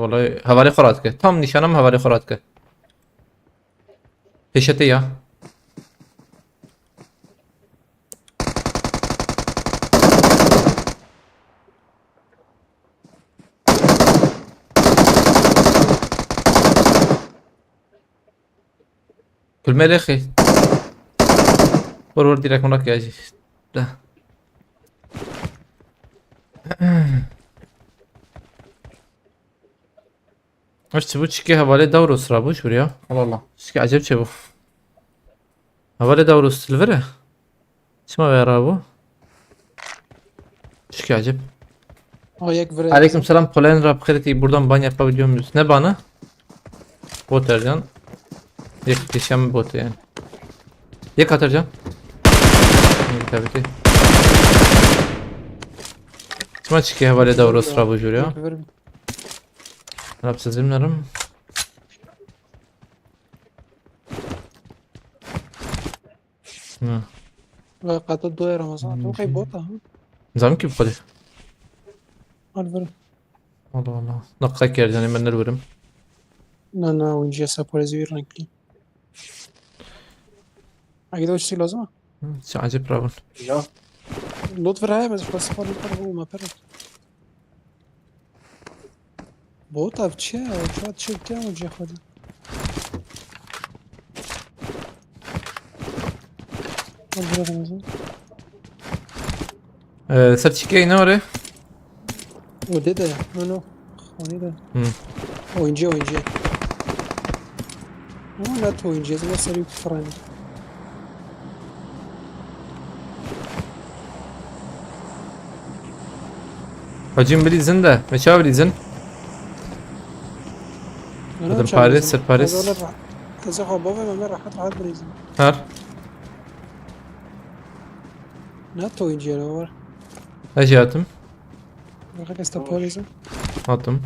والله هوالي خراتك tam nişanım havali خراتك peşete ya كل ما اخي ور direkt هناك يا جي ده İşte bu çiki havale davros ra bu şuraya. Allah Allah. Çiki acayip şey bu. Havale davros silvere. Şima ver bu. Çiki acayip. يك فريد Aleyküm selam. Polen rap krediti buradan ban yapabiliyor muyuz? Ne banı? Bot Ercan. Yaklaşan bot yani. Yak at Ercan. İyi tabii ki. Şima çiki havale davros ra bu şuraya. Rap sezimlerim. قطع الدويرة رمضان توقع بوطة Zam ki bu kadar. الفر Allah Allah. Dakika yerden hemen veririm. لا ونجي سابور زوير نكلي أكيد وش لازمة Acayip raven. Ya. لطف رهاية بس بس فار الفر هو ما برد بوطة بتشي شو تشي كام وجي خد الفر رمضان Ser çikeyi ne oraya? ودي ده منو خوني ده Hmm. وينجي مو لا تو وينجي زي ما سريع فراني Hacım bilizin de. Meçav bilizin. هذا باريس سر باريس. هذا هو بابا ما راح راحت بريزن Her. Ne to ince var. اجي هاتم Bak esta polisi. هاتم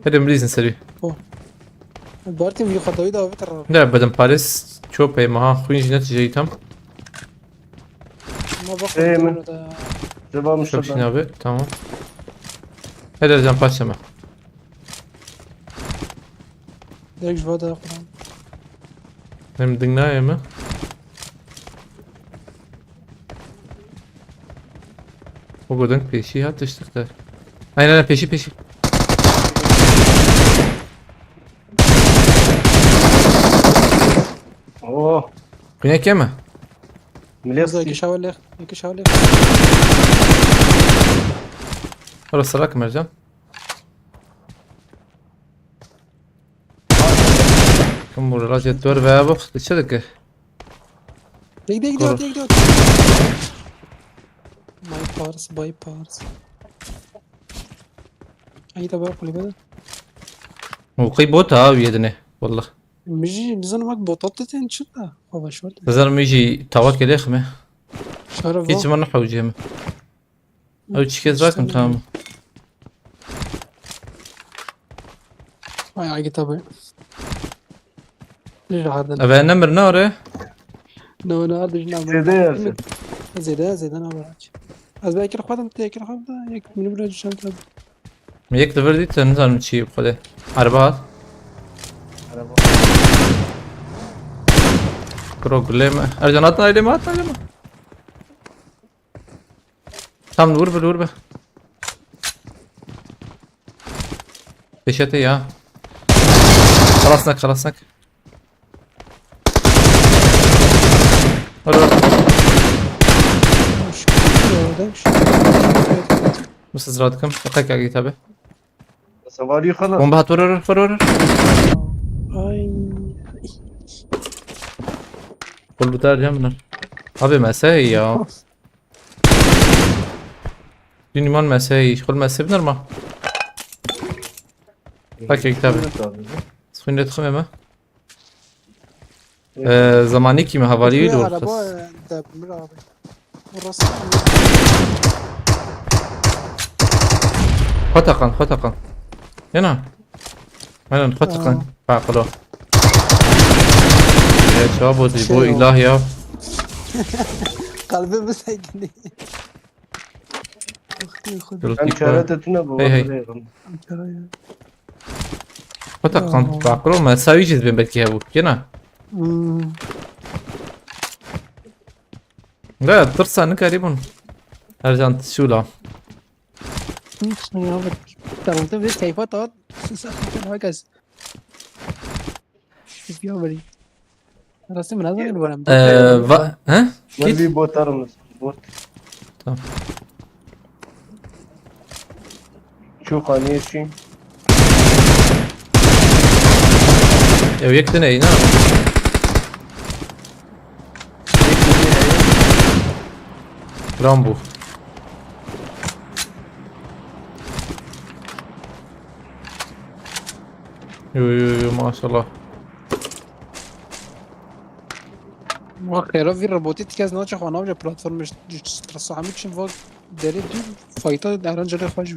هذا مليزن سري Bartim vi khadawi da beter. لا بدن باريس تشوبي معاه خوين جنات جيتم Ma إيه، من- bakho da. Cevap شوف Mustafa'dan. شنابه تمام هذا رجع باشما Direkt jvada Quran. من دقنا يما وقودنك بيشي هات تشتغل اين انا بيشي بيشي Oh, قناة كما Zaki Milesi. şavalek. İki şavalek. ولا سراك مرجان كم مرة راجع الدور بابخ تشترك Dik Koru. dik. My parts by parts. Ay da bak kulübede. وقي بوتا ويدني والله مجي نزنمك بطاطتين شتا بابا شوال لازم يجي تواكل يا اخي شرف كيتش ما نحو جيم او تشكيز راكم تمام Ay ay tabi. ليش هذا ابي نمر نوري نو نو هذا جنا Sede yersin. زيدا انا براك از باكر خدم تاكل خدم يك من بلاد الشمس ميك دفردي تنزل متشي بخده عربات Araba. كروك ليما ارجاناتنا ليما ليما تام الوربة بشتي يا خلصناك مش ورداش بس زرادكم دقيقة يا كتابة Savari خلاص. بومبا هات ورر اي كله ترجم من ابي مساهي يا ديني مان مساهي كل مساهي بنرمى بك يا كتابة سخين ندخل ما زماني كي ما هفالي دور خس araba da bir abi burası خطقا هنا خطقا بعقله يا شباب ودي بو إله يا kalbimi saygını خذ Ben çaretetine bu. Hey. Ankara'ya خطقا بعقله ما ساوي جد بين بلكي هبو هنا لا ترسى انك قريبا ارجع شو لا Ya bak tarafta bir keyfat at. Herkes. Ya bari. Rastım ben azan الورم. ها Ben كيف bir bot arar mısın? Bot. Tamam. Şu haneye şey. يا ويكتنا اي نعم رامبو يو ما شاء الله Khera bir robotit kez naçı xanavca platform strasa hamit için vak deri dü fayta arancılı xoş.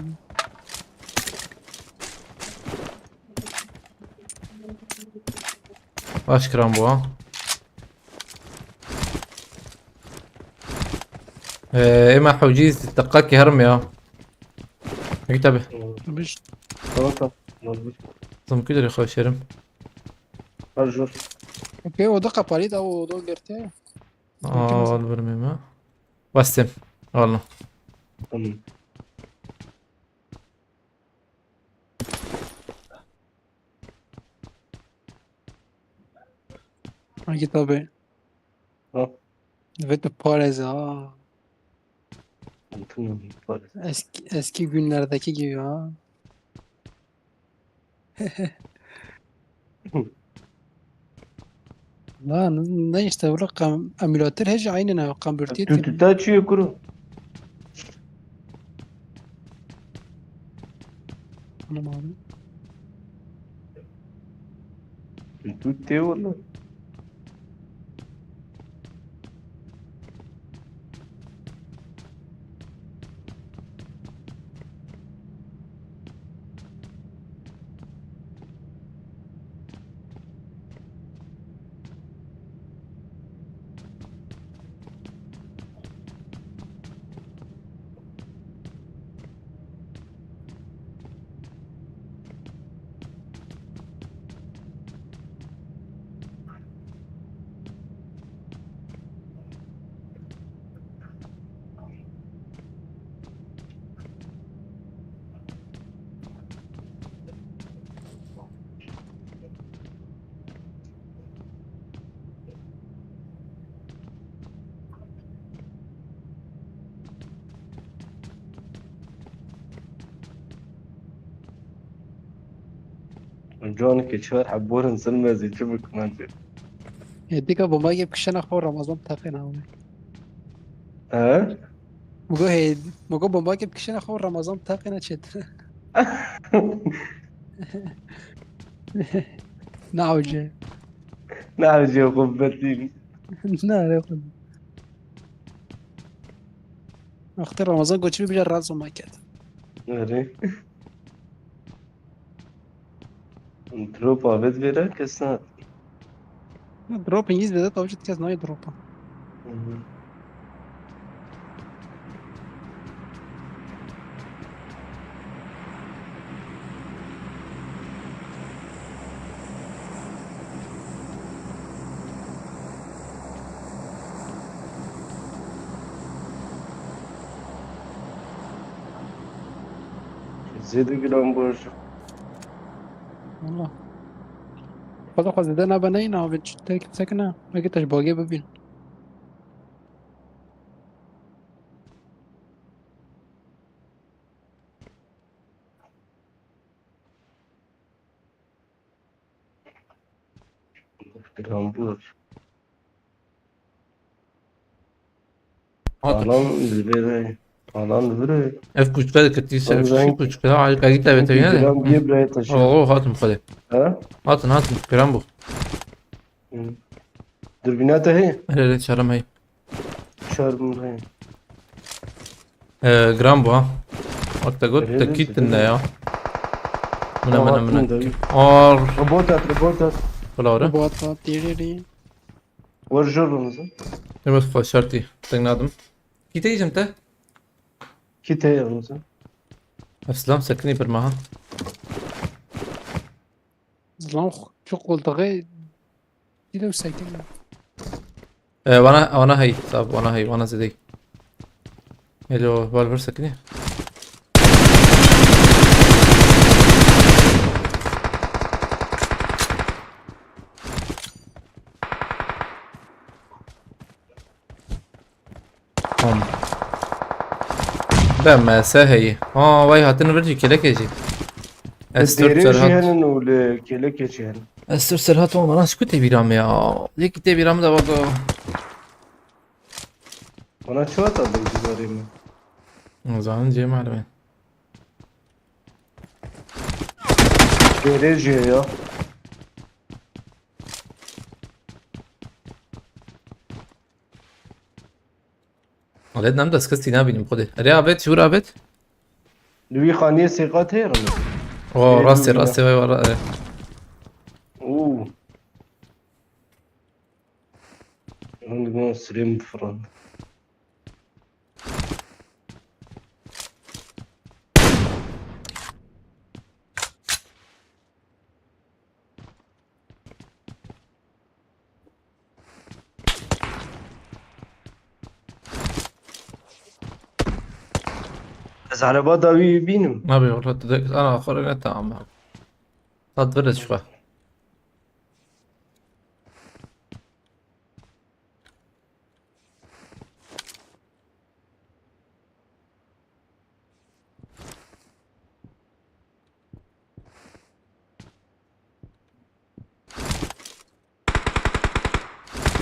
باش رامبو ها اما حوجيز دقاكي هرمي ها مكتبه Biş. Tamam. Nazlı. زم كده يا اخوي شرم Arjur. Okey o da kapalı da o da gerti. اه البرمي ما واسم والله Tamam. Hangi tabi. Ha. Evet Paris ha. Tamam. Eski günlerdeki gibi ha. لا لا يشتغل رقم اميلاتر هيج عيننا رقم برتيت Tütüte çiğ kuru. انا ما أعرف. Tütüte valla. جون كشوار حبورن سلمى زي جبك ما ندري. يديك ابو ما يجيب كشنا خور رمضان تاقنا هون. ها؟ مقول هي مقول ابو ما يجيب كشنا خور رمضان تاقنا شد. نعوج. نعم جو قبتي. لا لا ياخذ. اختار رمضان قلت شو بيجي راسه ما كده. أري. دروبا بيت بيرا كسنات. دروب انجليز بدأت اوجد كاس نوع دروب. زيد قلم بوش. والله. خذ زدنا بنينا وبتشترك سكنة ما قلتش بوجي ببين. قلم بوش. Otur. Alan bire. Alan bire. Ev küçükler kötüyse ev Vallahi küçükler harika git evet Çünkü yine de. gram diye buraya taşıyor. Oo hatun kale. Ha? Hatun gram bu. Hı. Dur binata he. Evet şaram hay. Çarpım he. Gram bu ha. Bak da gut Evet, da gittin de ya. Mına Tamam, mına attım mına. da. Or. Robot at. Kulaura. بوطة تيريري. Var jorumuzu. Evet fazla şartı. Tıngladım. Gideceğim te. Kite yanımıza. Aslam sakini bir maha. زلام شو قلت غير دي لو ساكن. Bana hay. Sab bana hay. Bana zedey. Hello. Valver sakini. Tamam. Ben mesela هي vay hatını verecek kelek eci. Estür Deri Serhat. şeyhenin ule kelek geçeyen. Estür Serhat olma nasıl kötü bir am ya. Dik de bir am da bak. Bana çuvat aldım cüzarımı. O zaman Cemal ben. Deri şey ya. ولاد نام دست کسی نبینیم خوده رابط شو رابط Lüvi khaniye sekat her mi? اوه إيه راسي اللي راسي وي ورا Oo. Onun sürüm fırın. Az araba da benim. ما بي والله تدك انا اخر انت عم صد برد شوي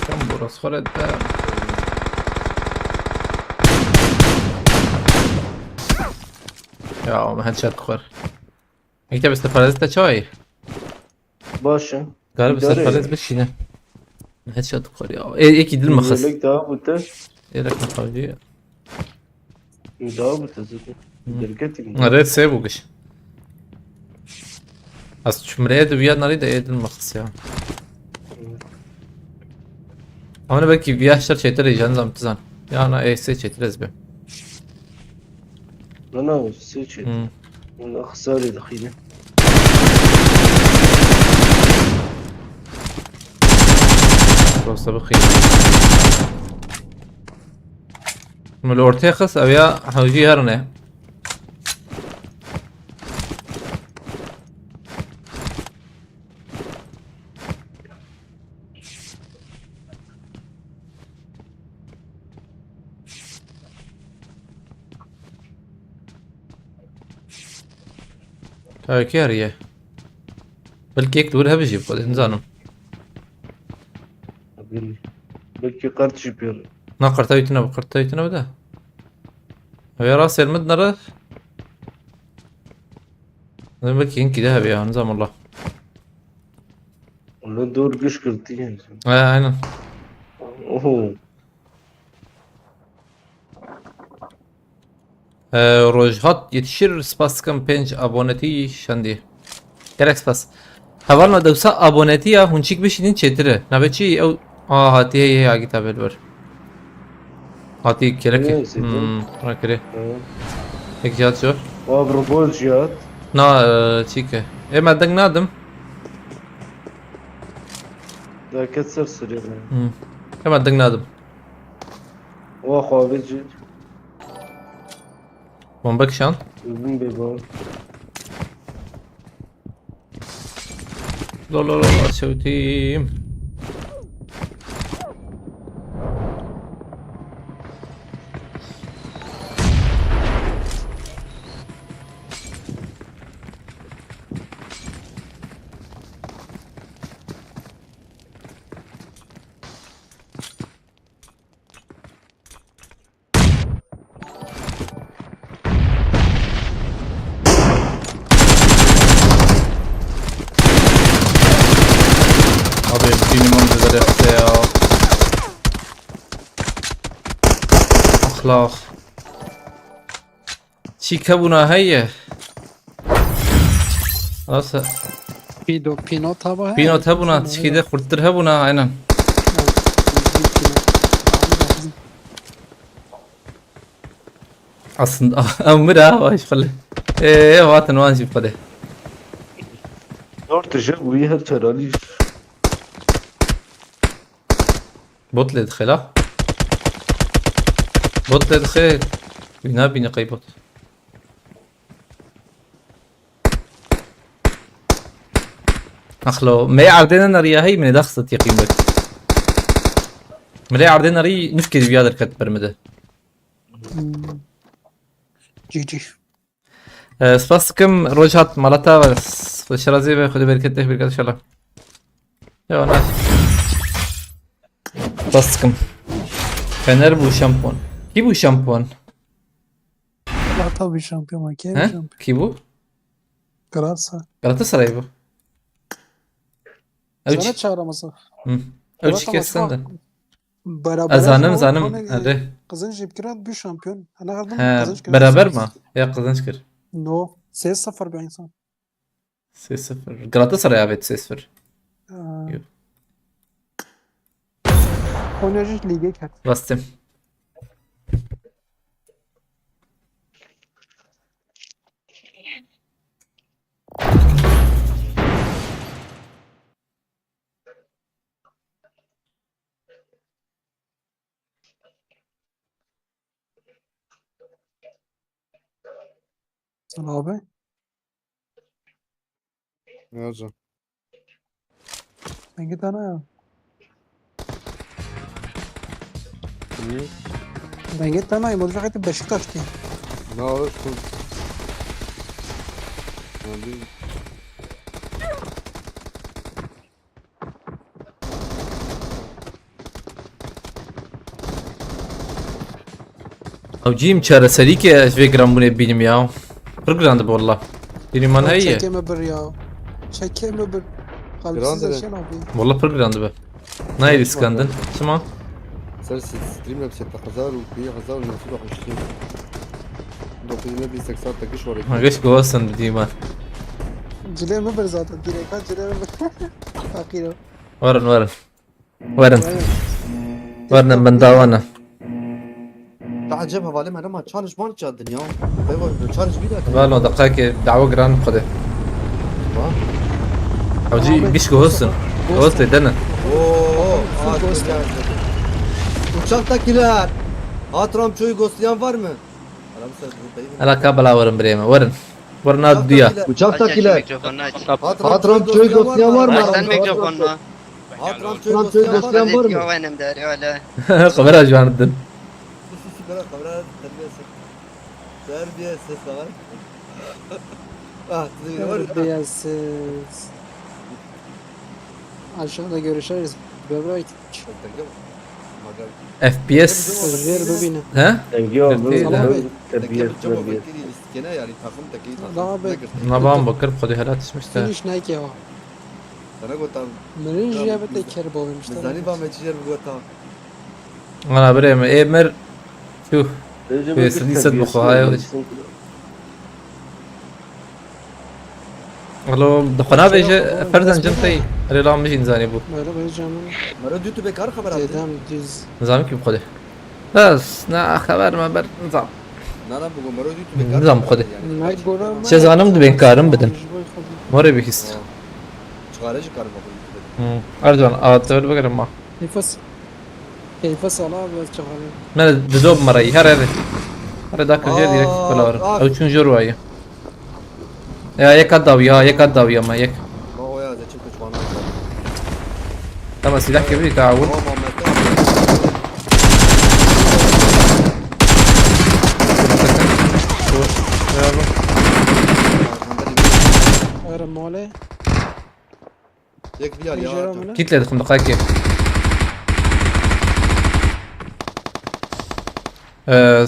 كم برص خرد يا ما هنشات خور انت استفادت تشوي Başa. قال بس إدارة استفادت يعني. بشينا ما هنشات خور يا ايه اكيد المخص Yelek daha bu da. ايه لك مخاوجي Daha bu da zaten. Derketim. ريت سيبوكش اصل شو مريد ويا نريد ايه المخص يا انا بلكي بيا شر شيء تري جنزم تزان يا انا ايه سي شيء ترزبه Ana seçin. Ona خسارة دخيلة. بوصة بخير من الأورتيخس أو يا حوجي هرنة هاي كارية بلكي هيك دورها بيجي بقول انزانم belki kart yapıyor. ناقرتايتنا بقرتايتنا بدا ويا راسي المدنة راه بلكي ينكي ذهب يا نظام الله Onu doğru güç kırdı yani. aynen. Oho. روجهات يتشير سباس كم بينج ابونتي شندي جالك سباس هوالنا دوسا ابونتي هونشيك بشيدين چتره نبچي او هاتي هي كتاب البر هاتي كيرك Neyse, راكري Ha. هيك جات شو Abi robot cihat. نا تشيكه ايه ما دق نادم Daha ketser sürüyor. ايه ما دق نادم O abici. بومبك شان Uzun beba. لا لا لا شو تيم abi fini manzara ya اخلاق شي كبنا هي خلاص Pinot hava. بينو تبونا تشكيده خرطر هبونا aynen aslında amra واش خلي ايه واتن وانجي بده Dört tişe bu iyi her çarali. بوت اللي دخلها بوت اللي دخل بينا بينا قيبوت اخلو ما عردنا نريا هي من دخصت يقين بك ما عردنا ري نفكر بيادر كت برمده GG. سباسكم روجهات مالتا الشرازي خذ بركته بركته ان شاء الله يا ناس سباسكم Fener bu şampuan. Ki bu şampuan? لا طبي شامبيون ما كان He? شامبيون. Ki bu? Galatasaray. Galatasaray bu. Sana Ölç. çağıramazsın. Ölç kes senden. Beraber. Azanım zanım. Hadi. Kazanç yaptıran bir şampiyon. Ana kadar He, kazanç beraber mi? Ya kazanç kır. No. Ses sıfır bir insan. Ses sıfır. Galatasaray evet ses sıfır. Yok. Oynayacak lige kat. Bastım. Sana abi. Ne yapacaksın? Ben git ana ya. Niye? Ben git ana ya. Olacak hadi Beşiktaş diye. Ne yapıyorsun? Hadi. او جيم çare seri ki Instagram bunu benim ya. Programda bu valla. Benim ana iyi. Çekeme bir ya. Çekeme bir. Kalpsiz Grande yaşayan abi. Valla programda be. Neydi skandın? Tamam. صار ستريم ب 6000 و 2220 دونك النبي 600 تاكيش وريك Ha geç kovasın diyeyim. Cileme bir zaten. Direkt cileme bir. Akiro. Varın varın. Varın. Varın ben davana. تعال جيبها فاليما لما تشالنج ما نتشال الدنيا ايوه تشالنج بيدك Valla dakika dava gran قده. او جي بيش kovasın. Kovasın dene. اوه Uçaktakiler. Hatram çoyu ghostlayan var mı? Ala kabala varın bireme. Varın. Varın ad diya. Uçaktakiler. Mikrofonunu aç. Hatram çoyu ghostlayan var mı? Açsana mikrofonunu. Hatram çoyu ghostlayan var Video mı? benim der öyle. Kamera şu an edin. Kamera terbiyesiz. Terbiyesiz kamera. Ah, Terbiyesiz. Aşağıda görüşürüz. Bebek. تلقى ما قال FPS. Özgür bebinin. He? Thank you. Salam abi. تربية تلقى بالجو تربية فكري الاستكناء يعني takımdaki Daha be. Ne bağım bakır kodi helal düşmüş de. Finish ne ki o? انا قلت Menin jiyabete kerbo işte. مزاني بقى ما تجي قلت Ana بريم Emir. Şuh. Biz lised bu khaya ودش. Alo دخنا بيجي فردن جنتي. اللي مش إنساني بو. Böyle böyle canım. مرة ديتو بكار خبر عبد Dedem düz. نظام كيف خده. بس نا خبر ما بر نظام. لا لا بقول مرة ديتو بكار نظام خده. Ne gora? Şey zanım da ben karım bedin. مرة بيكس. شغالة كار بقول أرجون أتقول بقرم ما. Nefes. Keyfe sala biraz çakalım. من دزوب مري هر هر داك الجير ديرك ولا ورا أو تشون جرواية. يا يك الضوية يك الضوية ما يك. ما هو يا زي شفت وانا طبعا سلاح كبير تعاون. هو ما Ara mole. يك بيال Jera يا mole. كيت لي دخل دقائق كيف.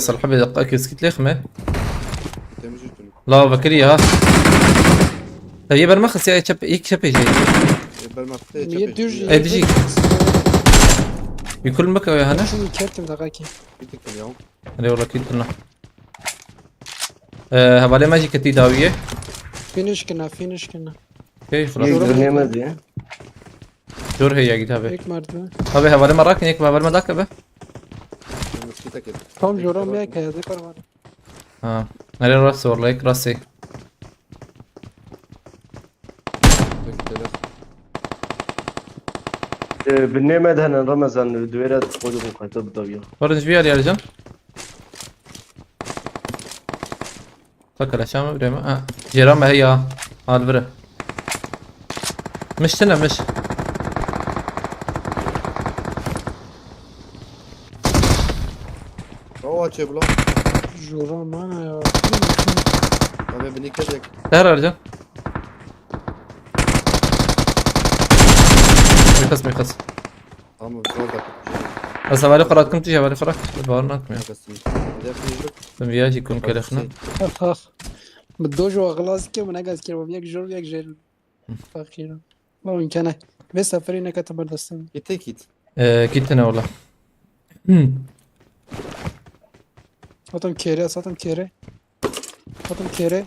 صراحة بدقائق كيت لي خمة. تمشي لا بكري ها. طيب يبر ما خص يا شب يك شب يجي. بل ما Niye düz? E, düz. بكل مكة يا هنا. Şunu kertim dakiki. يتكلم يوم اللي والله كيت لنا. هبالي ماجي كتي داوية. Finish kina, finish kina. كيف يقدر خلاص. نعمل جور هي يا كتابة. Ek merdiven. أبي هبالي مراك نيك هبالي ما ذاك به. مسكتك Tam joram ya kaya dekar var. أنا راس والله يك راسي. بالنعمة هنا رمضان دويرات خذوا مقاتل ضوية ورنج بيها يا رجال. فكر عشان بريمة. جيران هي البره. مش تنا مش. هو تشيبلو Joram ana ya. طبعا بني كذا تعال يا رجال. ميخص ميخص. هم بتوقع بس هبالي قرأت كم تيجي هبالي قرأت. البارنات ميا. بس ده في بيجي يكون كلخنا. Akh. بالدوجو اغلاس كي من اغاز كي وياك جور وياك جيل. فاخيرا. ما يمكن. بس سفرينا كتب دستم. يتكيت كنت أنا والله. Atam kere, satam kere. Atam kere.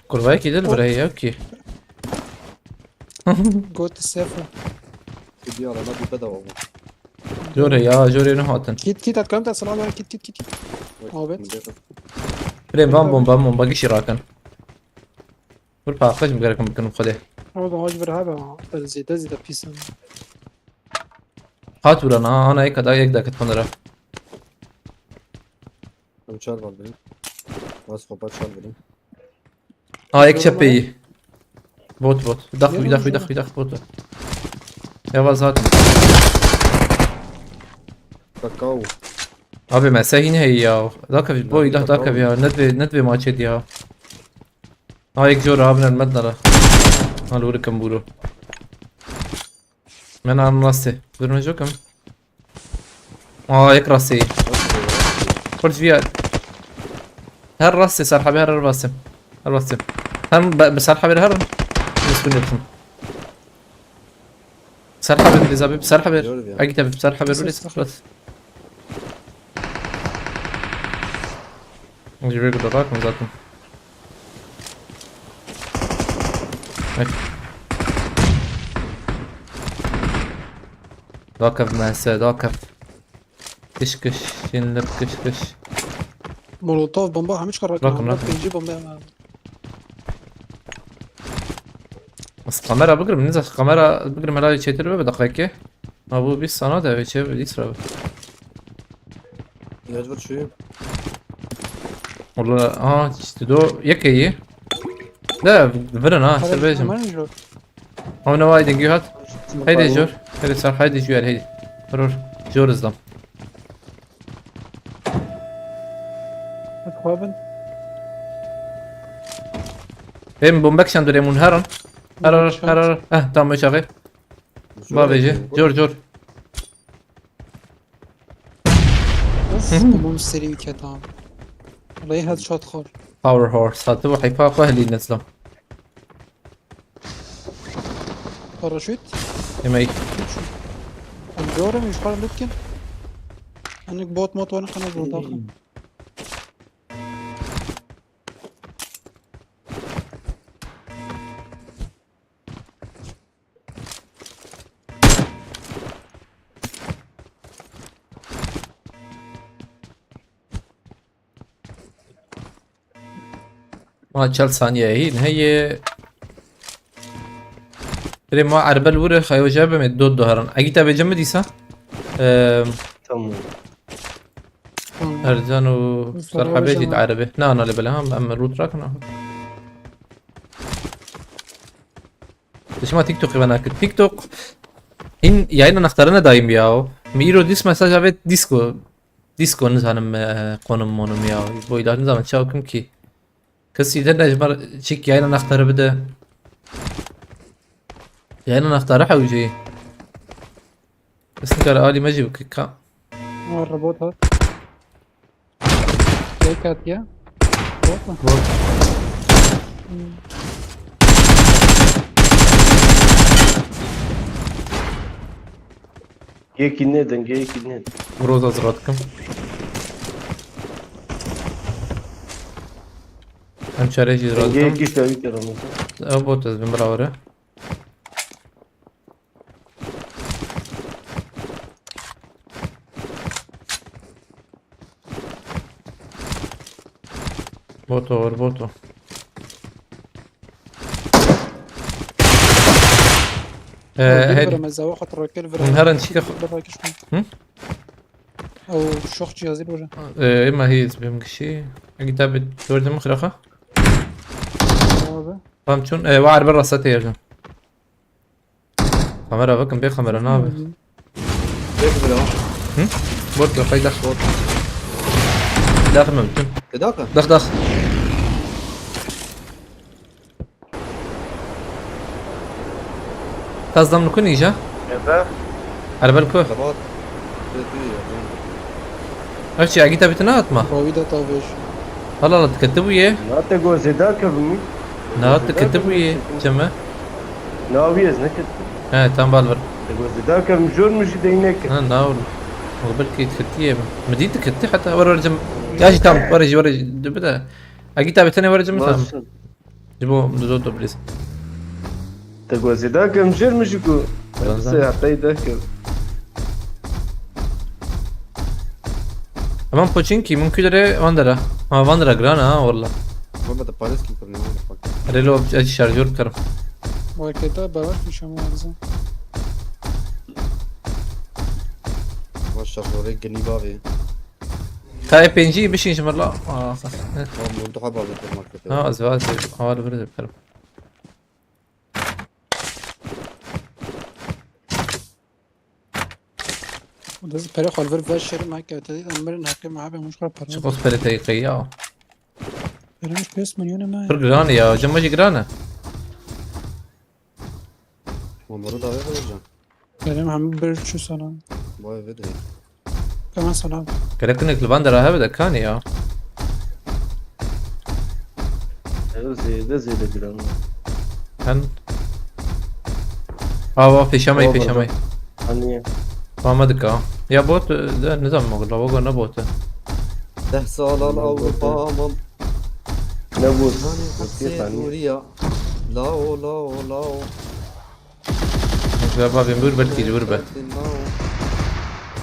كل كده البره هي أوكي. Go to sefer. فيديو على ما بدا والله جوري يا جوري نهاتن. Kit atkalım da salam ver kit. Evet. بريم بام باقي شراكن. والباقج مقركم بكون بخده. Ama da hoş bir haber. Zida pisan. هات ولا أنا هيك دا يك دا كتفندرة. هم شال بالبني بس خبط شال بالبني هيك شبي. بوت دخ بوت. يا وزات. كاكاو أبي ما سهين هي ذاك في بوي ذاك فيها ندبي ما تشديها. هيك جورا ابن المدنرة. هالوري كمبورو. من عم راسي. بدنا نشوفكم. هيك راسي. فرج فيها. هر راسي صار حبي هر راسي. هر راسي. هم بس هر حبي هر. بس بنيتهم. صار حبي إذا بس صار حبي. أجي تبي صار حبي وليس بس. نجيب لك دراك مزاتهم. ذاكف مهسا ذاكف. كش ينلب كش. Molotov bomba hamiş karak. Rakım. Pinci bomba. بس الكاميرا بقرب ننزل الكاميرا بقرب ملاقي شيء تربى بدقيقة. أبو بيس صنع ده شيء يسرب. يعجبك شوي والله تدو يكي. لا فرنا سربيجم. هو نوايد نجيهات. هيدي جور. هيدي صار هيدي جوار هيدي. رور جور الزلم. خوابن. هم بومبكشن دوري منهرن. هرر تام شغال. بابيجي جور جور. اوف تمام سريع كتام والله هاد شوت خور باور هورس هاتوا حيفا قهلي نزلوا. باراشوت يمي الجورة مش قال لكن انك بوت موت وانا خلنا بالضاقة ما تشال ثانية هي بري ما عربل ورا خيو جابه من دود ظهرن اجيتا بجمدي صح. تمام. ارجان وصراحة بيجي العربي نا انا اللي بلهم اما الروت راك انا ليش ما تيك توك بناك تيك توك ان يعني نختارنا دايم ياو ميرو ديس مساج افيت ديسكو نزانم قونم مونم ياو بويدار نزام شاوكم كي كسي دنا جمر شيك يعني نختار بدا يعني نختار حوجي بس نكر آلي مجي بكيكا الروبوت هاد هيك يا بوت جيكي نيدن جيكي نيدن. بروز ازراتكم هم شاريجي زراتكم جيكي شوي كده مثلا. او بوت از بمراورة بوتو ور بوتو هيدي مزاوة خاطر كيلفر نهارن شيكا هم؟ او شوخ جهازي الوجه اما هي بمشي كتاب تورد مخرخة فهم شون واعر برا ساتي يرجع خمرة بكم بيه خمرة نابه كيف بلا بوتو خي دخ داخل ممكن كذاك دخ تاز ضمن كوني جا كذا. على بالكو ضباط ارشي عقيتا بتنات ما راويدا طافش والله لا تكتبوا ايه لا تقول زداك بمي. لا تكتبوا ايه جمع ناويز نكت. تام بالبر تقول زداك مجور مش دينك. انا ناول قبل كي تكتيه مدينة تكتي حتى ورا رجم ياجي تام ورجي بدا عقيتا بتني ورجم مثلا ماشي. جيبوا مدود بليز تقول زداك مجور مش يقول. بس حتى يذكر. امان بوچينكي ممكن داره واندرا واندرا جرانا والله ما بدأ باريسكي كرني ريلو اجي شارجور كرم وكذا باور في شمال زين ما شغل جني بابي كاي بينجي بشين شمر لا صح هو منتخب بابي الماركت ازواج حوالي برد كرم ودز بري خالفر فاشر معك تدي امر نحكي معاه بمشكله شو بري قص بريتي قيا مش بيس مليون ما فر جرانا يا جمجي جرانا هو مرود عليه ولا كلام عم برد شو سنة باي فيديو كمان سنة كلكنك الباندرا هبدا كان يا زي الجرام. كان في شمي في شمي أني ما دكا يا بوت ده نظام مغلا وقو نبوت ده صال الأوروبا من نبوس. حسيت وريا لاو لاو لاو بابا بنبور بركي جوربه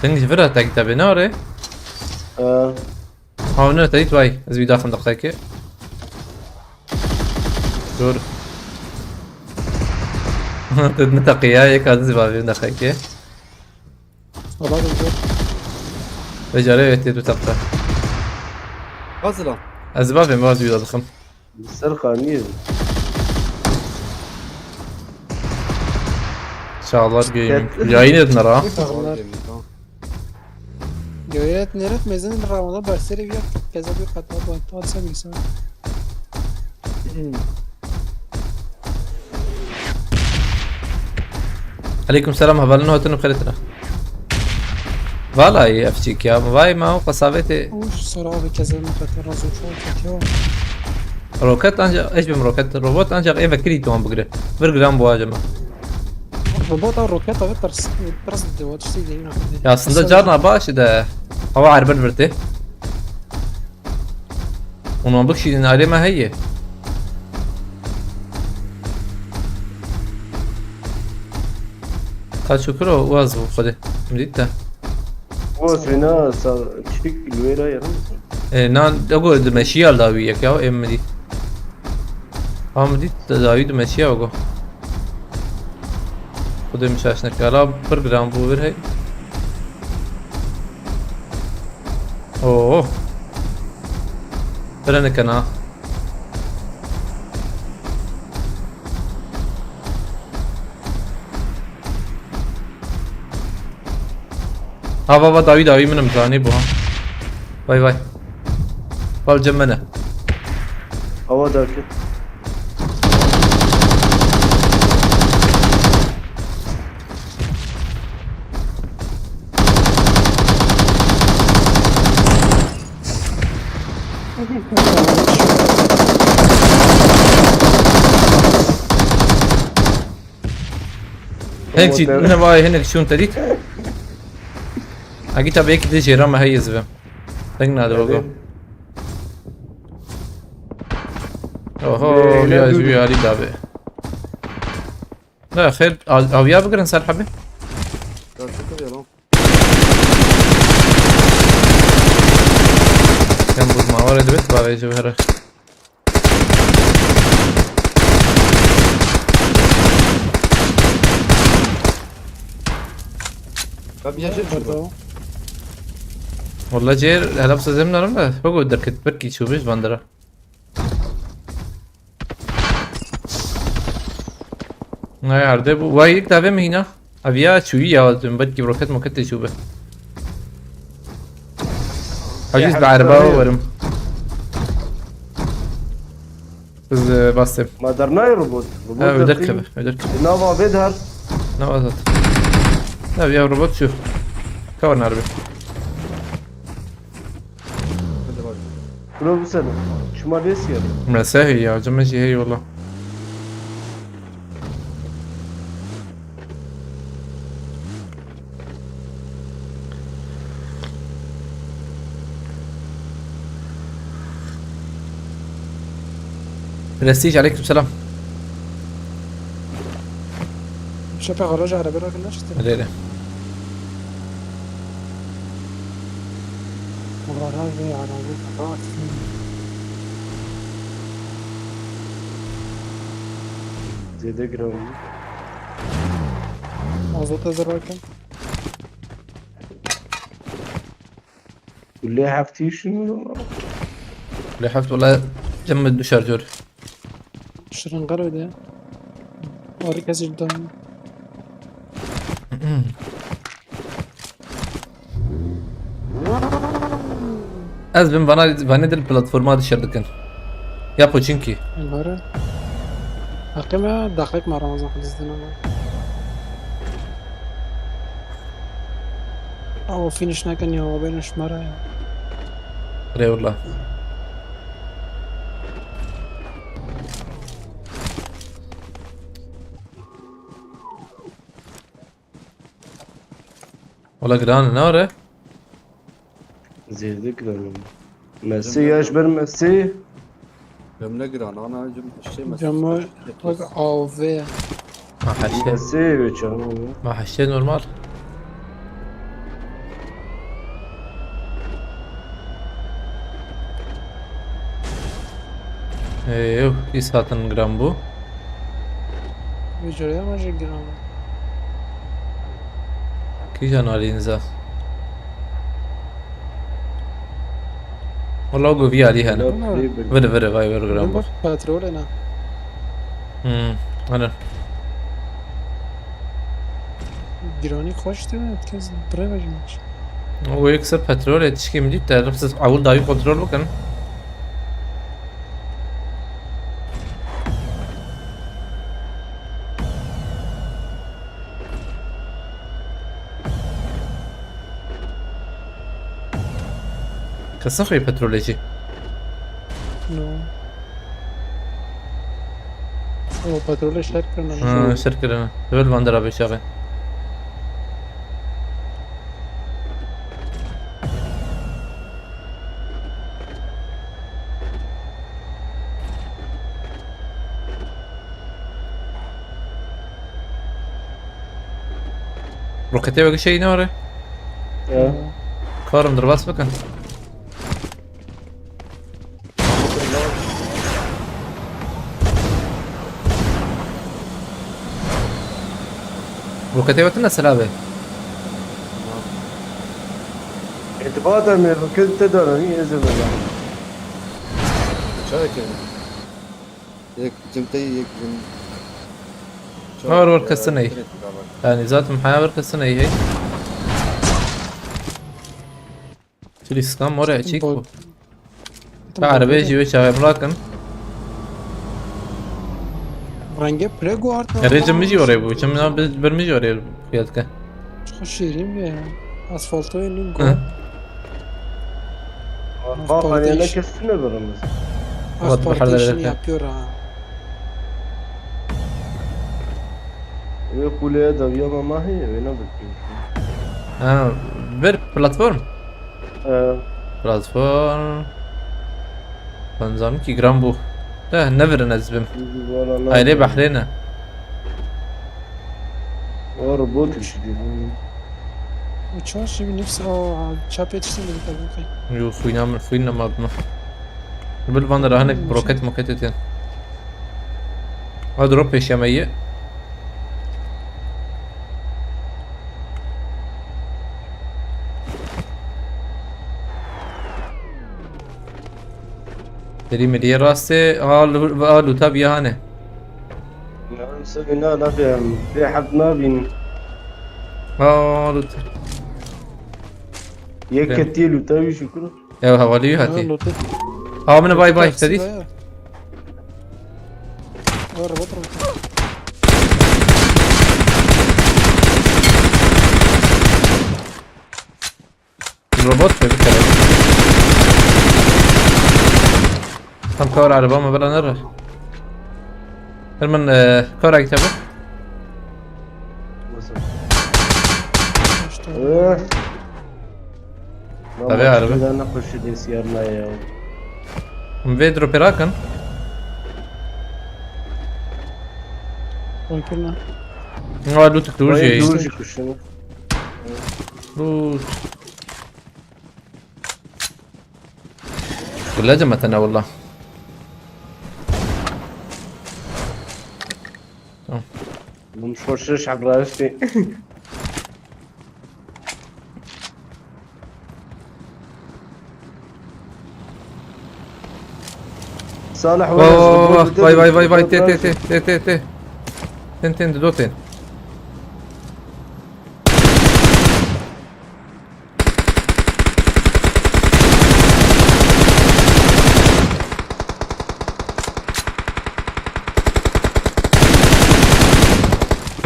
تنجي فرا تاك تابي ناري هاونا تريد واي از بيدا 5 دقائق دور نتقي هيك هذا بابي دقائق وبعد الجو بجاري يتيدو تبقى غزلة اسباب ما بيدا ضخم السرقة ميز. ان شاء الله جايين نرى جويات نيرت ميزان رمضان برسلي بيك كذا بيك خطوات وانتوات سامي سامي عليكم السلام هبلنا هاتون بخيرتنا. والله يفتيك يا باي ما هو قصابتي وش صراحة كذا مقتل رزو فوق روكت انجا ايش بم روكت روبوت انجا ايه فكري توم بقرا برجرام بواجمه. رباط الروكات غير ترس الدوات تشتي هنا يا aslında جارنا باش ده هو عربن برتي ونوم بكشي دين عليه ما هي قد شكره وازو خده مديتا بوس فينا تشيك الويرا يا نان اقول دمشي الله وياك يا ام دي هم دي تداوي دمشي اقول خده مش عشان كلام برجرام بوير هي اوه برنا كنا ها بابا داوي من مزاني بوها باي باي قال جمنا هوا داك هنك هنا باي هنك شو انت ديك اكيد ابيك دي جيرا ما هي زبم تقنا دوغو اوه يا جوي علي دابي لا خير او يا بقرا نسال حبه يا شكرا يا لون كان بود ما ورد بيت باغي جوهره طب يا شيخ برضو والله جير هلا بس زمنا رمنا بقول دركت بركي شو بيش بندرة ناي عرضه بو واي یک دفعه مهینا اویا چویی یادم بعد که بروکت مکت شوبه حجز بعربه ورم بس باسم ما درنا روبوت بدركبه نوفا بيدهر نوازات لا يا روبوت شوف كورنا عربي كلو بسنة شو ما بيصير مساهي يا جماجي هي والله برستيج عليكم السلام شايف غراج على بالك الناس تشتري ليلة غراج على بالك زي جراوند مظبوط دراكم واللي حفتي شنو اللي حفت والله جمد شارجور شرين غرو ده اوريك ازيد دم از ben bana del platforma dışarıdakın. Ya poçinki. المرة حقيقة دقيق مع رمضان خلصنا او فينش نكن يا بينش مرة Eyvallah. والله جران ناره زي جراوند ميسي يا شبر ميسي لم نقرا انا جبت الشيء جمع او في ما حشين ميسي بيتشانو ما حشين normal. ايوه في ساتن جرام bu. بجري ما جرام Ki جانوالينزا. والله اقول في عليها انا. فيري فاي فيري جرام. باترول انا انا جراني خوش تبعت كز بري بجمعش هو يكسب بترول يتشكي مديت تعرف اول دايو كنترول وكان كصفي بتروليجي. نو او بترول شركة أنا شركة لنا دول بندر بشغل. روكتي بقى شيء نوري كارم درباس بكن روكتي وتنا سلابه اتفاقا من كنت تدرني يا زلمه شايك يك جمتي يك اور ورك السنة يعني ذات محاور كالسنة هي تري سكام مرة تشيكو عربي جيوي شاغر مراكن رنگه پرگو آرتا الرجل ميجي ورا يبو كم برمجي ورا فياتك خوش شیرین بیه اسفالتوی نیم گو باقا انا كسرنا برمز اسفالتیشن yapıyor ha. يقول يا دنيا ما هي وين بتجي بر بلاتفورم اه بلاتفورم بنظام كي جرامبو لا نفر نزبم هاي ليه بحرينا روبوت شديد Uçağı şimdi nefsi o çap yetişsin dedi tabii ki. يو خوينا ما بنا بالبندر هناك بروكيت موكيتين هذا دروب ايش يا مية تري مدي راسي لوتا بيا هنا نعم سوينا لا في حد ما بين لوتا يكتيل وتاوي شكرا يا هوالي هاتي Lote. من باي باي تدي Var var. الروبوت بفكر كم كور على بوما بلا نره من كور على كتابه طبيعي عربي. اذا نخش دي سيارنا يا مفيدرو بيراكن Bakırna. لوت تكنولوجيا دوجي كشنا لوت لازم اتنا والله مش فرشش على راسي صالح باي تي تنتين دوتين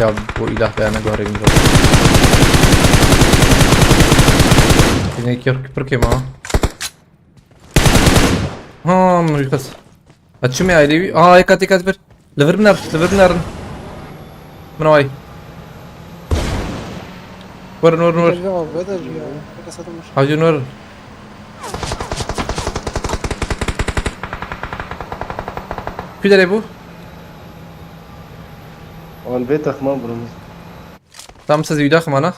يا ابو اله انا قهري من ini perché ma مريكس هتشمي عيلي يكات بر لفرنر من واي نور Ya bedel ya. Kasatmış. حاجة نور كده يا ابو وان بيتك ما برمز tam sa zida khmana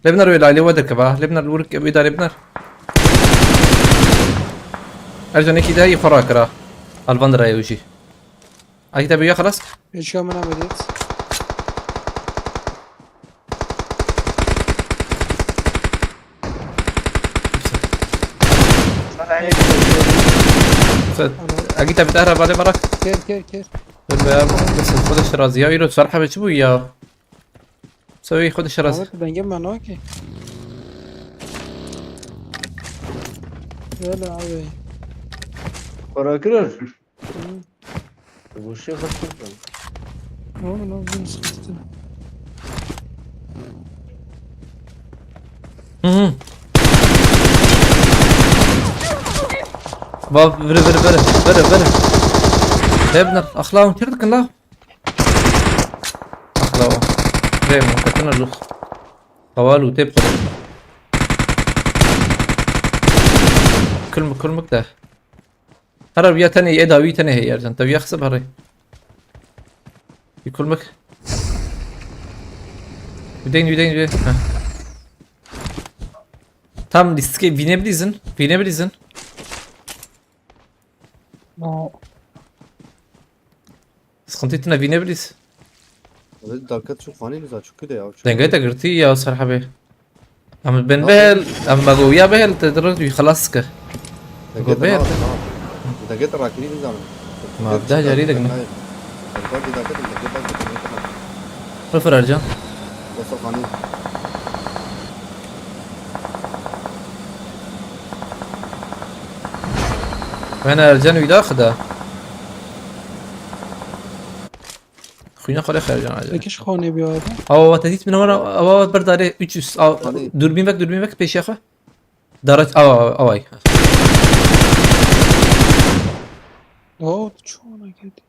lebnar ولا عليه ودك با lebnar الورك بيدا lebnar ارجع كده هي فراكرا الفندر يوجي اكتب يا خلاص Eşya mına medet. اكيد بتهرب عليه براك Ker. بس خد الشرازي يا يلو صراحة بتشبو يا سوي خد الشرازي Ahmet ben gelmem ne ki? Yala abi. فراكرر وش خسرت Ne oldu lan bunu sıkıntı. Va vere. Hebner akhlağım kirdik la. Akhlağım. Ve mukatına luh. Havalu tebqى. كلمك ده. هرب يا تاني ايه داوي تاني هي ارجع انت بيحسب هري. يكلمك. Yüdeyin. Ha. Tam riske binebilirsin. No. Sıkıntı binebiliriz. Evet dakika çok fani güzel çok kötü ya. Çok دنقيتك قرتي يا صراحة به. أما بن بهل أما قويا بهل تدرج يخلصك. dakika. Dakika rakini güzel. ما بدها جريدك نه. رفر أرجع. وصل fani. وأنا أرجع ويدا خدا. خوينا خلي خارج عادي. بکش خانه بیاد. أو تديت من ورا أو برد عليه 300 أو دوربين بك بيش يا أخي. درج أو أي. آه چون نکردی.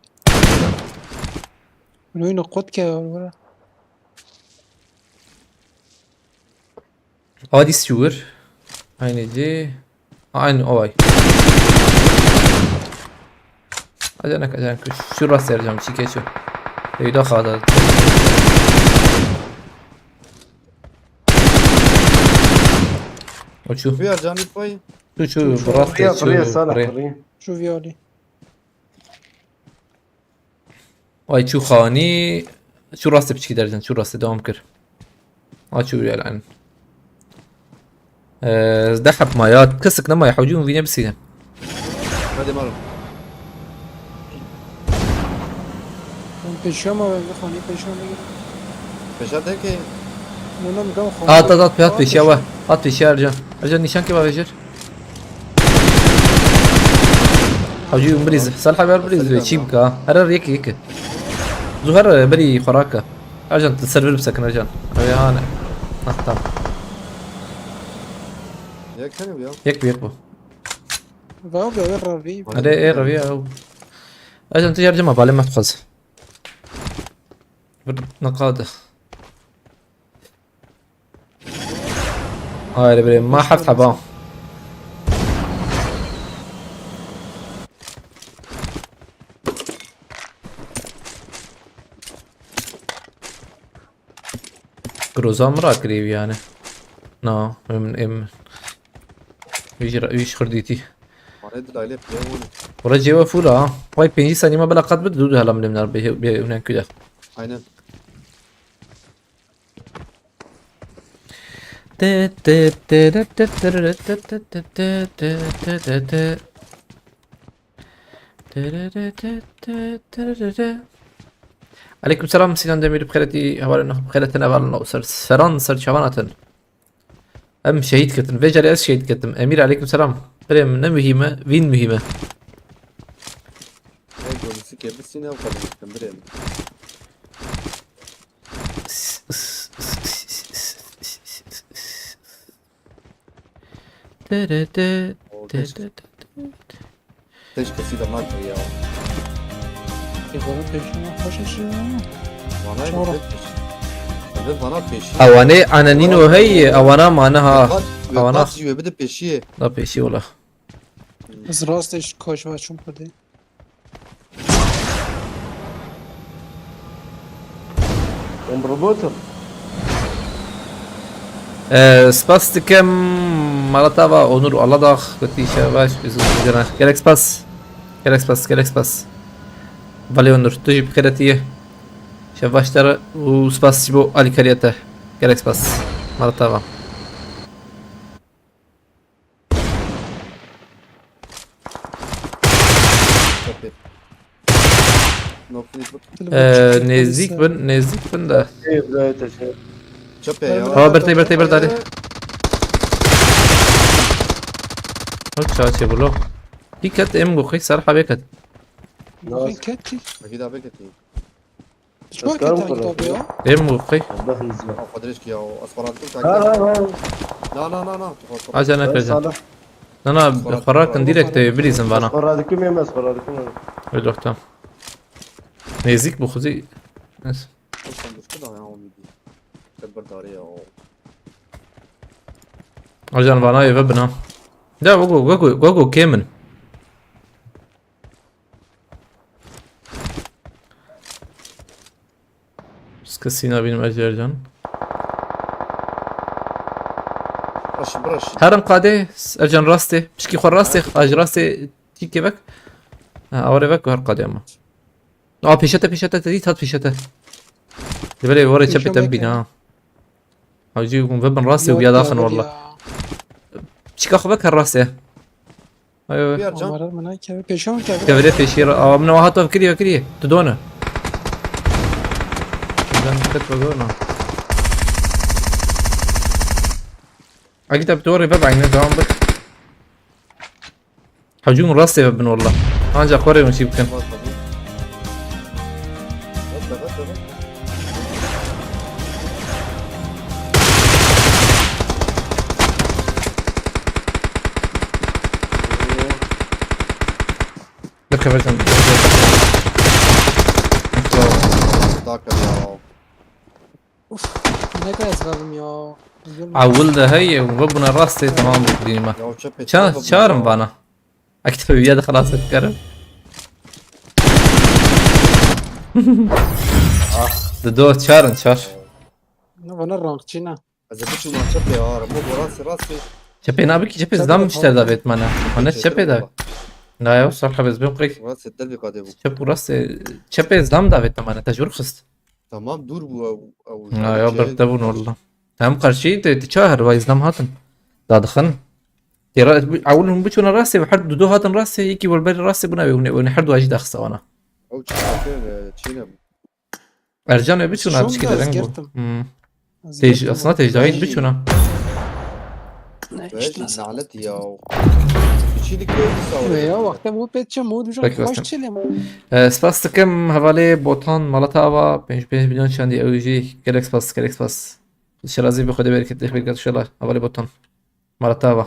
اینو قد که برا. أو دي سيور. هاي دي. عين أو أي. أجانك شو راس يرجع مشي كيشو. يدا خاطر. وشو Bir canı pay. شو براسي قرية شو صالح بري. قرية. شو فيالي. واي شو خاني شو راسي بشكي درجن شو راسي دوام كر شو الان دحب مايات كسك نما يحوجون فينا بسينا Hadi malum. من پیشم و خانه پیشم بگیر. Peşat de ki مونا میگم خانه. ات بيات بيشاوا ات بيشا ارجع نيشان كيف بيجر حوجون بريز صالح بير بريز شيبكا هرر يك زهر بري خراكا ارجع تسرفل بسكن ارجع هاي هانا نختم ya kanım ya. يكبو و بیاد روی. هذا ايه ربيع او ارجع ترجع ما بالي محفظ نقاده هاي بري ما حفتح باه كروزا مرات قريب يعني نا من ايش خرديتي Bana da aile yapıyor onu. ورجع وفولا واي 5 ثانية ما بلا قد بدو هلا من النار هناك كده Aynen. عليكم السلام سيدان دمير بخيرتي هوالنا بخيرتنا بالنا سران سر شواناتن ام شهيد كتن فيجري اس شهيد كتن امير عليكم السلام بريم ne mühime win mühime En golüsü kendisi ne yapalım işte bir Keşke silah ya. ایوان پیشم خوشش. Bana Sonra. evet bana peşi. اواني عنانين وهي اوانا معناها Havana. Bir de peşi. لا بيشي ولا از راستش کاش و چون بده. ومربوطة. سباس كم مرتبة اونور الله داخ قلتي شباش بيزوجنا جالكس باس فالي اونور تجي بخيرتيه شباش ترى وسباس تبو علي كاريته جالكس باس مرتبة نزديك بن ده ايه بداية شيء. Çöpe ya. هو برتي عليه هوك شاشة بلو دي كانت ام جوخي صراحة بيكت این کتی. Akide abi getireyim. چون که تایی یا؟ ام جوخي والله نزل. Afadreş ki ya o asparantı ها takip. ها ها. Na. عشان اكل صالح. انا فراكن ديركت بريزن بنا مسخرة هذيكم يا مسخرة هذيكم. روح تمام نيزيك بخزي بس اصلا مشكلة يا عمي دي كبر دارية رجعنا بنا يبنا لا وقو كيمن بس كسينا بين مجرجان برش هرم قاده ارجان راسته بشكي خور راسته اج راسته تيكي بك اوري بك وهر قاده اما بيشته تديت هات بيشته دبلي ورا بيشو شبي بك تبينا او يجيكم ببن راسي ويا داخل والله بشكي اخو بك هالراسته ايوه بيرجع مرة من هيك بيشون كذا كبري في شير او من واحد فكري تدونه تدونه اكيد بتوري باب عيني دوام بك هجوم راسي بابن والله انجا قوري ونشيب كم لك برزن اوف ne kadar ezberdim ya. عول ده هي وبابنا راسي تمام بقديمة شارم بانا اكتب بيده خلاص اتكرر دو شارن شار Ne bana rankçına. اذا بتشو ما شبي يا رمو راسي شبي نابك شبي زدام مشتر دافيت مانا انا شبي دافيت لا يا صار خبز بيم قريك راسي الدلبي قاعد شبي راسي شبي زدام دافيت مانا تجور خست تمام دور او لا يا برتبون والله هم قرشي تشاهر وايز نام هاتن دا دخن ترى اولهم بيشون راسي وحد دو هاتن راسي يكي والبر راسي بنا ونحد واجد اخسا وانا او تشينا ارجعنا بيشون شلون هاتش كده ده رنجو زقرتم؟ تيج اصلا تيج دايت بيشونا باش نعلتي يا تشيلي كيف Veya vakti bu petçe mod bir Peki, şey dostum. baş çelim. سپاستکم حواله بوتان مالتا و 5 میلیون چندی اوجی گلکس پاس شرازی به خود برکت تخبیر کرد شلا حواله بوتان مالتا و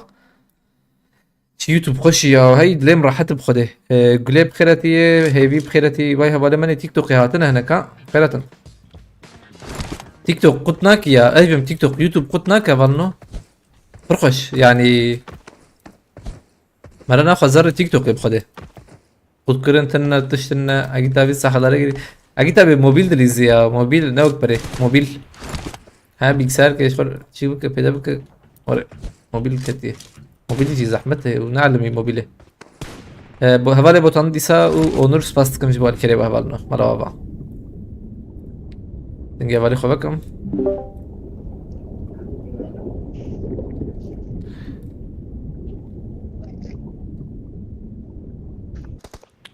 چی یوتیوب خوشی یا هی دلم راحت بخوده گله بخیرتی هیوی بخیرتی وای حواله من تیک توک هاتن هناك خیرتن تيك توك قطناك يا ايفم تيك توك يوتيوب قطناك فالنو فرخش يعني مرة ناخذ زر تيك توك بخده قد كرنتنا تشتنا اجي تابي ساحلاره اجي تابي موبيل دليزي يا موبيل نوك بري موبيل ها بيكسار كيش خر شي بك بيدا بك ور موبيل كتي موبيل جي زحمته ونعلمي موبيله هفالي بوتان ديسا اونور سباستكم جبال كري بهفالنا مرة بابا نجي هفالي خوبكم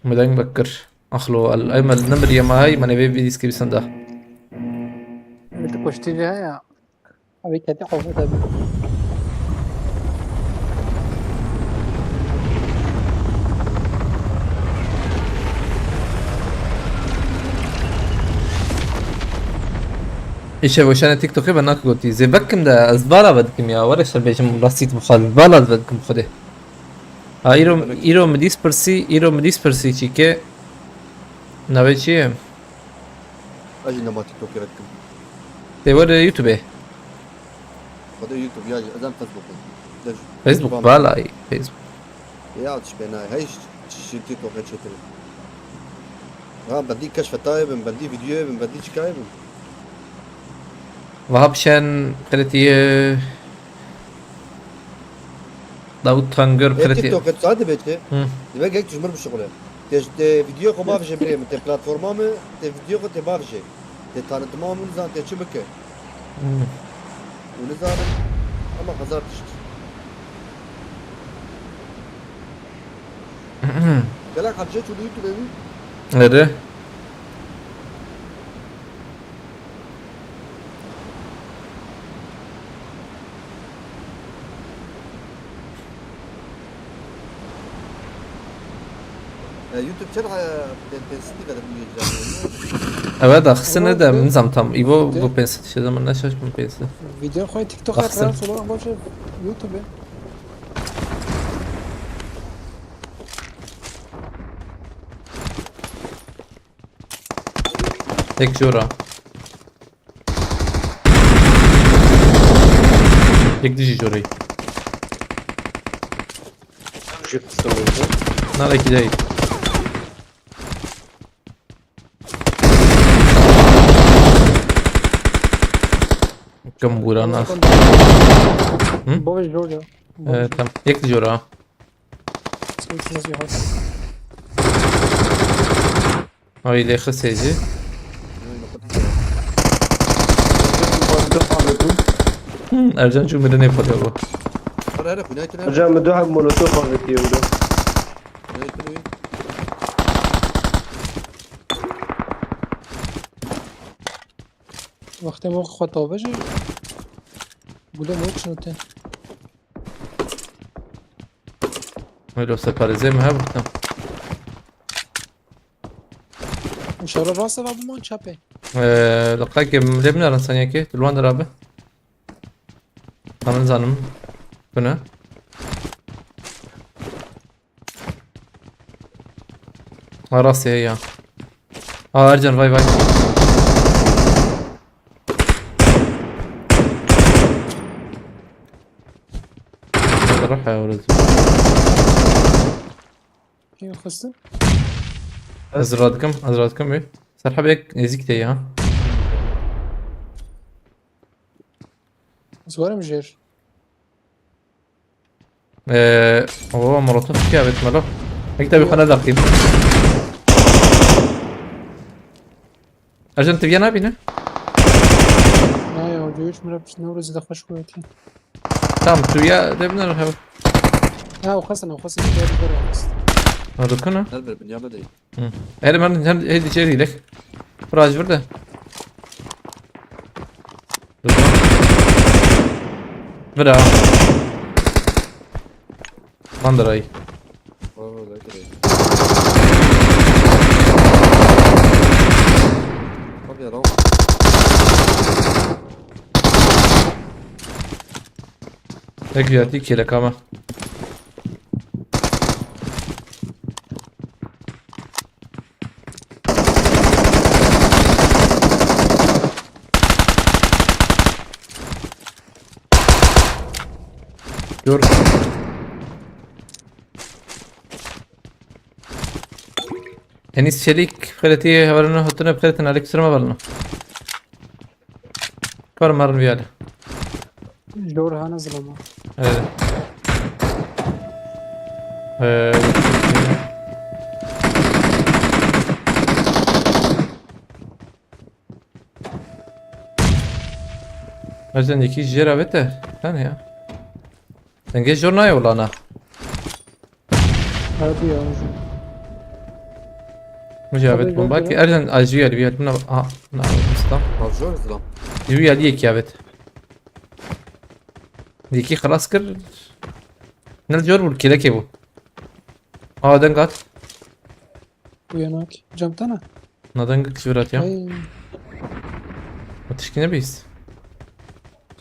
مدين بكر اخلو الايمن النمر يا ما هي ما نبي في ديسكريبشن ده Bir de koşturucu ya. Abi kedi hafı tabi. ايش هو عشان تيك توك بناك قلتي زي بكم ده زبالة بدكم يا ولا شر بيجم راسيت بخال زبالة بدكم خده ايرو مديس برسي چيكه نوي چيه اجي لما تيك توك يركب تيور يوتيوب هذا يوتيوب يا اذا فيسبوك بالا اي فيسبوك يا تشبينا هاي شي تيك توك هاتش تري ها بدي كشف تايب بدي فيديو بدي شكايب وهابشن قلتي داود تانجر تيك قلتي توك تصادق بيتي دبا هيك تجمر بالشغله تي فيديو خو ما في جبري من تي بلاتفورما تي فيديو خو تي ما في تي تان تمام نظام تي شبكه ونظام اما خزرتش قالك حاجات اليوتيوب نره يوتيوب شرح تنسيتي كذا بيجي evet aksine de nizam tam İbo bu pensi şey zaman ne şaş bu pensi Video koy TikTok Baksın. atlar sonra boşver YouTube'e. Tek jora. Tek dişi jorayı. Jip sıkıldı. Nada iki değil. Gambura nas. Boş Georgia. Tamam. Tek jora. Nasıl yapar? Ay ile khaseci. Ercan cümle ne yapıyor bu? هلا هلا بناية هلا رجع مدو حق مولوتوف خلطي ولو. بناية هلا وقتی موقع خود تابجی بوده موقع شنو تن لو سپارزه ما بختم. اشاره راست و بمان چپه لقاك لبنا رنسانيا كي تلوان درابه. Tamam zanım. Bu ne? Arasya ya. Ercan vay vay. روح يا ولد. این خستن ازرادكم ايه؟ سرحب هيك يزيك تي ها. زوارم جير هو مراتب كده بتملو. اكتب يخنا داخل. Ercan تبيان abi ne? نه یا جویش میره پیش نورز دخش کویتی Tamam تبيا دبنا نحاول. نه او خستن دیگه برو است هذا كنا. هلا بالبنيامة دي هذا من هذي شيء لك. راج برده. برا. Bandıray. والله لا كده طب يا رو Tek geldi kelek ama. Dur. Enis Çelik خلتي هورنا هتنا بخلتنا عليك سلام بالنا. كار مرن وياله. جور ها نزل ما Evet. Ercan iki jera bete. Hani ya. Sen geç jornaya olana. هادي يا رجل Mücabet bomba ki Ercan acı yer bir yer. Buna ne yapalım? مرجون اسلام يو عليك يا بت ديكي خلاص كر نرجع بالكذا كيبو دنقات وينك جمتنا ندنقك شورات يا اي وتشكينا بيس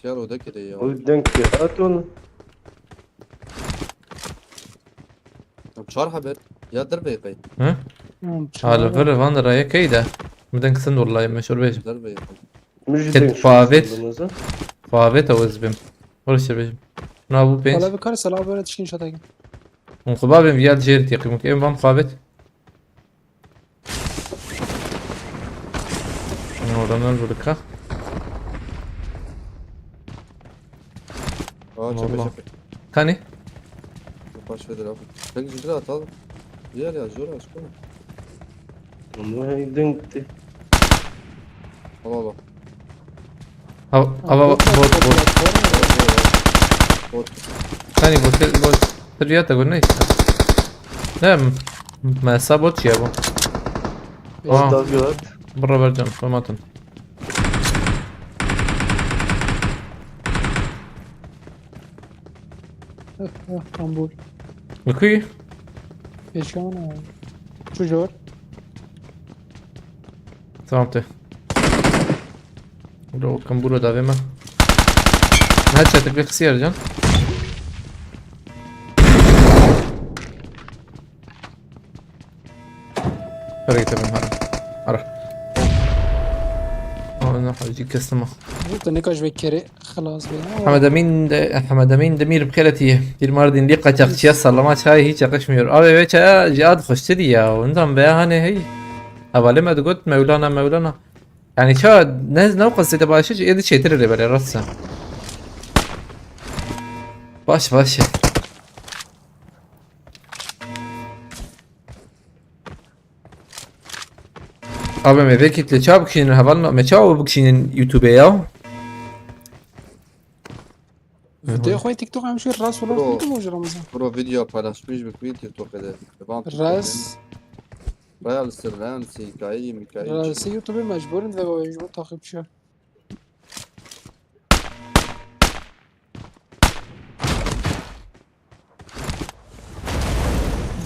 شالو ده كده يا ودنك هاتون. بشار حبر يا دربي قي ها على فر فان رايا كيدا مدنك سند والله مشهور بيش دربي قي مش كت دنك فافت. شو فافيتا وزبم ولا شيء بيش نابو بينش ولا بكار سلام ولا تشكين شتاكي وخبابي فيال جيرتي يقي ممكن فان فافيت ورانا البركة شوفي والله. شوفي كاني باش في دراف تنجي جدرا طال يا يا جورا شكون والله هي دنك والله بوت بوت ثاني بوت ترياتا قلنا لا ما سابوت يا ابو ضاقات. برا برجع فماتن امبول وكي ايش انا شو جور تمامته لو كان بورو دافيما ما هاد شاتك بيك سير جان فريق تمام هذا عرف حوجي كسمه قلت نكاش بكري خلاص بيها حمد امین دمیر بخیرتی دیر مردین لیقا چقچیا سلامات هاي هیچ قشمیر آبی بچه جاد خوشتری یا و انتم بیاهنه هی اولی ما دقت مولانا يعني شو نو قصدي تبغى شو يدي شيء ترى بالي راسه باش abi me veki tle çabuk bukşinin havalno me çabuk bukşinin YouTube'a ya. فيديو خويا تيك توك عم شوي الراس ولا برو. فيديو موجود رمضان برو فيديو paylaşmış bir تيك توك كده. الراس Real Sırlan, Mikail. سي يوتيوب مجبور انت مجبور تاخذ شو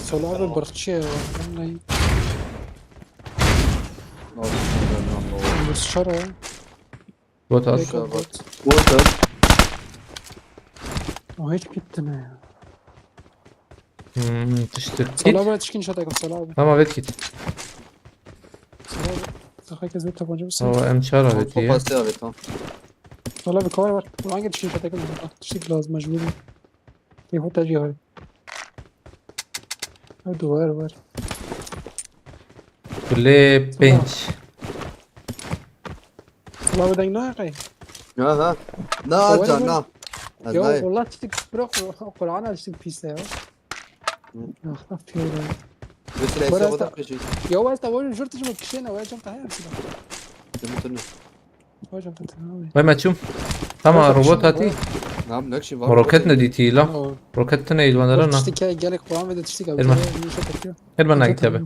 صلاة برخشة والله بس شرع Bot at. هيك بوت ووتر وهيك كتنا Tıştık. صلاة بلا تشكين شاتك صلاة Ama vet git. صلاة تخيل كذا تبغى بس O emçara vet ya. Kopası abi tamam. صلاة بكوار ور ما عندك تشكين شاتك تشتك لازم مجبور كيف هو تجي هاي هذا ور Kule bench. صلاة بدك ناقي Ha. Na can na. يو Azay. والله تشتك بروح قرعنا تشتك بيسا يا اخ في Mesela Burası- ise o da peşi. يو انت وين جرت جمك كشينا وين جمت هاي Demetini. وين جمت هاي Vay maçum. Tamam robot atı. Ne yap nekşi var. Roket ne diti la? Roket ne ilvanlara na. تشتكي هاي قالك قرعان بدها تشتكي المهم. Elman na git abi.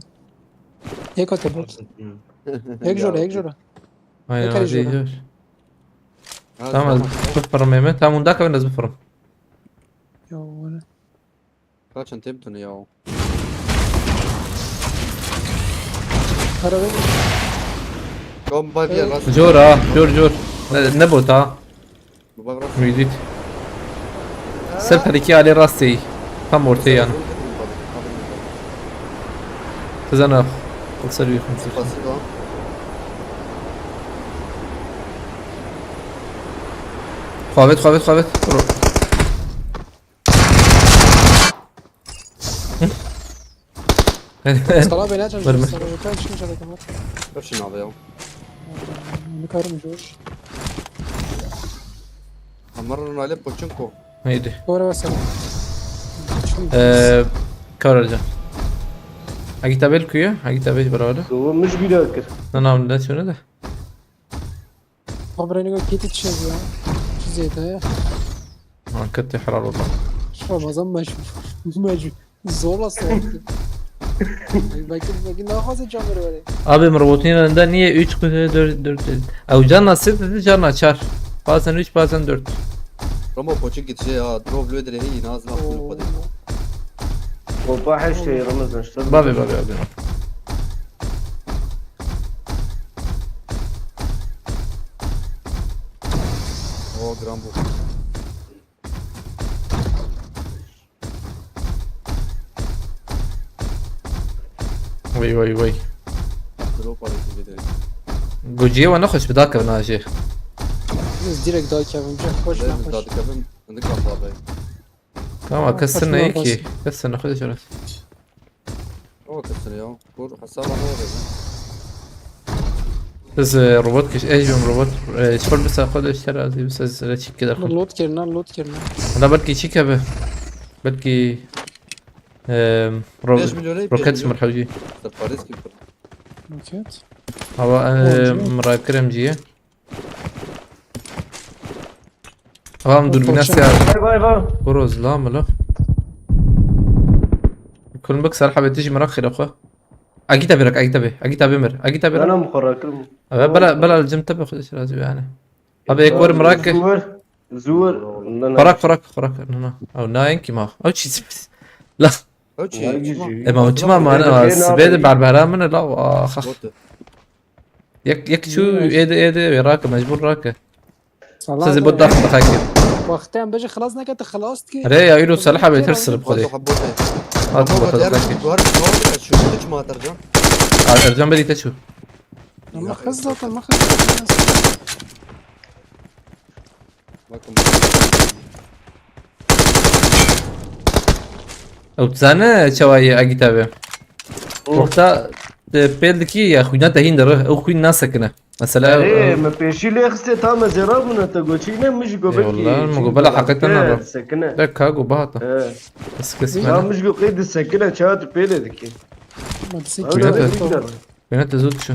هيك تبوت هيك جورا Aynen Tekrar hadi izliyorum. dur. Tamam sıfırım Mehmet. Tamam undaka ben de sıfırım. يو ولا Kaçın temtini ya. هذا وين Kom bay bir rast. Jor. Ne bot ha? Bu bak rast. Müdit. Sırf iki ali rastı. Tam ortaya yani. Kızana. Kılsar bir kımsır. Kopası da. Khavet. صلاة بينات برمي. صلاة كان تشكين شاتك كمان Kaçın abi ya. نكارم جوش Amarın aile poçunko. Neydi? ورا بس Kavraca. Hagi tabel kuyu. Hagi tabel beraber. هو مش بيذاكر Nanam ne şunu da. خبرني قلت كيتي تشيز يا شو زي ده Hakikaten harar oldu. شو رمضان ماشي زولا صوت باقي ناخذ الجمر ولا Abi robotun yanında niye 3 kutu 4 dedi. Can nasıl dedi can açar. Bazen 3 bazen 4. Ramo poçun gitse ya. Drop lödere iyi nazım akıllı pade. وباح اشتري رمضان اشتري Babi. O gram bu. Vay. Drop parası gidiyor. Gojiye ve nakhoş بداك بناجي. بس ديريكت دايك يا بمجي خوش Ben ناخش zaten kapım. Ne kapı abi. Tamam كسرنا iyi ki. كسرنا خذ شرف. O kısır ya. Kur hasaba ne oluyor? بس روبوت كش ايش بهم روبوت شغل بس اخذ اشترى زي بس لا شيك كذا اخذ لوت كيرنا انا بلكي شيك به بلكي 5 milyon iyi. روكيتس مرحوجي Paris gibi. اوكي هو مراكرم جيه هم دول بناس يا باي بروز لا ملا كل بكسر حبيت تيجي مراخر اخوه اجي تبرك اجي تبرك انا مخرج بلا الجيم تبع خذ ايش لازم يعني ابي يكور مراكش زور فراك او ناين كيما او شيء لا Ölçü. ما هو جماعة ما انا سبيد بعد بهرامنا لا اخ Botu. يك شو ايدي راكب مجبور راكب استاذ صلاة بود ضغط خاكر وقتين بجي خلاص نكت خلصت كي ري يا يلو صلاح بيترسل Botu بخدي habbote. هذا Ama بطل diğer خاكر bir duvar ne oldu kaçıyor? Hiç mi atarcan? ارجع بدي تشو ما خزت bakın. او تزانه چوایی اگی تابه وقتا بيلدكي يا خوينا تهين دره او خوين ناس سكنه مثلا ايه ما بيشي لي خستي تام زرابنا تقوشينا مش قبل والله المقابلة حقيقة سكنة لك هاجو باطة ايه بس ما كسمنا مش قيد السكنة شات بيلي ذكي ما تسيك هذا كده. يقدر بينات تزود شو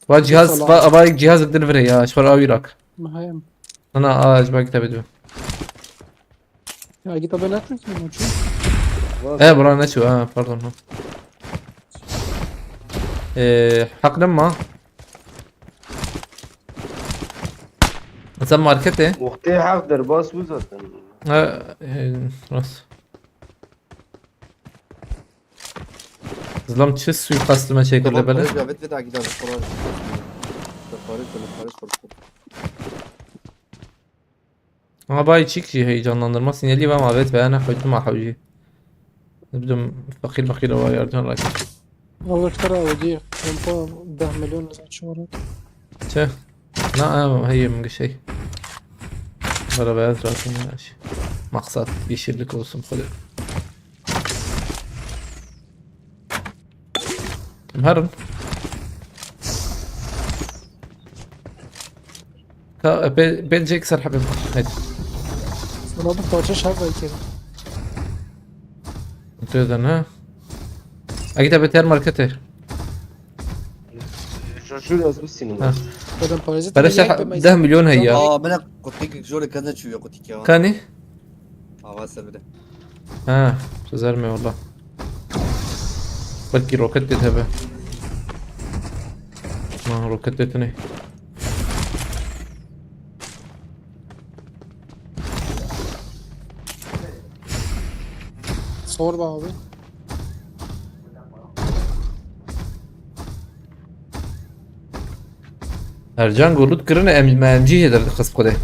با جهاز ابايك جهاز الدليفري يا اشفر اويراك ما هي انا اجباك تبدو اجي طب انا اكل موجود ايه برا نشو باردون حق لما نسمى ماركته وقتي حق درباس وزت راس ظلمت شو السوي قصد ما شيء كله بلا Barış Davet ve takip edin. Barış. ama باي شيء heyecanlandırma sinyali ve mavet ve ana حجم مع حوجي نبدو فقير بخير وياردون راك والله ترى وديع 10 مليون نزلت شهرات شو لا هي من شيء برا beyaz rahatım ماشي maksat yeşillik olsun falan مهرن بيلجيك صار حبيب هيد انا بطاطش هبل كده انت ها اكيد بتير ماركته شو لازم السينما بدل باريزيت بلاش 10 مليون هي Aa ben kutik şöyle kadar çuyor kutik ya. كاني Hava sevdi. ها شو زلمه والله بلكي روكت تذهب ما روكت تتني صور بقى abi ارجان قولود كرنا ما امجي هدر خص قده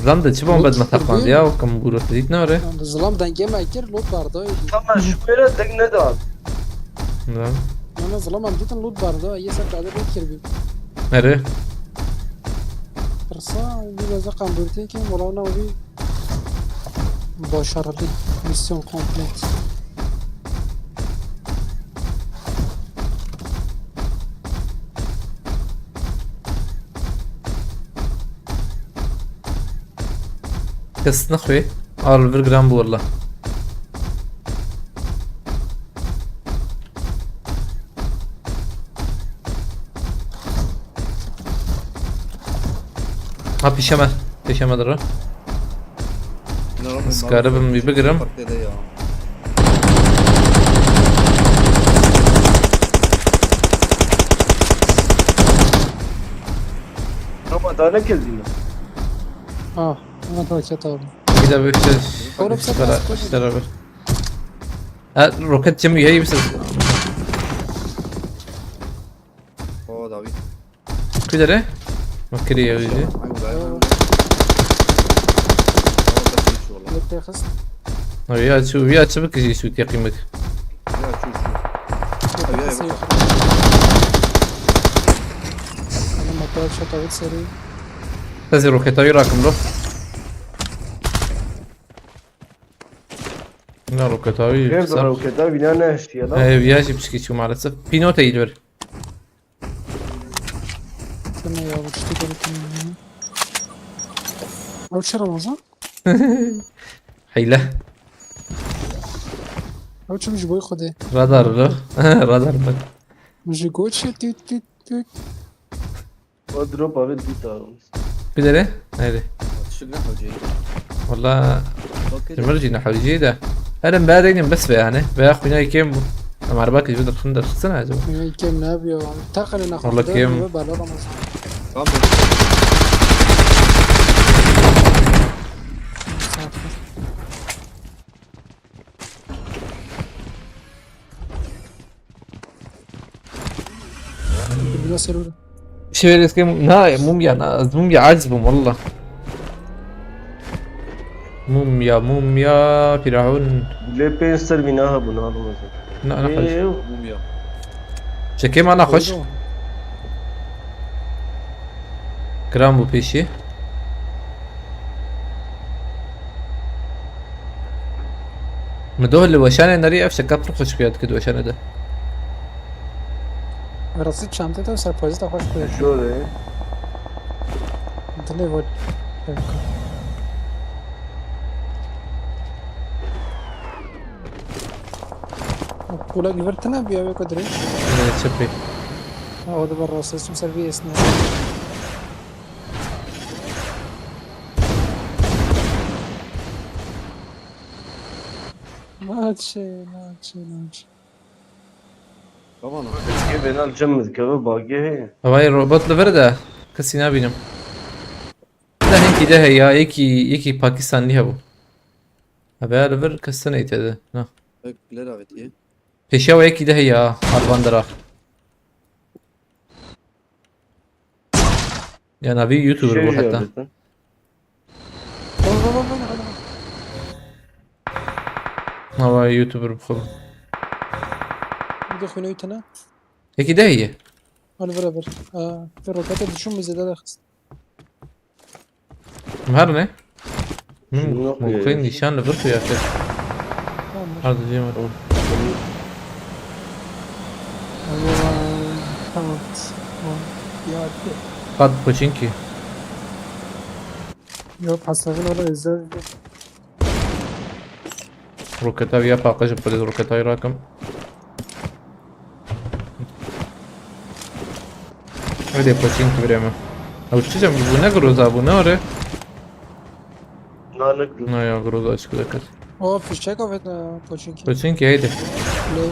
زلام ده چبون بد متقان ديا وكم بورو تديت نوره yani zılam denge maker loot vardı طبعا شو كده دق ندار نعم انا zılam عمدت loot vardı اي سبت عدد كيربي نره ترسا bir زقام بورتيكي ورانا وبي başarılı misyon komplet كس نخوي الفيرجرام والله Ha pişeme dara Scarabım bir bigram Partide ya. رمضان كذي اه انا تركت abi bir de böyle Orada bir sefer az koydum. işler var. Ha roket cemi yayı mısın? O David. Kudere? Makri ya yüzü. Ay bu أيوة. da. تاخذ Ya çabuk kişi şu yakınlık. Ya şu. لما طلعت شطوات سريع Tazi roket ayı rakım lo. Ne roket ayı? غير ضرب كذا بينا نهش يلا Viyaji pişkiçi maalesef. Pinota iyi ver. استنى يا ابو تشتي قلت او شو رمضان Hile. او شو مش بوي خدي Radar lo. Radar bak. مش جوتش تيت تيت تيت اضرب ابي دوتا Kudere? Nerede? Şükran hocayı. والله تمرجي نحو جيدة انا مبارين بس يعني باخونا كيم مع رباك يجود الخندق سنة يا جماعة كم نابيو تاقل انا والله كم. بالو رمضان Tamam. بدنا سرور شو يريس كيم لا موميا عجبهم والله موميا فرعون ليه بينستر بيناها بنار مثلا لا انا خش ايوه Mum ya. شكيم انا خش Gram bu peşi. مدوه اللي وشانه ناري افشا كابر خوش بياد كده وشانه ده. رصيد شنطته وسرپرایز خوش کنید شوره دلیور کولا گیورتنا بیا کدری شبري. او ده بر رصيد سرویس نه ماشي Tamam. كيف هنا الجمد كذا باقي هي هواي الروبوت لفرده كسي نابينم. ده هنكي ده هي يكي باكستان ليها بو. هبا لفر كسنة يتده. نا. Bekler evet iyi. peşi o yeki de هي Arvandara. Yani abi YouTuber bu hatta. جابتن هو يوتيوبر بخبر. دخل يتنا Yeki de هي. انا برابر في الروكات شو مزيد هذا خص مهر ne? شنو ممكن نشان لفرتو يا أخي. هذا دي مرور. قد بوشينكي. يوب حصلين ولا ازاي روكتا via package por روكتا يراكم. Hadi pochinki vreme. A učićem ne groza bu ne ore? نانك No ja groza ću da kad. او في الشيك او في كوتشينكي Pochinki ajde. ليه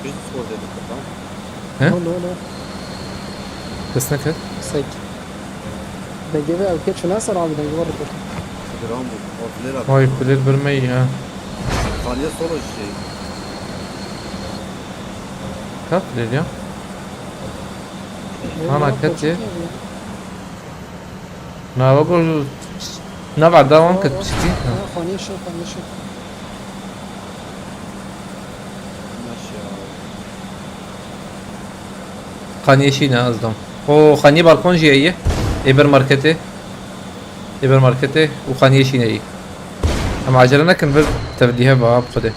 Biz skor dedik tamam. He? لا Kız ne kad? سيك دقيقة او كيف شو ناس راح بدي يوري Gram bu. Ortalar abi. Vay bilir vermeyi ha. Kaliye solo şey. Kat bilir ya. أنا كتير. ما بقول نبع دوام كنت بشتي. خاني شيء Maş ya. خانية شي نازدم. أو خانية بالكون جاية. إبر ماركتة. إبر ماركتة وخانية شي ناي. أما عجلنا كن بر تبديها باب خده.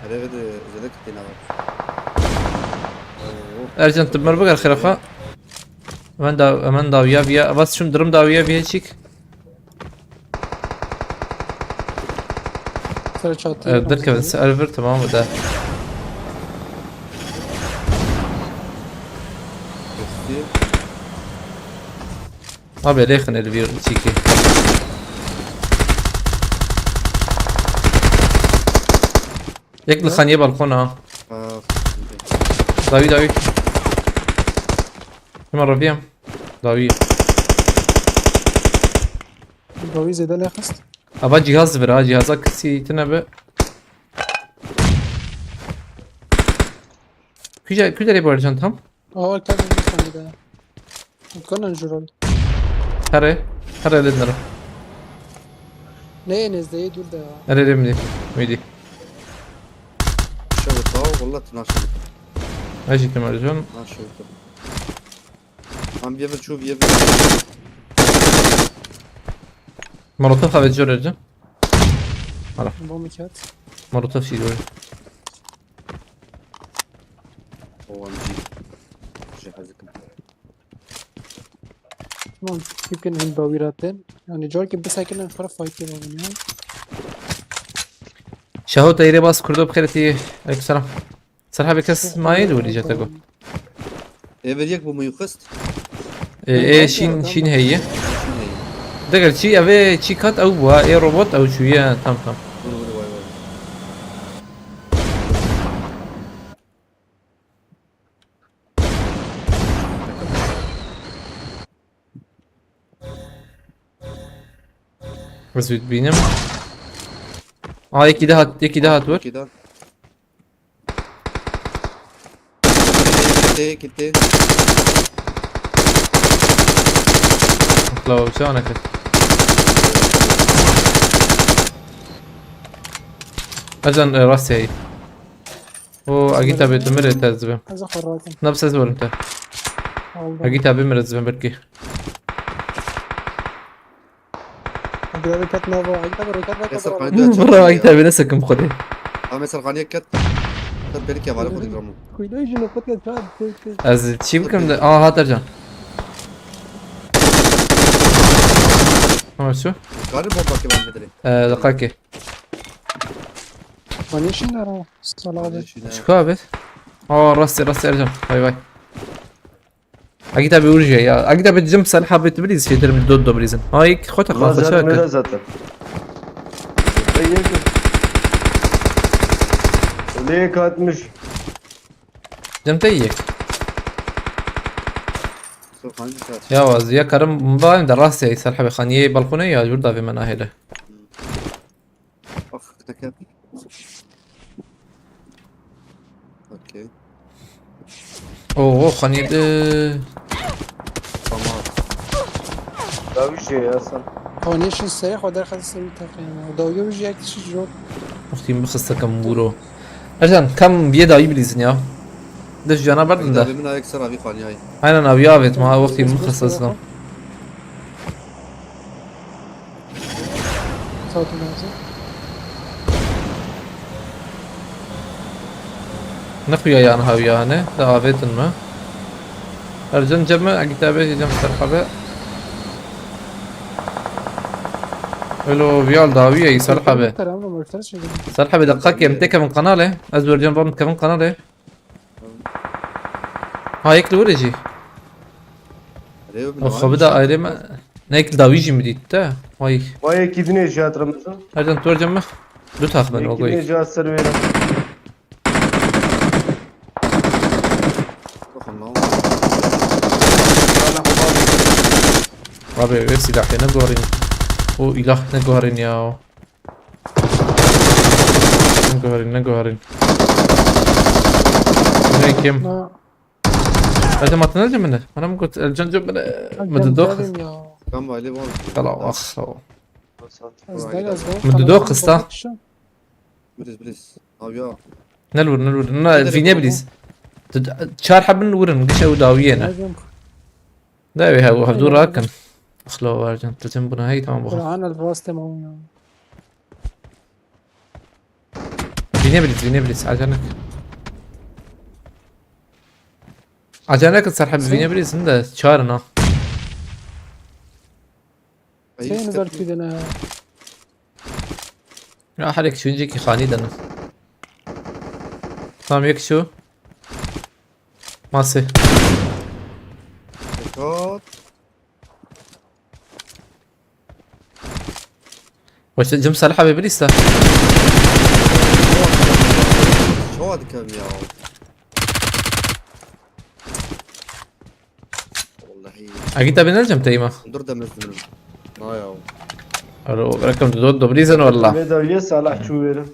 Hele ve de özellik ettiğine bak. أرجع تمر بقى الخرافة. من داوية بيا بس شو درم داوية بيا شيك. سر çatı بدك بس ألفر تمام ده. Eski. ما بيريخن الفير شيكي. يك الخانية بالكون ها. داوي. مرة فيهم. داوي. ضوي زي ده اللي خص أبغى جهاز برا جهازك سي تنبأ. كل اللي بورجان تام. اول كان خاني ده كنا نجرب هره لدنا. ليه نزل يدور ده هره لمدي. ميدي. Şöyle sağ valla tnaşır. ماشي كمان رجال. Tnaşır. Am bir şu bir مرتين خذ الجول رجال. بومي كات مرتين في دول. OMG. Cihazıkım. تمام يمكن من ضويراتين يعني جورك بس هيك نفرق فايت كده يعني شهو تيري باس كردو بخيرتي. عليكم السلام. صراحة بكس مايل ولي جاتكو. Everyek bu muyukast. ايه شين هي. دقل شي ابي شي كات او بوا ايه روبوت او شوية تام. Vur vay vay. بس بينم. يكي دهات ور. İkiden. كتي لو شو انا كنت اجن راسي هي اجيتها بتمر تزبم هذا خراتي نفس ازور انت اجيتها بمر تزبم بركي هذا كانت نوفا هذا روكات يسر بقى قاعد مرة اجيتها بنسك مخدي اه يسر قاعد كت كت بالك يا بالك خد جرامو كويدو يجي نقطة كات از تشي بكم هات ارجع شو قارب بابا كمان مدري دقاقي مانيشين أنا الصلاة شو كابت راسي ارجع باي باي اجيتها بيورجي يا اجيتها بتجمب سالحة بتبريز في درم الدودو بريزن هايك خوتها ما خلاص زال شاكر ميرا زاتر ليك هات مش جمتيك سو خاني سات يا واز يا كرم مباين دراسي سالحة بخانية بالكونية جوردا في مناهله اخ تكت اوكي اوه خانية تمام داويش يا اصلا مانيشين السريع وده خد السريع تقريبا ودو يجي يكتشف جوب اختي مخصة كم مورو ارجان كم بيدا يبليزن يا دش جانا بردن ده ده من يكسر ابي خاني هاي انا بيافت ما وقتي مخصص له صوت نازل نخويا يا انا هاويا هنا دافيت ما ارجن جمع كتابه جمع سرحبه ولو بيال داوية يسرحبه ترى عمره ما ارترش سرحبه دقاق يمتك من قناله ازور جنب من كمان قناله هايك لورجي اخ بدا ايرما نيك داويجي مديتا هاي وهي كيدني جات رمزان ارجن تور جمع دو تاخ من كيدني وقوي جات سروينا رابع ويرسي داحي نقورين او اله نقورين ياو نقورين هيك يم ما هذا ما تنجم منه انا ما قلت الجنجب مددوخ كم عليه بول خلاص اخ ازداد مددوخ استا بليز ابيا نلور في نبليز شار حب نورن قش او داوينا داوي هاو هدور راكن اخلو ارجن تتنبنا هي تمام بخ انا الراس تمام في نبليز عجانك صار حب في نبليز عنده شارنا فين نزلت كذا انا لا حرك شو نجيك خاني دنا تمام يكشو ماسي كات وش جم صالحة ببليستا شو هذا كم يا والله اكيد بنرجم تيما ندور دم نزل يا ركم دودو بريزن ولا ميدا يسأل شو ويره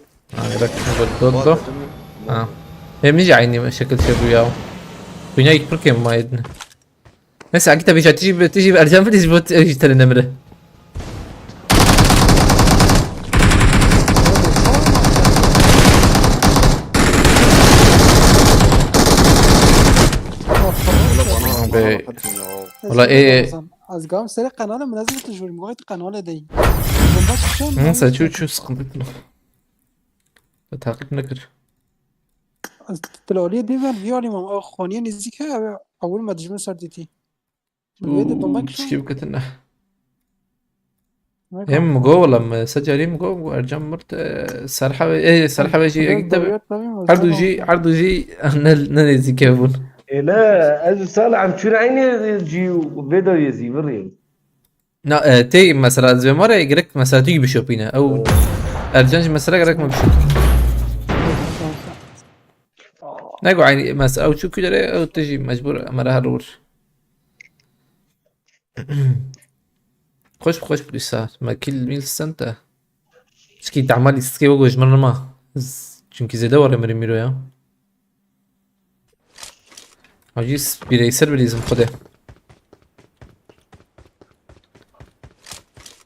ركم دودو هي بنيجي عيني شكل شبو ياو وينايك بركم ما يدنا بس اكيد بيجي تجي بارجان بليز بوت ايش ترى نمره والله ايه از قام سرق قناه منزل تجور مغايت قناه دي نسى شو سقمتنا تعقيد نكر تلولي دي فيولي مام خونيه نزيكها اول ما تجمع سردتي الويد بماك شو كيف كتنا هم جو لما سجلين جو ارجع مرت سرحه ايه سرحه بيجي اكتب عرضو جي ننزي كيفون لا از سال عم شو عيني جي وبيدا يزي بري لا تي مثلا زي مرة يقرك مثلا تيجي بشوبينا او ارجانج مثلا يقرك ما بشوب نقو عيني مثلا او شو كده او تجي مجبور مرة هرور خوش بليسات ما كل ميل سنتا سكي تعمل سكي وجه مرة ما çünkü zede var emri miro ya عجيز بيريسر بليزم خده.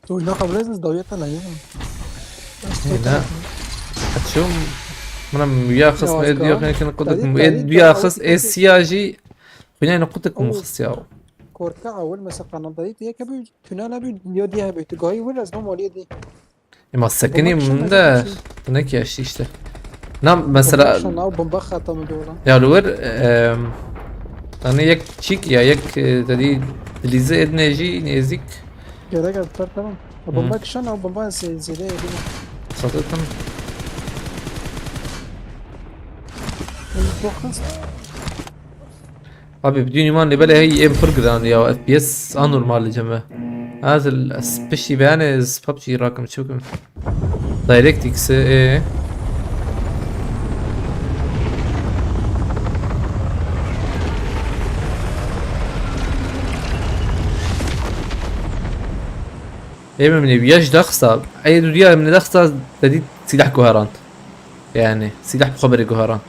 تو هنا قبل لازم ضويتنا الأيام. لا هتشو من ويا خص ما أزكى. يديو خلينا كنا قدك تعديل ويا كان خص أول- السياجي خلينا نقطك أول- مخصياو. كوركا أول ما سقنا ضيت هي كبي تنالا بي يوديها بيتقاي ولا اسمه مولي دي. ما السكني بمكشن من ما ده تمشي. هناك يا شيشته. نعم بمكشن مثلا أو بمبخة تم دولا. يا لور أنا يك تشيك يا يك تدي اللي زائد ناجي نيزيك كده قاعد تمام. بمكشن أو بمبخة زي ده دي. صدقتم. بخص. أبي بدون ما نبلا هي ام فرقدان يا اف بي اس انورمال يا جماعة. هذا السبيشي بانز ببجي راكم تشوفكم دايركتكس ايه ايه من بياش دخصة اي دنيا من دخصة تدي سلاح كوهرانت يعني سلاح بخبر كوهرانت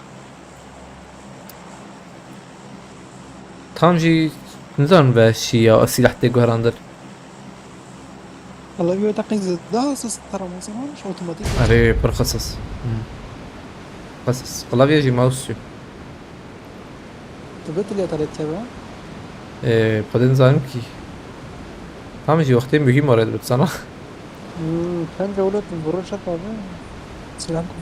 تامجي نزان باشي يا سلاح تي كوهراندر والله بيعتقد ده أساس ترى مثلا مش أوتوماتيك. اري برخصص قصص والله بيجي ماوسي تبت اللي ترى بعدين زانكي تامجي وقتين بيجي مريض بتصنع كان جولة البرور شكله ده سلامكم.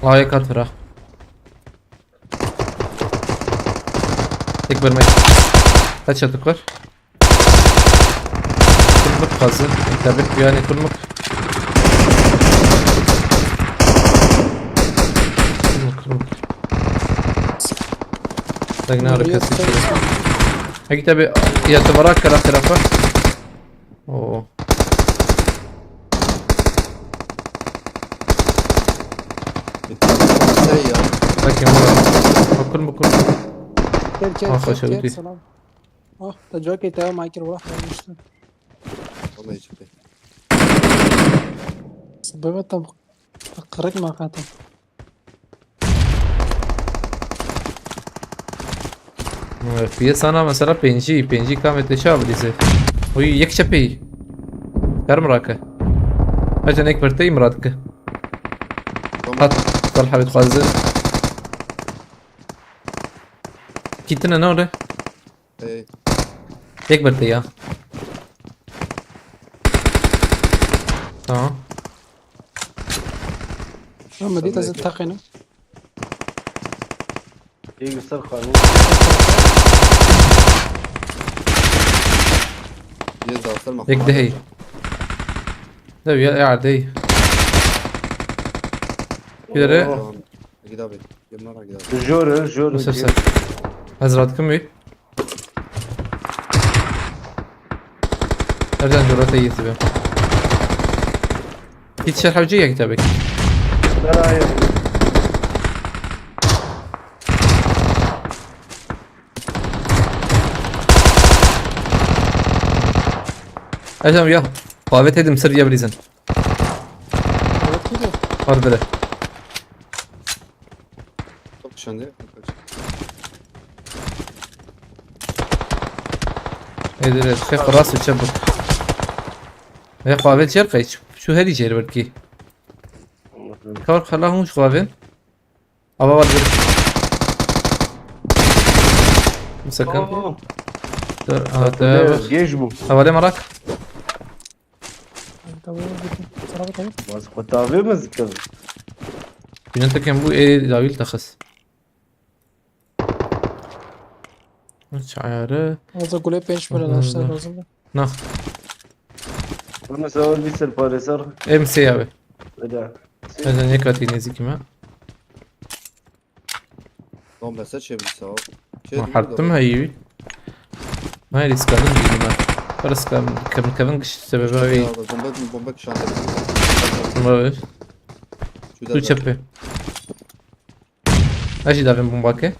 اه هيك هتفرح يكبر ميت هاتش تكبر كل مك خازن يتابعك يعني كل مك كل مك لقنا لك هيك تابع يا تبراك كلا خرافة اوه سيء. لكن مرة كل مك كير خشوتي. سلام. تجاكي تاو مايكل واحد مش والله يجيب. سببت قريت ما خاتم. في انا مثلا بينجي كامل تشابه ليزي وي يكشبي كرمراكه اجن اكبر تي مرادك حط طلحه بتخزن كيتنا نورة ايه يكبر تي تمام لما دي تزيد تقينا. يجي صار قانون يزعل سلمى. يك دهي ده يا قاعد دهي كده رأي جدابي جبنا لها جدابي. جور مسلسل هزراتكم ايه ارجع جرات اي تبع كيت شرح وجهك كتابك لا يا اجم يا طابت هدم سرية بريزن كده هارد له طب شان دي يدري خيف الراس وتشبك يا قابل شرقي شو هذي جير بركي كور خلاهم مش قابل ابا ورد مسكن هذا يجبو حوالي مراك صراحة بس كنت عارف مزكر انت كان بو ايه داويل تخس مش عارف هذا قولي بينش ولا ناشتغل لازم. نه انا سوال بيس الباريسر ام سي ابي لا اذا يكاتي نزيك ما طبعا بس شيء بالسوا. حرتم هيبي ما يريس كان ما فرس كان سببه بومبك شان ما شو تو تشبه اجي دافن بومباكي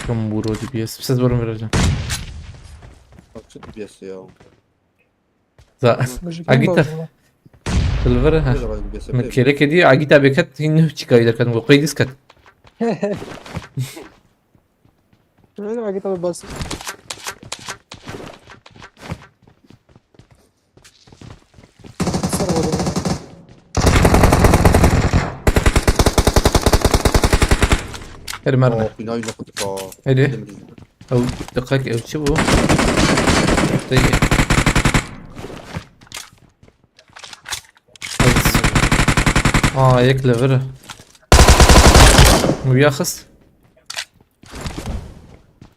Çıkan buru DBS. Siz varım vereceğim. Bak şu DBS ya. Za. مش Agita. Silver ha. Acaba DBS من كيرك دي Agita بكت إنه تشيكا إذا كان وقيدس كت. باقي طب بس صار ولا هذا مرمى. اه binayı ne kutu ka. هذا أو دقائق أو شو. طيب. يك لفر. وياخس.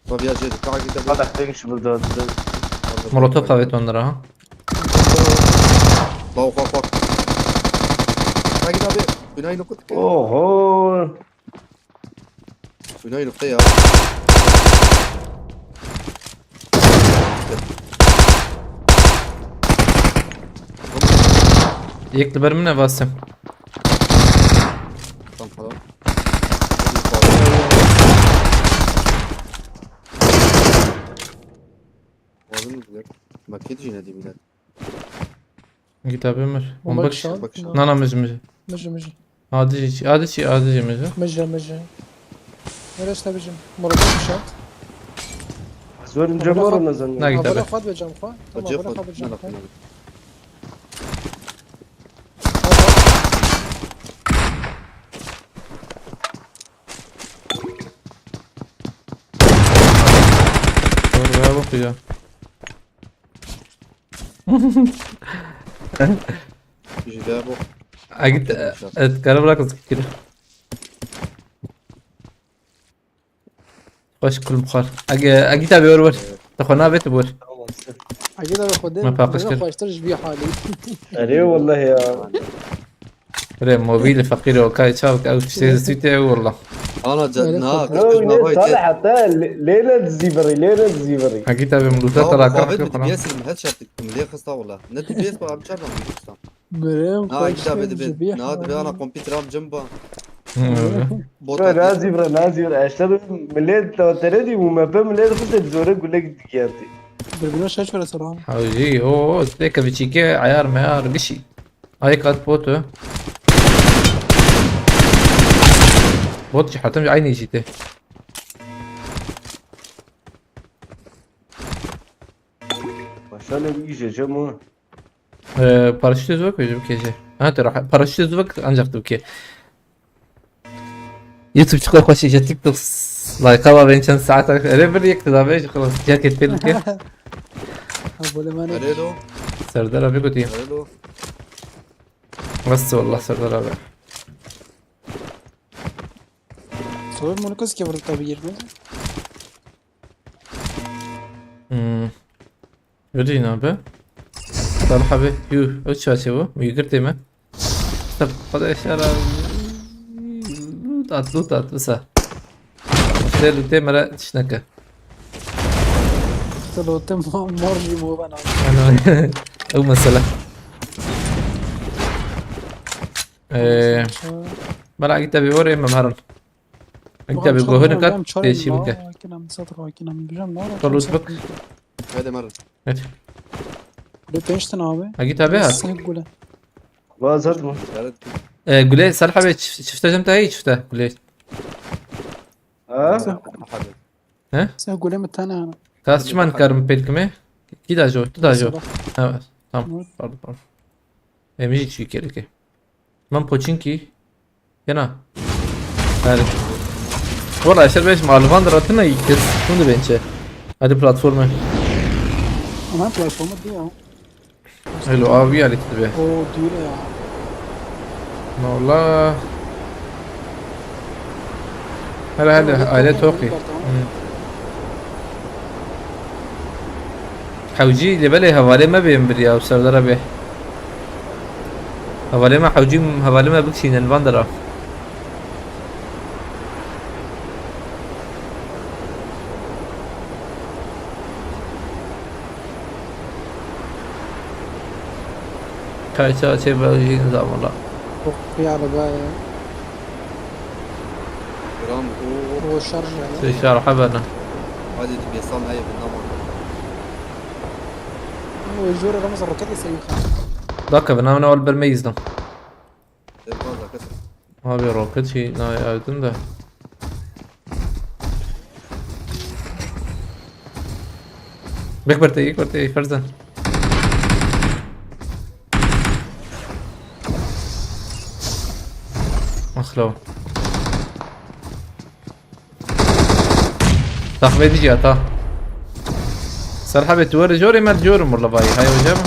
Bak ya şey ka git هذا تحتاج بالضبط. مولوتوف قابت onlara ha. Bak. Ka git abi. Binayı ne kutu ka. اوه Binayı nokta ya. يك لفر منه باسم. Tamam falan. Ağzını güzel. Maket yine değil millet. كتابي مر. ومبك ومبكش. شال بكش. نانا مج. مجي عادي مج. ليش تبي جم مرة شات زور جمر نزل. لا ولا كتابي. خد بجم خا Acı ولا خد yapma. بجم Ne lafını abi. Doğru bak ya. Bir şey daha bu. أجد أتكلم لك كده. خوش كل بخار. أجي تابي ور. تخونا بيت بور. أكيد أنا خدين ما فاقش كده. أنا اشتريش بيه حالي أري والله يا ري موبيل فقير وكاي شابك أو تشتري سويته والله. Ana na kız لو na bay. طالع حتى ليلة الزيبري أجي تابي ملوتات Tamam ترى muhabbet كده mi خلاص. DBS mi her şey yaptık. Millet kısa valla. Ne DBS var abi çarpma bir kısa. بريم Na git abi اشتريش de بيه na hadi ana kompüter am camba. Bot نازيبرا أشتغل مليت تردي وما فهم مليت خصت زورك ولا قد كياتي بربنا شاش ولا صراحة حوجي هو تلك بتشيكي عيار معيار قشي. هاي قد بوتو. بوت حتى عيني جيته. ما شاء الله يجي جمو Paraşüt özü bak öyle bir gece. Ha tera paraşüt özü bak ancak Türkiye. يوتيوب تقول خوش يجي تيك توك لايك ابا بين كان ساعات ريفر يكتب ابي خلاص جاكيت بيلك أبو لماني Arelo. سردار ابي قلت Arelo. بس والله سردار ابي صور منقص كيف رتب بيجرنا ورينا ابي صالح ابي يو وش هو ويقرتي ما طب قد اشاره لوطات بس دير تمرة تشنكه طلعوا تم مرجي مو بنا انا او مسألة بلا قلت ابي وري ما مهرن قلت ابي هنا كات ايش يبقى كنا من سطر كنا من بجام نار طلعت بك Hadi marın. بيش تناوي قلت ابي هات سهل وازد Evet. قولي صالحة بيت شفتها جمتها هي شفتها قولي ها Hadi. سهل قولي متانا أنا كاس شو ما نكرم بيلكمي كده جو تدا جو ها tamam pardon emicik şu kelike من بوتشينكي هنا هذا والله اشتري بيش مع الفاندراتنا يكس كم بنشة هذه بلاتفورم أنا بلاتفورم دي أهو حلو ابي عليك تبيه أوه ديرة يا ما والله هلا عائلة توقي حوجي اللي بالي هوالي ما بينبريا وسردرا به هوالي ما حوجي هوالي ما بكشين الفاندرا كايشا شيء بيجي نظام والله في على باية جرام اوه هو شر سيشار حبنا هذه بيصل هاي بالنمر. هو يجور رمز الروكيت يسيخ. ذاك بنامنا اول بالميز ده تبغى كسر. ما بيروكد شيء نا يعتمد ده بكبرتي فرزن اخلو طاح بيدي جاتا صراحة بتوري جوري ما تجوري والله باي هاي وجبه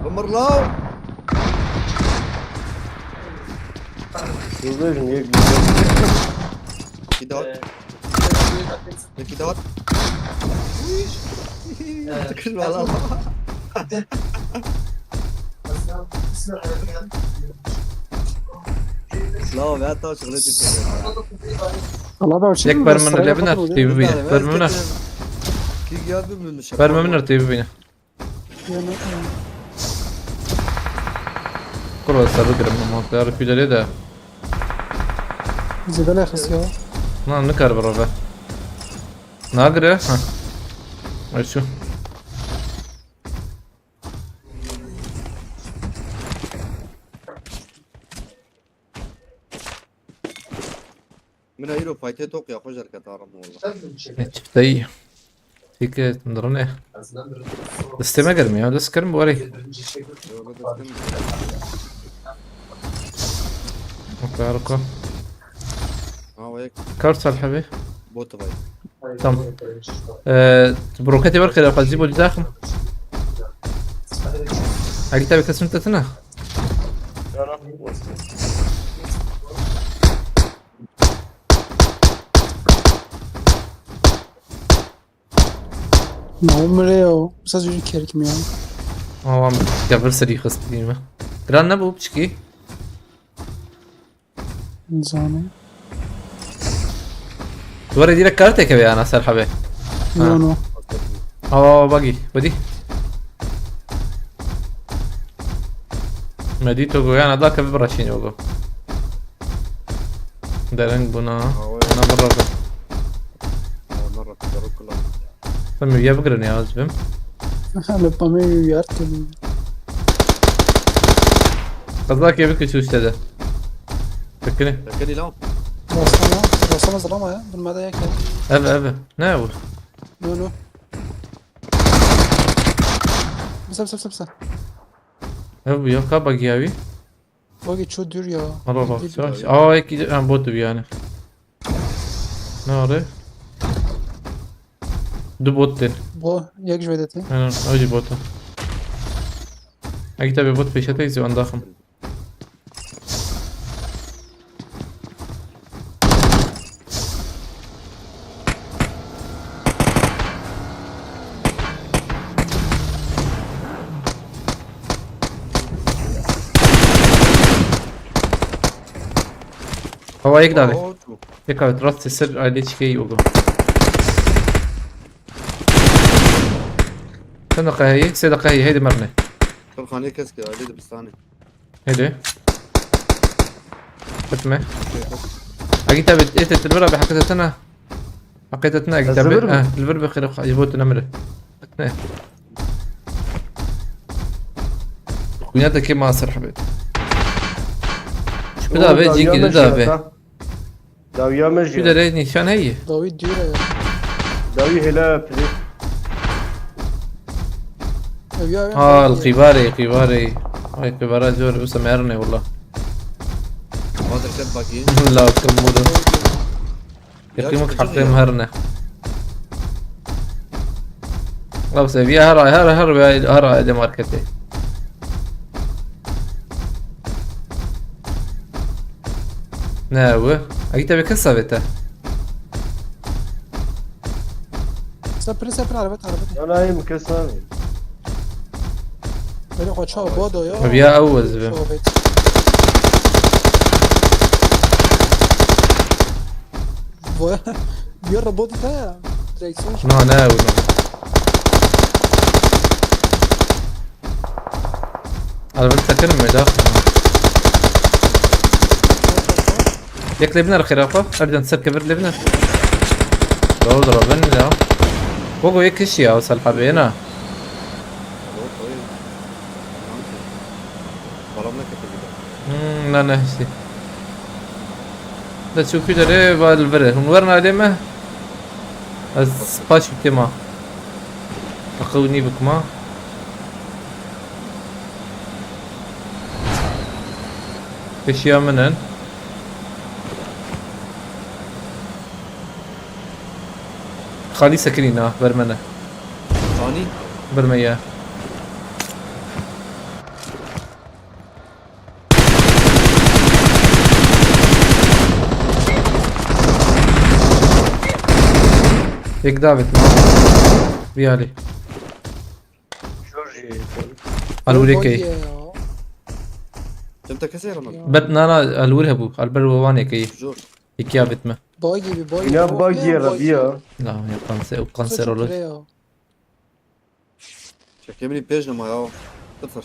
عمر لاو Şurada niye كده كده تكلم على الله. لا ما تو شغلتي الله بقى وشي يكبر من اللي بنا تيبي بينا بر منا كي جاب من الشباب بر منا تيبي بينا كل سر قرب من المنطقة في دليل ده زي بلا خسيو نعم نكر برا ناقرة ها ايشو من هيرو فايتتوك يا خجر كتارم والله. شفتي فيك تندرني دستي ما قرمي هذا سكرم بوري اوكي اه وياك كارت الحبيب بوت باي. تمام بروكاتي بركة لو قد جيبوا الداخل هاي كتابي كسمتتنا ما هو مريو مساج يجي كيرك ميان عم قبل سري خست ديما جران نبو بشكي زاني وري دي لك كارتك يا انا سر حبيب نو باقي ودي مديتو جو انا ذاك ببراشين يوغو دارنج بنا انا مرة مرة تجرب كلها. فمي يبقرن يا عزبم هلا بامي يارتل قصدك يبكي شو اشتدى فكني لكني لا رسمة ظلمة يا بالمدى ياك ابا ناول نو بس ابو يوكا باقي ابي باقي تشو دور يا مرة هيك عم بوتو يعني ناري دو بوتين بو ياك جويدتي انا اوجي بوتو هيك تبي بوت في شتى يزي ضخم هو هيك دالي هيك ترص السر عليك كي يوغو صدقة هي صدقة هي هيدي مرنة خاني كسكي علي بستاني. هيدي ختمة أجيتها بتقيت البرة بحكتتنا حقيتتنا أجيتها البرة بخير يبوت نمرة ختمة كونياتك كيف ما أصير حبيت شو بدا بيجي كده ده بي Davya شو مجي ده ريدني شان هي داويد ديرا يا Davya هلا بري القباري هاي قبارات جور بس ميرني والله هذا كان باقي. لا كمودو يقيمك حقي مهرنا لا بس فيها هرا دي ماركتي ناوي اجيت بكسبته سبر على بيت أنا هي مكسر بيني خد شو بودو يا فيها اول زبون شو بيت بيرا بودي تا دريكسون ناوي على بالك كلمة داخل ياك لبنان خرافة أرجع نسر كبر لبنان دور ضربني ده بوجو يك إيش يا وصل حبينا Paramla kapatıyor. لا نهسي لا تشوفي ده ليه بالبره نورنا عليه ما بس باش بتما أخوني بك ما إيش يا منن خالي سكرينا برمنا Ani. برمية هيك دافت بيالي جورجي الوري كي Sen de keser ama. بد نانا الوري هبو البرواني كي Jor. هيك يابت ما باقي بباقي يا باجي يا ربيع لا يا قنصر وقنصر ولا Çekemini pejnama ya. Sıfır.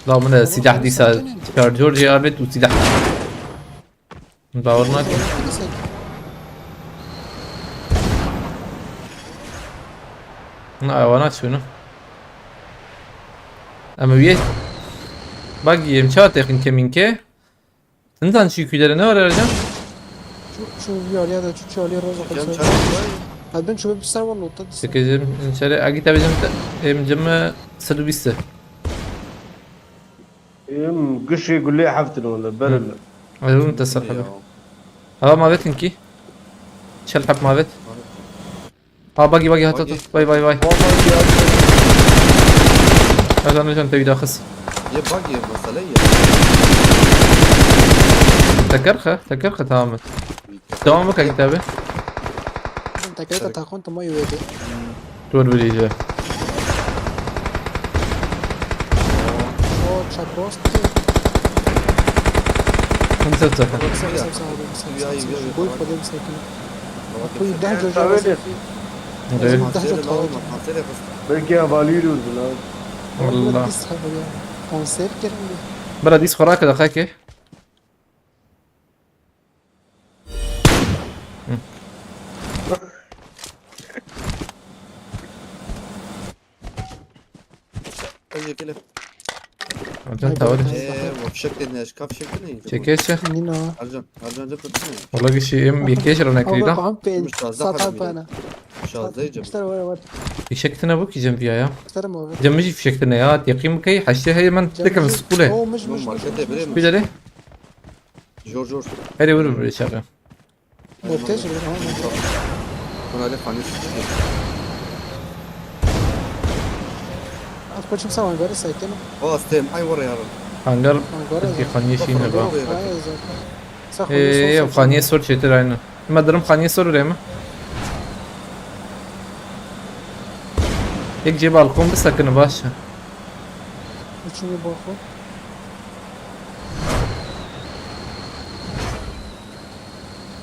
لا من سلاح دي سال جورجي قابت وسلاح باورناك لا وانا شنو اما بيه باقي مشاتق انك منك انت شي كيلر ne var Ercan? شو بيالي هذا شو عليه روزة Cem خلص çarptı. هاد بنشوف بالسر والله طد سكزم ان شاء الله اجي تابع مجمع سلبيسه قش يقول لي حفتن ولا برل ايوه انت صح ها ما بيت انكي شل حب ما بيت ها باقي هات باي باي باي هذا انا جنت بيدا خس Ya bagi مسألة تكرخه تماما دوامك اجي تابع انت كده تاخون انت ما يودي تور بليجا او تشابروست انت تصح بوي قدام ساكن بوي ده غير بلكي هباليروز بلا والله كونسير كده برا ديس خراك دقايق أي كلام. عشان تاوري وبشكل ناشكاف شكل نيجي. شكيشة نينا أرجع جبت الدنيا. والله شيء ام بيكيش رنا والله كريدا بعم بين مش توزعها ساعة بالميدان. انا شال زي جم. اشتري ولا يشكتنا بوك جنب يا اشتري ما جنبي في شكتنا يا يقيم كي حشي هي من تكن السكولة هو مش مو مش ماركتة بريم. بيجا ليه جور. هذي ولا بيجا شغال بوتاج ولا هون أنا ألف عنيش. اخبر شو مسوي غير ساكن استيم أي ورا يا رب. هنجر غير كي خانية شيء نبا صح ايه وخانية صور شيء تراينا ما درم خانية صور ريما يك جيب القوم بس لكن باشا شو باخذ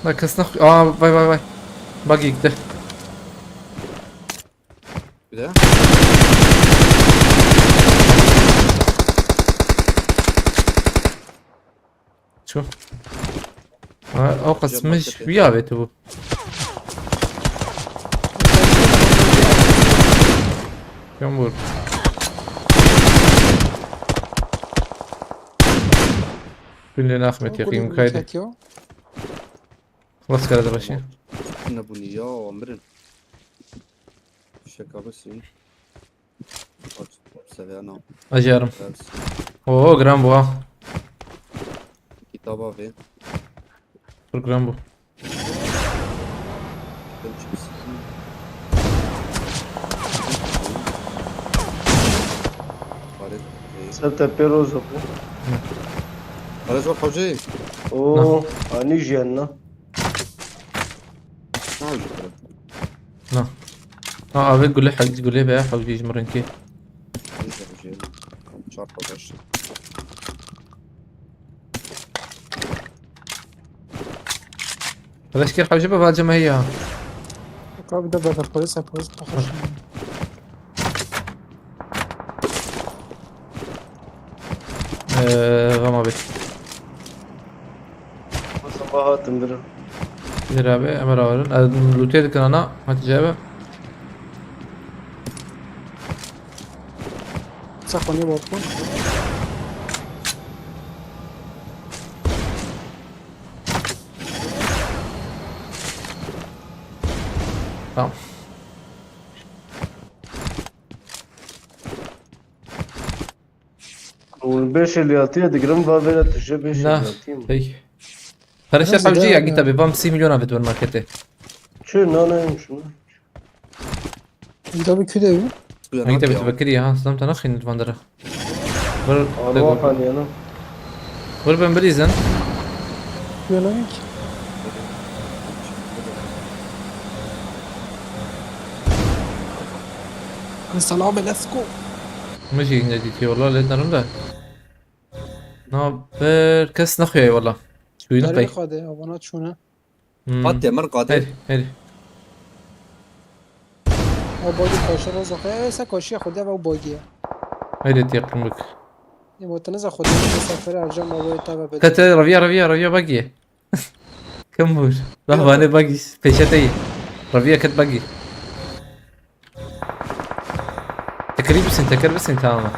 لا كسنا باي باقي كده كده. شو او قسمش ويا بيتو يمور كلنا اخمت يقيم كايدي خلاص كده ده ماشي إحنا بنية ومرن. شكا بس إيه. سوينا. اجارم اوه جرامبو كتابة في. جرامبو تمشي بس. خالد. سبت بيروز ابو خالد شو حوجي؟ اوه انيجي انا ما عندي كلام. لا ابي قول لي حق قول لي بقى حوجي مرن كي إيش حوجي؟ مش عارف أوش. هذا شكل حوجي بقى جماهير كاب ده بدل بوليس بخش غما بيت هاتم درا Gider abi Ömer abinin. Loot'e dikkat ana. Hatice abi. صحوني بوركم. Tamam. والبيش اللي يعطيه دقرم بابينا تشي بيش اللي Na. يعطيه Peki. Kardeşler Nasıl PUBG ya? ya git abi. Bam 6 milyon afet var markette. شو نانا يمشي انت بكده ايه؟ Ha git abi tefekkür ya. Sılam tanakhin الفندرة. أرواحا أنا Vur ben birizen. يلا هيك. السلام عليكم. ماشي نديتي والله لقيت نرمدا. نابر كاس نخوي والله. شو ينقي. تاريخ هذا ابونات شونه؟ قاتل مر قاتل. هيري هيري. او باقي كاشر روز اخي سكوشي خدها او باقي. هيري تيقن بك. يبغى تنزل خدها مسافر ارجع ما بغيت تابع بدي. كت رفيع باقي. كم بور. لحظة أنا باقي بيشتي. رفيع كت باقي. تكريب بس انت تمام.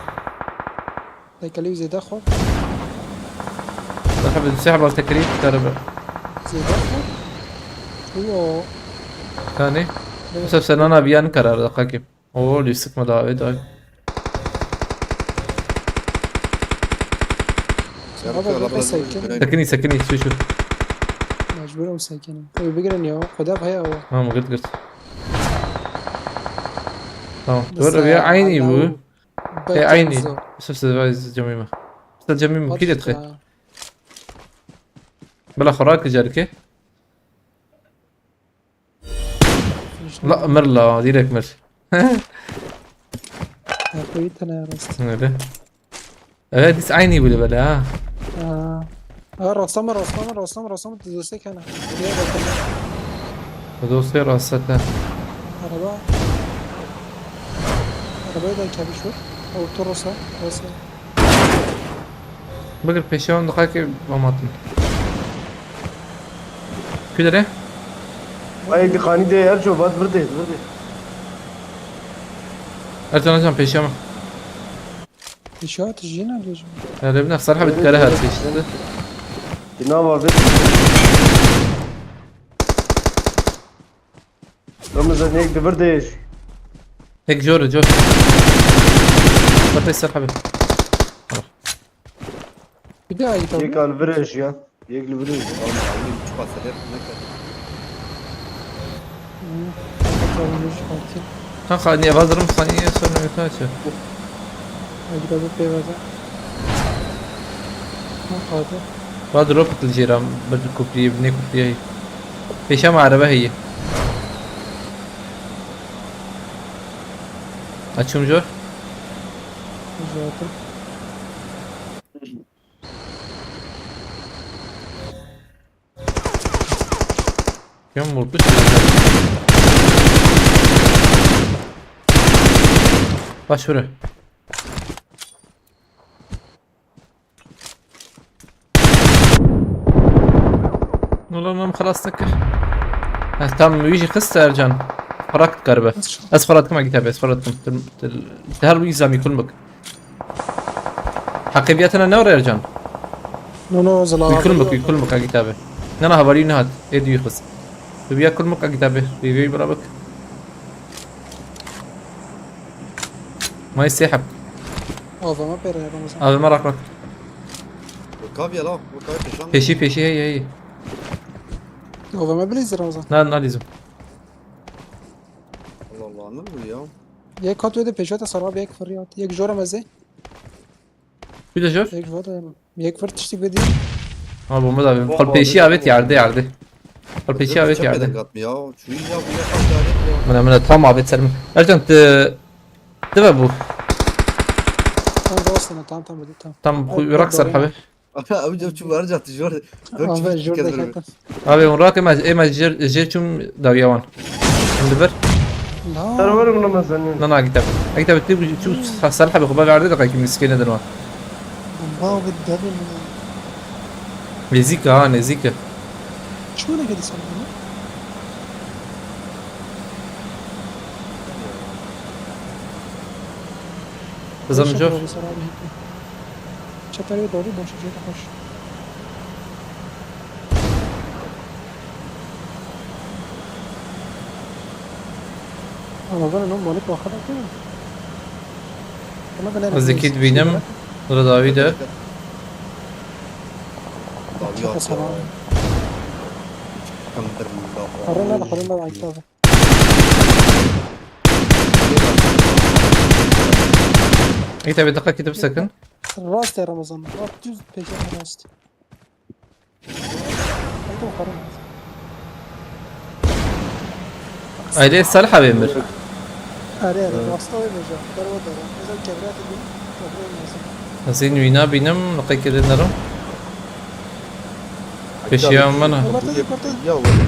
هيك اللي زي دخل صاحب السحب على تكريب ترى زي دخل. هو ثاني. بس انا بيان قرار دقيقة. اوه ليسك ما داوي سكني شو مجبور او ساكن هو بيقرا انه خدها بهي او ما قلت تمام تقول ربيع عيني بو هي عيني بس جميمة بس جميمة كده تخي بلا خراك جاركة لا مرلا ديرك مر اخوي انا يا راست هذا هذه عيني بلا رسم تدوسك انا دوسي راسته araba arabayı da kabişiyor o Toros'a orası بقر بيشون دقيقة وماطن كده هاي دقاني دي أرجو بعد بردي ارجع بيشون inşaat işine diyorsun هذا ابنك صراحة بتكرهها فيش جنابا بيت رمزان هيك برديش هيك جور بطل السرحة bir daha iyi tabii هيك على البريش يا هيك البريش كان خاني أبادرم خاني صرنا يتاچه Hadi da bir beyvaza hadi بعد ربط الجيران بدل كوبري بني كوبري هي بيشام عربة هي أتشوم جور zaten كم مربوط باش وره والله خلاص سكر تم يجي قصة ارجان فرقت قربة اسفرتكم على كتابي اسفرتكم تهر ويزامي كل مك حقيبياتنا نور ارجان no zalar كل مك على كتابي انا هبري نهاد ايدي يخص بيا كل مك على كتابي بيبي برابك ما يسحب avama pera Ramazan هذا ما راك كافيا لا كافيا بيشي هي avama bliz Ramazan لا لازم الله نقول يا یک کات بده پیشات سراب یک فریاد یک جور مزه bir de jor یک جور یک فر تشتی بدی ama bomba da kol peşi evet yerde kol peşi evet yerde يا شو يا ويا من tam evet selim Ercan تبع bu tamam dostum tamam بدي tamam tam yurak sarhabı انا اوجه شو ارجع تجور avama jor da kattım abi onrak ema jerçum davyawan indiver ترى la ورق رمزان nana kitap تبي شو sarhabı خبا verdi de kayki miskine de var ma بالدبل nezika ha nezika شو انا قاعد يسوي هنا؟ بزم شكله جور بصراحة هيك شكله ضروري بمشي جيت اخش انا ظن انهم مالك واخدها كده والله بنعرف از ليه اكيد شو بینم بلاك برو داویده شكله صراحة كم بالله خلينا على كتابه اي تبي دقة كده بسكن الراست يا رمضان راست جزء بيجي الراست انت مقارنة ايدي الصالحة بيمر اري الراست وين بيجي درو مثلا كبرات اللي كبرات مثلا زين وينا بينم لقي كده نرم بشيا منها يا ولد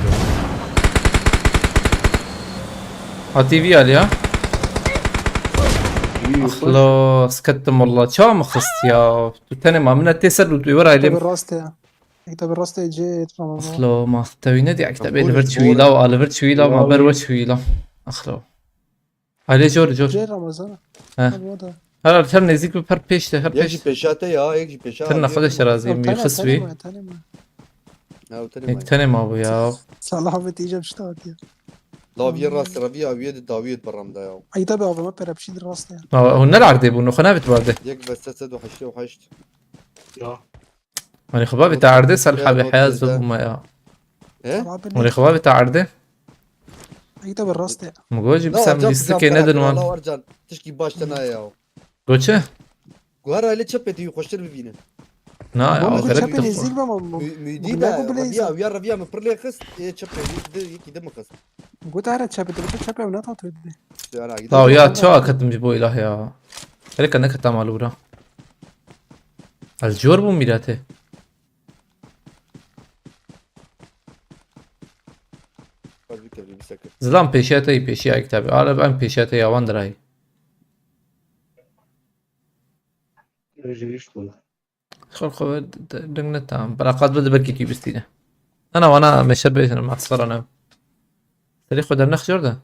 هاتي في عليها خلاص كتم والله شو مخصت يا تاني ما من التسر ورا كتاب لم الراست يا كتاب الراست جيت رمضان اخلو ما توينا دي اكتب أقول الفرت جبورة. شويلا والفرت شويلا ما بروت شويلا اخلو علي جور جيت جور رمضان ها الوضع هلا ترى نزيك بهر بيش هر يجي بيش بيشاته يا يجي بيشا ترى خذ الشرازي بيخص بيه تاني ما او تاني هيك ما تاني ما ابو يا صلاح بتيجي بشتاط يا لا في راس ربيع ويد داويد برام دا يا اي تابع ما بيرا بشيد الراست يا ما هو نلعب دي بونو خنافت بعده يك بس تسد وحشته وحشت ماني خبابي تاع عرضي صالحة بحياة زب وما يا ايه صلاح ماني بني خبابي تاع عرضي اي تابع الراست يا مجوجي لا بسام ارجان دي تزام سكي فرح ندن كرا لا وان ارجان تشكي باش تنا يا قوتشه قهرة اللي تشبتي وخشتر ببينه نا بون يا قلت غيرك شابين تفو يزيك بقى مدينة مقول ربيع بليزا ويا ربيع من برلي خست ايه تشبه يكي دم خست قلت عارف شابين قلت شابين وناتا تودي انا لا قدام ويا خلنا تشوا عادي. كتم جيبو إله يا هلك أنك تعملورا الجور بو ميراته بسكر زلام بيشاتي بيشي أي كتابي أنا بأم بيشاتي يا وان دراي خل خو دنگنا تام براقات بده بركي كي بستينه وانا مشر بيت انا معصفر انا تاريخ خد النخ جوردا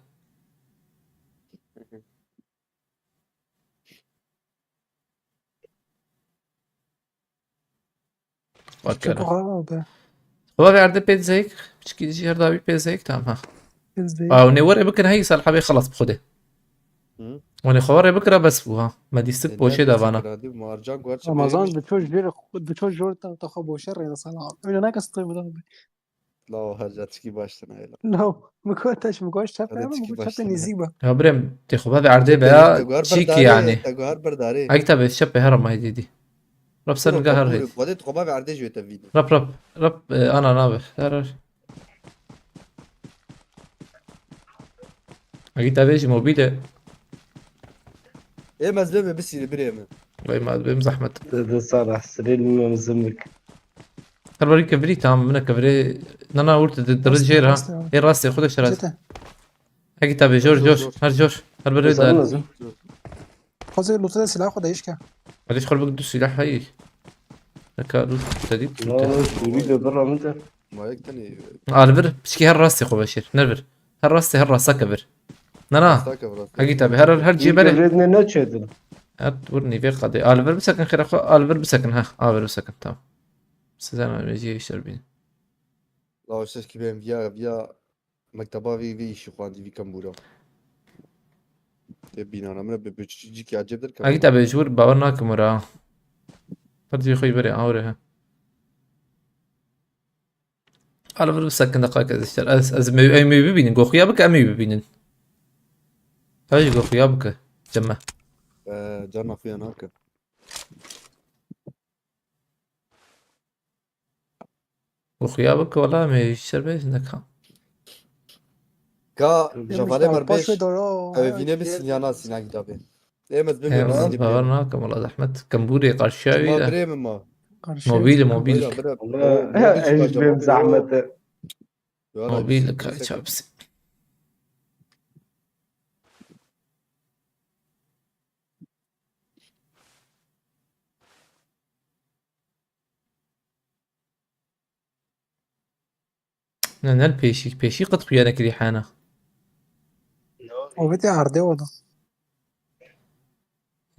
شكو وكره خرابة هو قاعد بيت زيك مش كي جي هردا بيت زيك تمام ها ازاي او نور بكره هي صار حبي خلص بخده وانا خواري بكره بس بوها ما دي ست بوشي النار دافانا سكر هذه مهرجان قوات شبه رمضان مش بتفوش جير بتفوش جورتا تخبو شر يا صلاح انا ناقص طيب ده لا هرجان تشكي باش تنا لا لا مكوتش شابين هذا اما تشكي مكوت باش شابين تنا يزيك بقى يا بريم تاخو هذا عردي شبه بها تقهر تشيكي برداري يعني تقهر برداري اكتب الشبه هرم هاي دي رب كله سن قهر كابوري هيد وقعدت قبابي عردي جويتا فيني رب انا نابخ اكيد ابيش موبيله ايه مزلمة بس اللي بريمة والله ما بمزح مت ده صار سرير مزمك خل كفري تمام من كفري انا قلت راست الدرجة راست ها ايه راسي خذ شراز جيته هاي كتابي جورج جور جورج جور هر جورج هر بري نزل دار نزل خذ اللوطة سلاح خد ايش كان معليش خل بقدر سلاح هاي لك لوت تديب لا شوري ده برا متى ما هيك تاني الفر بشكي هر راسي خو بشير نرفر هر راسي هر راسك كفر نانا راستاك براستاك هاي كتابي هر في جيب عليه كبريتنا نتشد هر ورني في قضي الفر بسكن خير اخو الفر بسكن ها الفر بسكن تمام بس زي ما بيجي يشربين لا وش تشكي بهم فيا مكتبا في شو خواندي في كمبورا تبين انا من بيجيك عجب در هاي كمبورا كتابي جور باورنا كمرا فرجي خوي بري اوري ها الفر بسكن دقائق از مي ببينن جو خيابك امي ببينن هاي جو خيابك جمع جانا اخويا هناك وخيابك ولا ما يشربش انك كا يمش جافالي على باش مربيش دورو او فيني بس يانا سينا كتابي ايه مزبوط بس ايوه اللي بريمة باورنا كم والله احمد كمبوري قرشاوي ما ده بريمة ما قرشين موبيل سلاح ويلا موبيلك برا والله مو بيجي ايش باجا بهم موبي او زحمة يلا بس موبيلك كل هاي سكن شابس نه پیشی قط خيانة ريحانة. وبيتي عرضي وضع.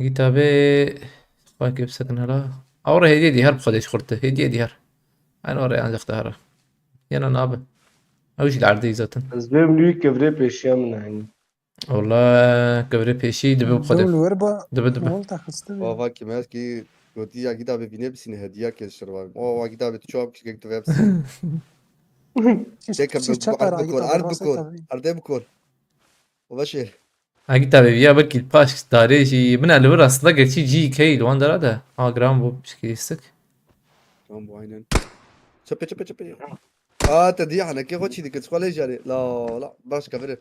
كتابي باكي بسكن هلا اورا هدي دي هرب خدش خرطة هدي هر انا ورا عن اختارها يانا نابه اوش العردي ذاتا از بهم لوی کبره پیشیا من هنی. والله كبري بيشي دبي دول بخدف وربا دبي مولتا خسته بي. Ava kemer ki goti ya gida be bine bisine hediye kesir var. O gida be tu çok kişi tu hepsi. Tek شي be تشابر ard bukor, عقيدة ard بالراس bukor, تبعي. arde bukor. O başır. هاي كتابي بيا بركي الباش داريجي من اللي ورا اصلا شي جي كي لو اندر هذا جرام بو بشكيستك Tamam bu aynen. Çöpe. Aa tediye hana ki koçi dik skole jare. La baş kabere.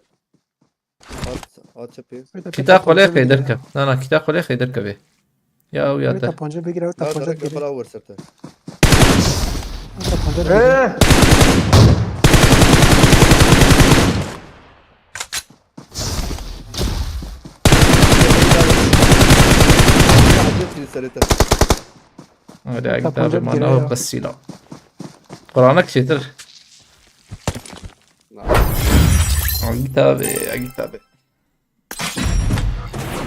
At çöpe. كتاب ولا يخي دركب لا كتاب ولا يخي دركب إيه. يا ويا بيتا ده بونجا بيجري وتا La بونجا tarak بيجري. yapala vur serte. وتا بونجا بيجري. اه Acil serete. هذا طب كتاب وجاب ما قراية. انا قصيلا قرانك شتر كتابي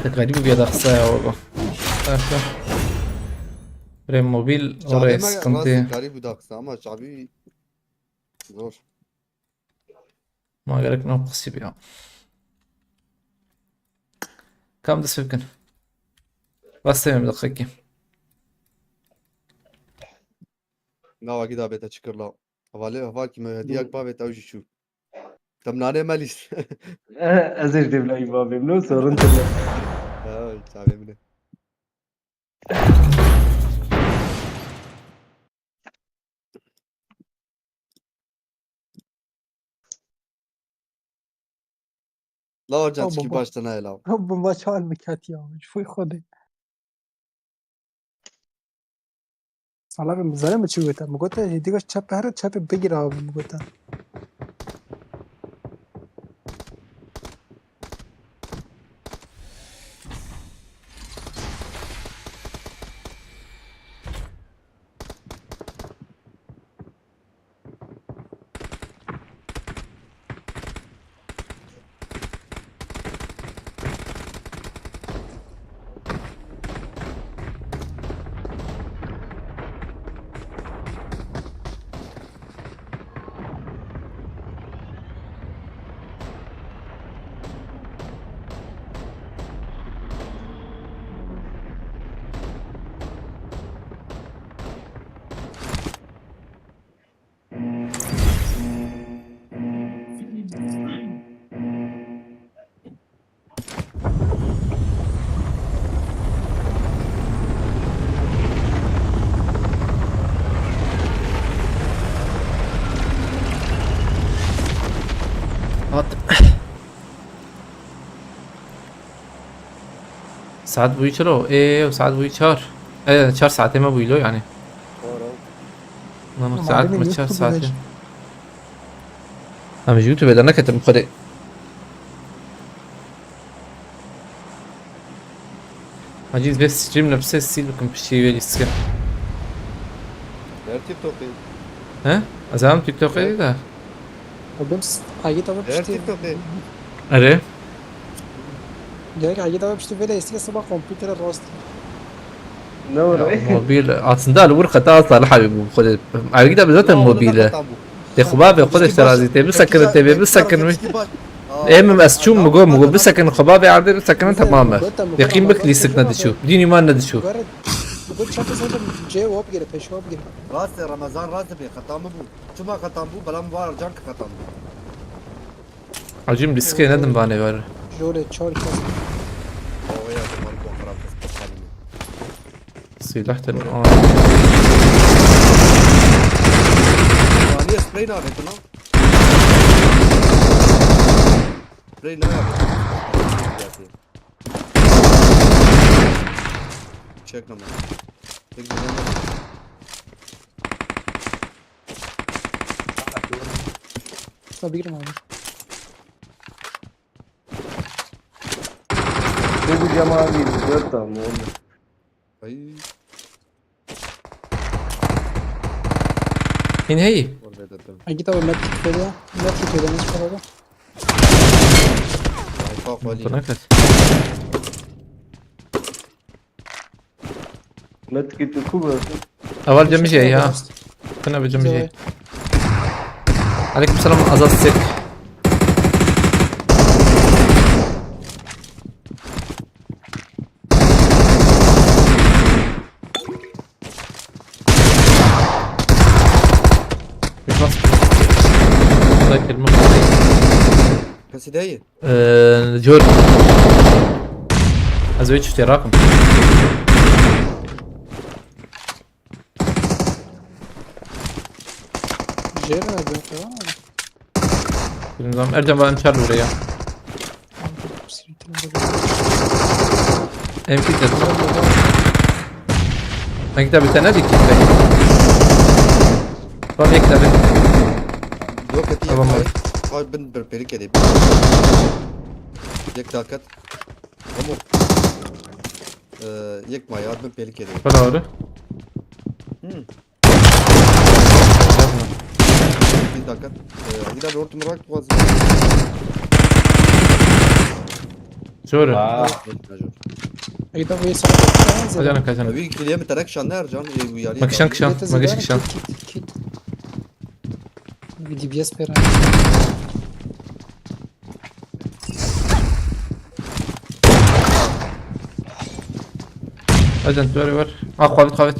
غريب بيدا خصايا والله بريم موبيل Şabi وريس ma كنتي rası gari bu daksa ama şabi zor. ما قالك نقصي بيها كم دس فيكن بس تمام دقيقة Nava gida beta çıkırla. Hava ki hediye akba beta ucu şu. Tamnane malis. از ارتب لای بابیم نو سرون تلا. Ha şabi mine. La hocam Oh, çıkı baba. baştan ayla. بابا شال مكات يا شوي خدي. صلاة بمزالة ما تشويتها مقولتها هديك تشاب هرا تشاب بيجرا مقولتها. هات ساعات بوي چلو ايه وساعات بوي چهار ايه 4 ساعات ما بوي له يعني Sonra انا ساعات معلم ما 4 اليوتيوب ساعات بلاش. انا مش يوتيوب انا كتب مخدئ عجيز بس ستريم نفسه ستيل بكم بشي ويلي سكر her TikTok'u. ها ازام تيك توك ايه ده بمس عقيدة Her بمشتي. TikTok'u. اري جايك عقيدة بمشتي فيلا يستيقظ صباح كمبيوتر الراست. نور موبيل اصلا الورقه تاع لحبيب خد عقيده بالذات الموبيل تخبابي خد اشترازي تبي بسكن تبي بسكن ايم مسشوم مقو بسكن خبابي عادي بسكن تماما يقين بك لي سكنه دشو بديني ما ندشو مجرد بقول شاب زاد جاي وهو بيجري فيش هو بيجري. Rast Ramazan rast bir hatam bu. Cuma hatam bu. Balam var can hatam bu. عجيب لسكي ندم باني بار جولة تشارك O ya mal bu harap kıskanıyor. سلاح الان Niye sprey ne yapıyorsun lan? Sprey ne yapıyorsun? Check number. Tek bir number. ما بيجري معي. بگو جماعه گیر تا مول. Ay. مين هي؟ Vallahi بدتم اجي تو مات كده مات كده مش فاضي عقاق ولي تنكت متكي تكوبا اول جمجي جاي ها كنا بجمجي عليكم السلام ازازتك مش مصر ذاك المصري بس داية جور ازويتش اشتراكم جيرنا ده بالنظام ارجع بقى انشار ولا ام في تت ما كتاب التنادي كيف طب يكتب دو كتير طبعا ما- هاي بنت بربري كده يك تاكت عمو يك ما ياد بنت بربري كده ولا ولا يك تاكت أكيد أنا رحت مراك واز شوري اجي تو يسرق اجانا كاجانا أبي كليه متركش عن نار جان وياري ما كشان كشان ما جيش كشان دي بي اس بيرا اجان توري ور قابت قابت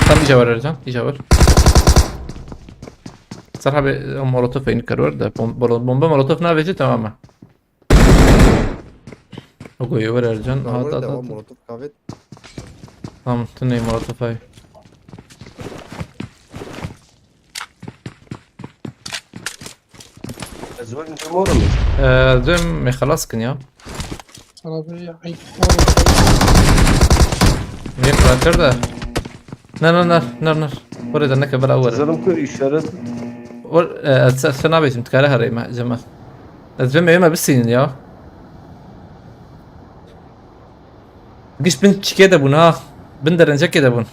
طب يجاور رجال يجاور صراحة مولوتوف این کرور ده بومبا مولوتوف ناویجی تماما اوگو یور رجال هذا هات ده هات مولوتوف كافيت tamam تنهي مولوتوف هاي زوين جمهورهم زم خلاص كنيا عربي عيب يقرا كرده نار ورد انك بلا اول زلمكو إشارة سنا بيت متكاره هري ما جماعة الزم يما بالسين يا قيش بنت كده بنا بندر انجا كده بن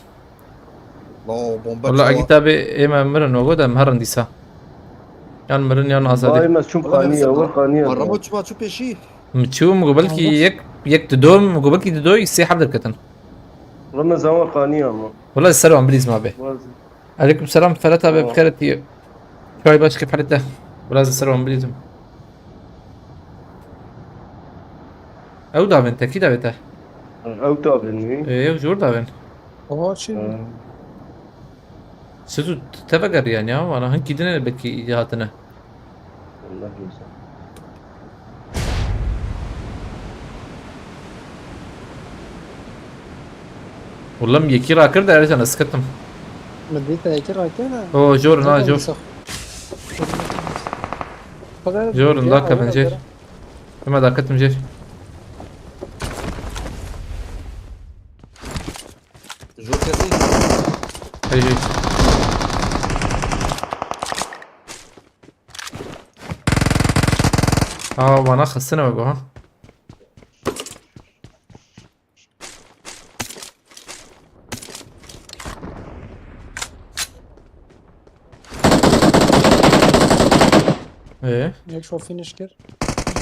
لا بومبا والله اكيد تابي اما مرن موجودة مهرن ديسا يعني مرن يعني باي عصادي ما شوف قانية وقانية مرة شو بيشي متشو مقبلكي يك تدوم مقبلكي تدوي يسي حبل الكتن رمى زمان قانية ما والله السلام عم بليز ما به عليكم السلام ثلاثة بخيرتي شوي باش كيف حالته ولازم السلام عم بليزم او دافن اكيد دافن أو تابني ايه جور دافن هو شيء ستو تفكر يعني انا هنكي دنا بكي جهاتنا والله يسلمك. والله ميكيرا كردا عرفت انا اسكتم مديتها كده كده اوه جور نا جور جور لاك بنجير ما داكتم جير جو كذي هي جي وانا خسنا بقى ها ايه هيك شو فينيش كده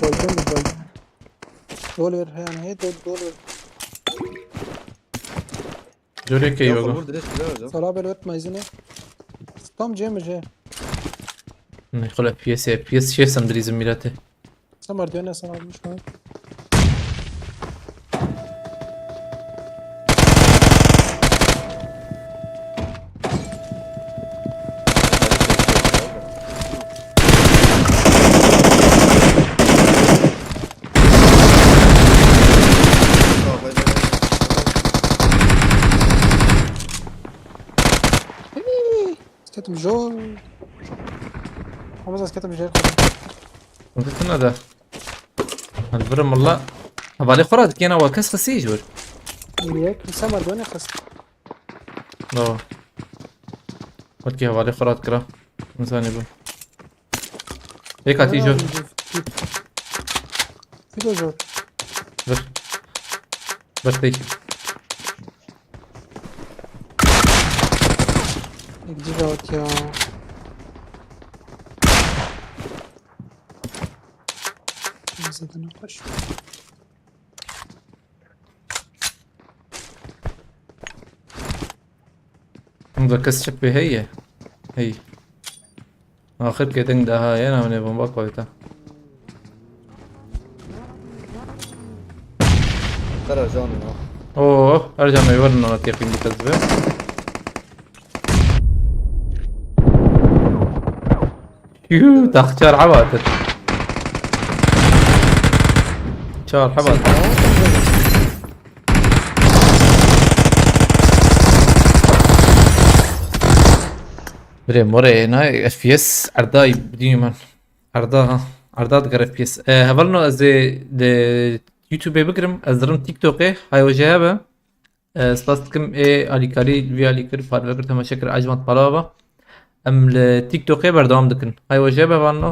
جولدن دولار يعني هي دولار جوري كي يا يوغا خلور دريس كده صلاة بالوقت ما يزني طم جيمر جاي نقول بيس شي سندري زميلاتي سمر ديانا صلاة مش مهم كتب جول خمسة كتب جول قلت لنا ده البرم والله هبالي خراد كينا وكس خسي جور وياك سمر ديانا خس لا ولكي هبالي خراد كرا انساني بو هيك هاتي جور في جول بس دي یک جرات یا زدن نقاش مركز شبه هي آخر كده ده هاي أنا من بومبا كويتا ترى جاني أوه أرجع ما يورنا نتيقين بكذبه يو تختار عبادة شار حبادة بري موري هنا اف بي اس عرضاي ديما عرضاها عرضات غير اف بي اس هبلنا از يوتيوب بكرم ازرم تيك توك هاي وجهها سباستكم اليكاري في اليكار فار بكر تماشكر اجمت طلابه ام التيك توك بردوام دكن هاي وجهها بانو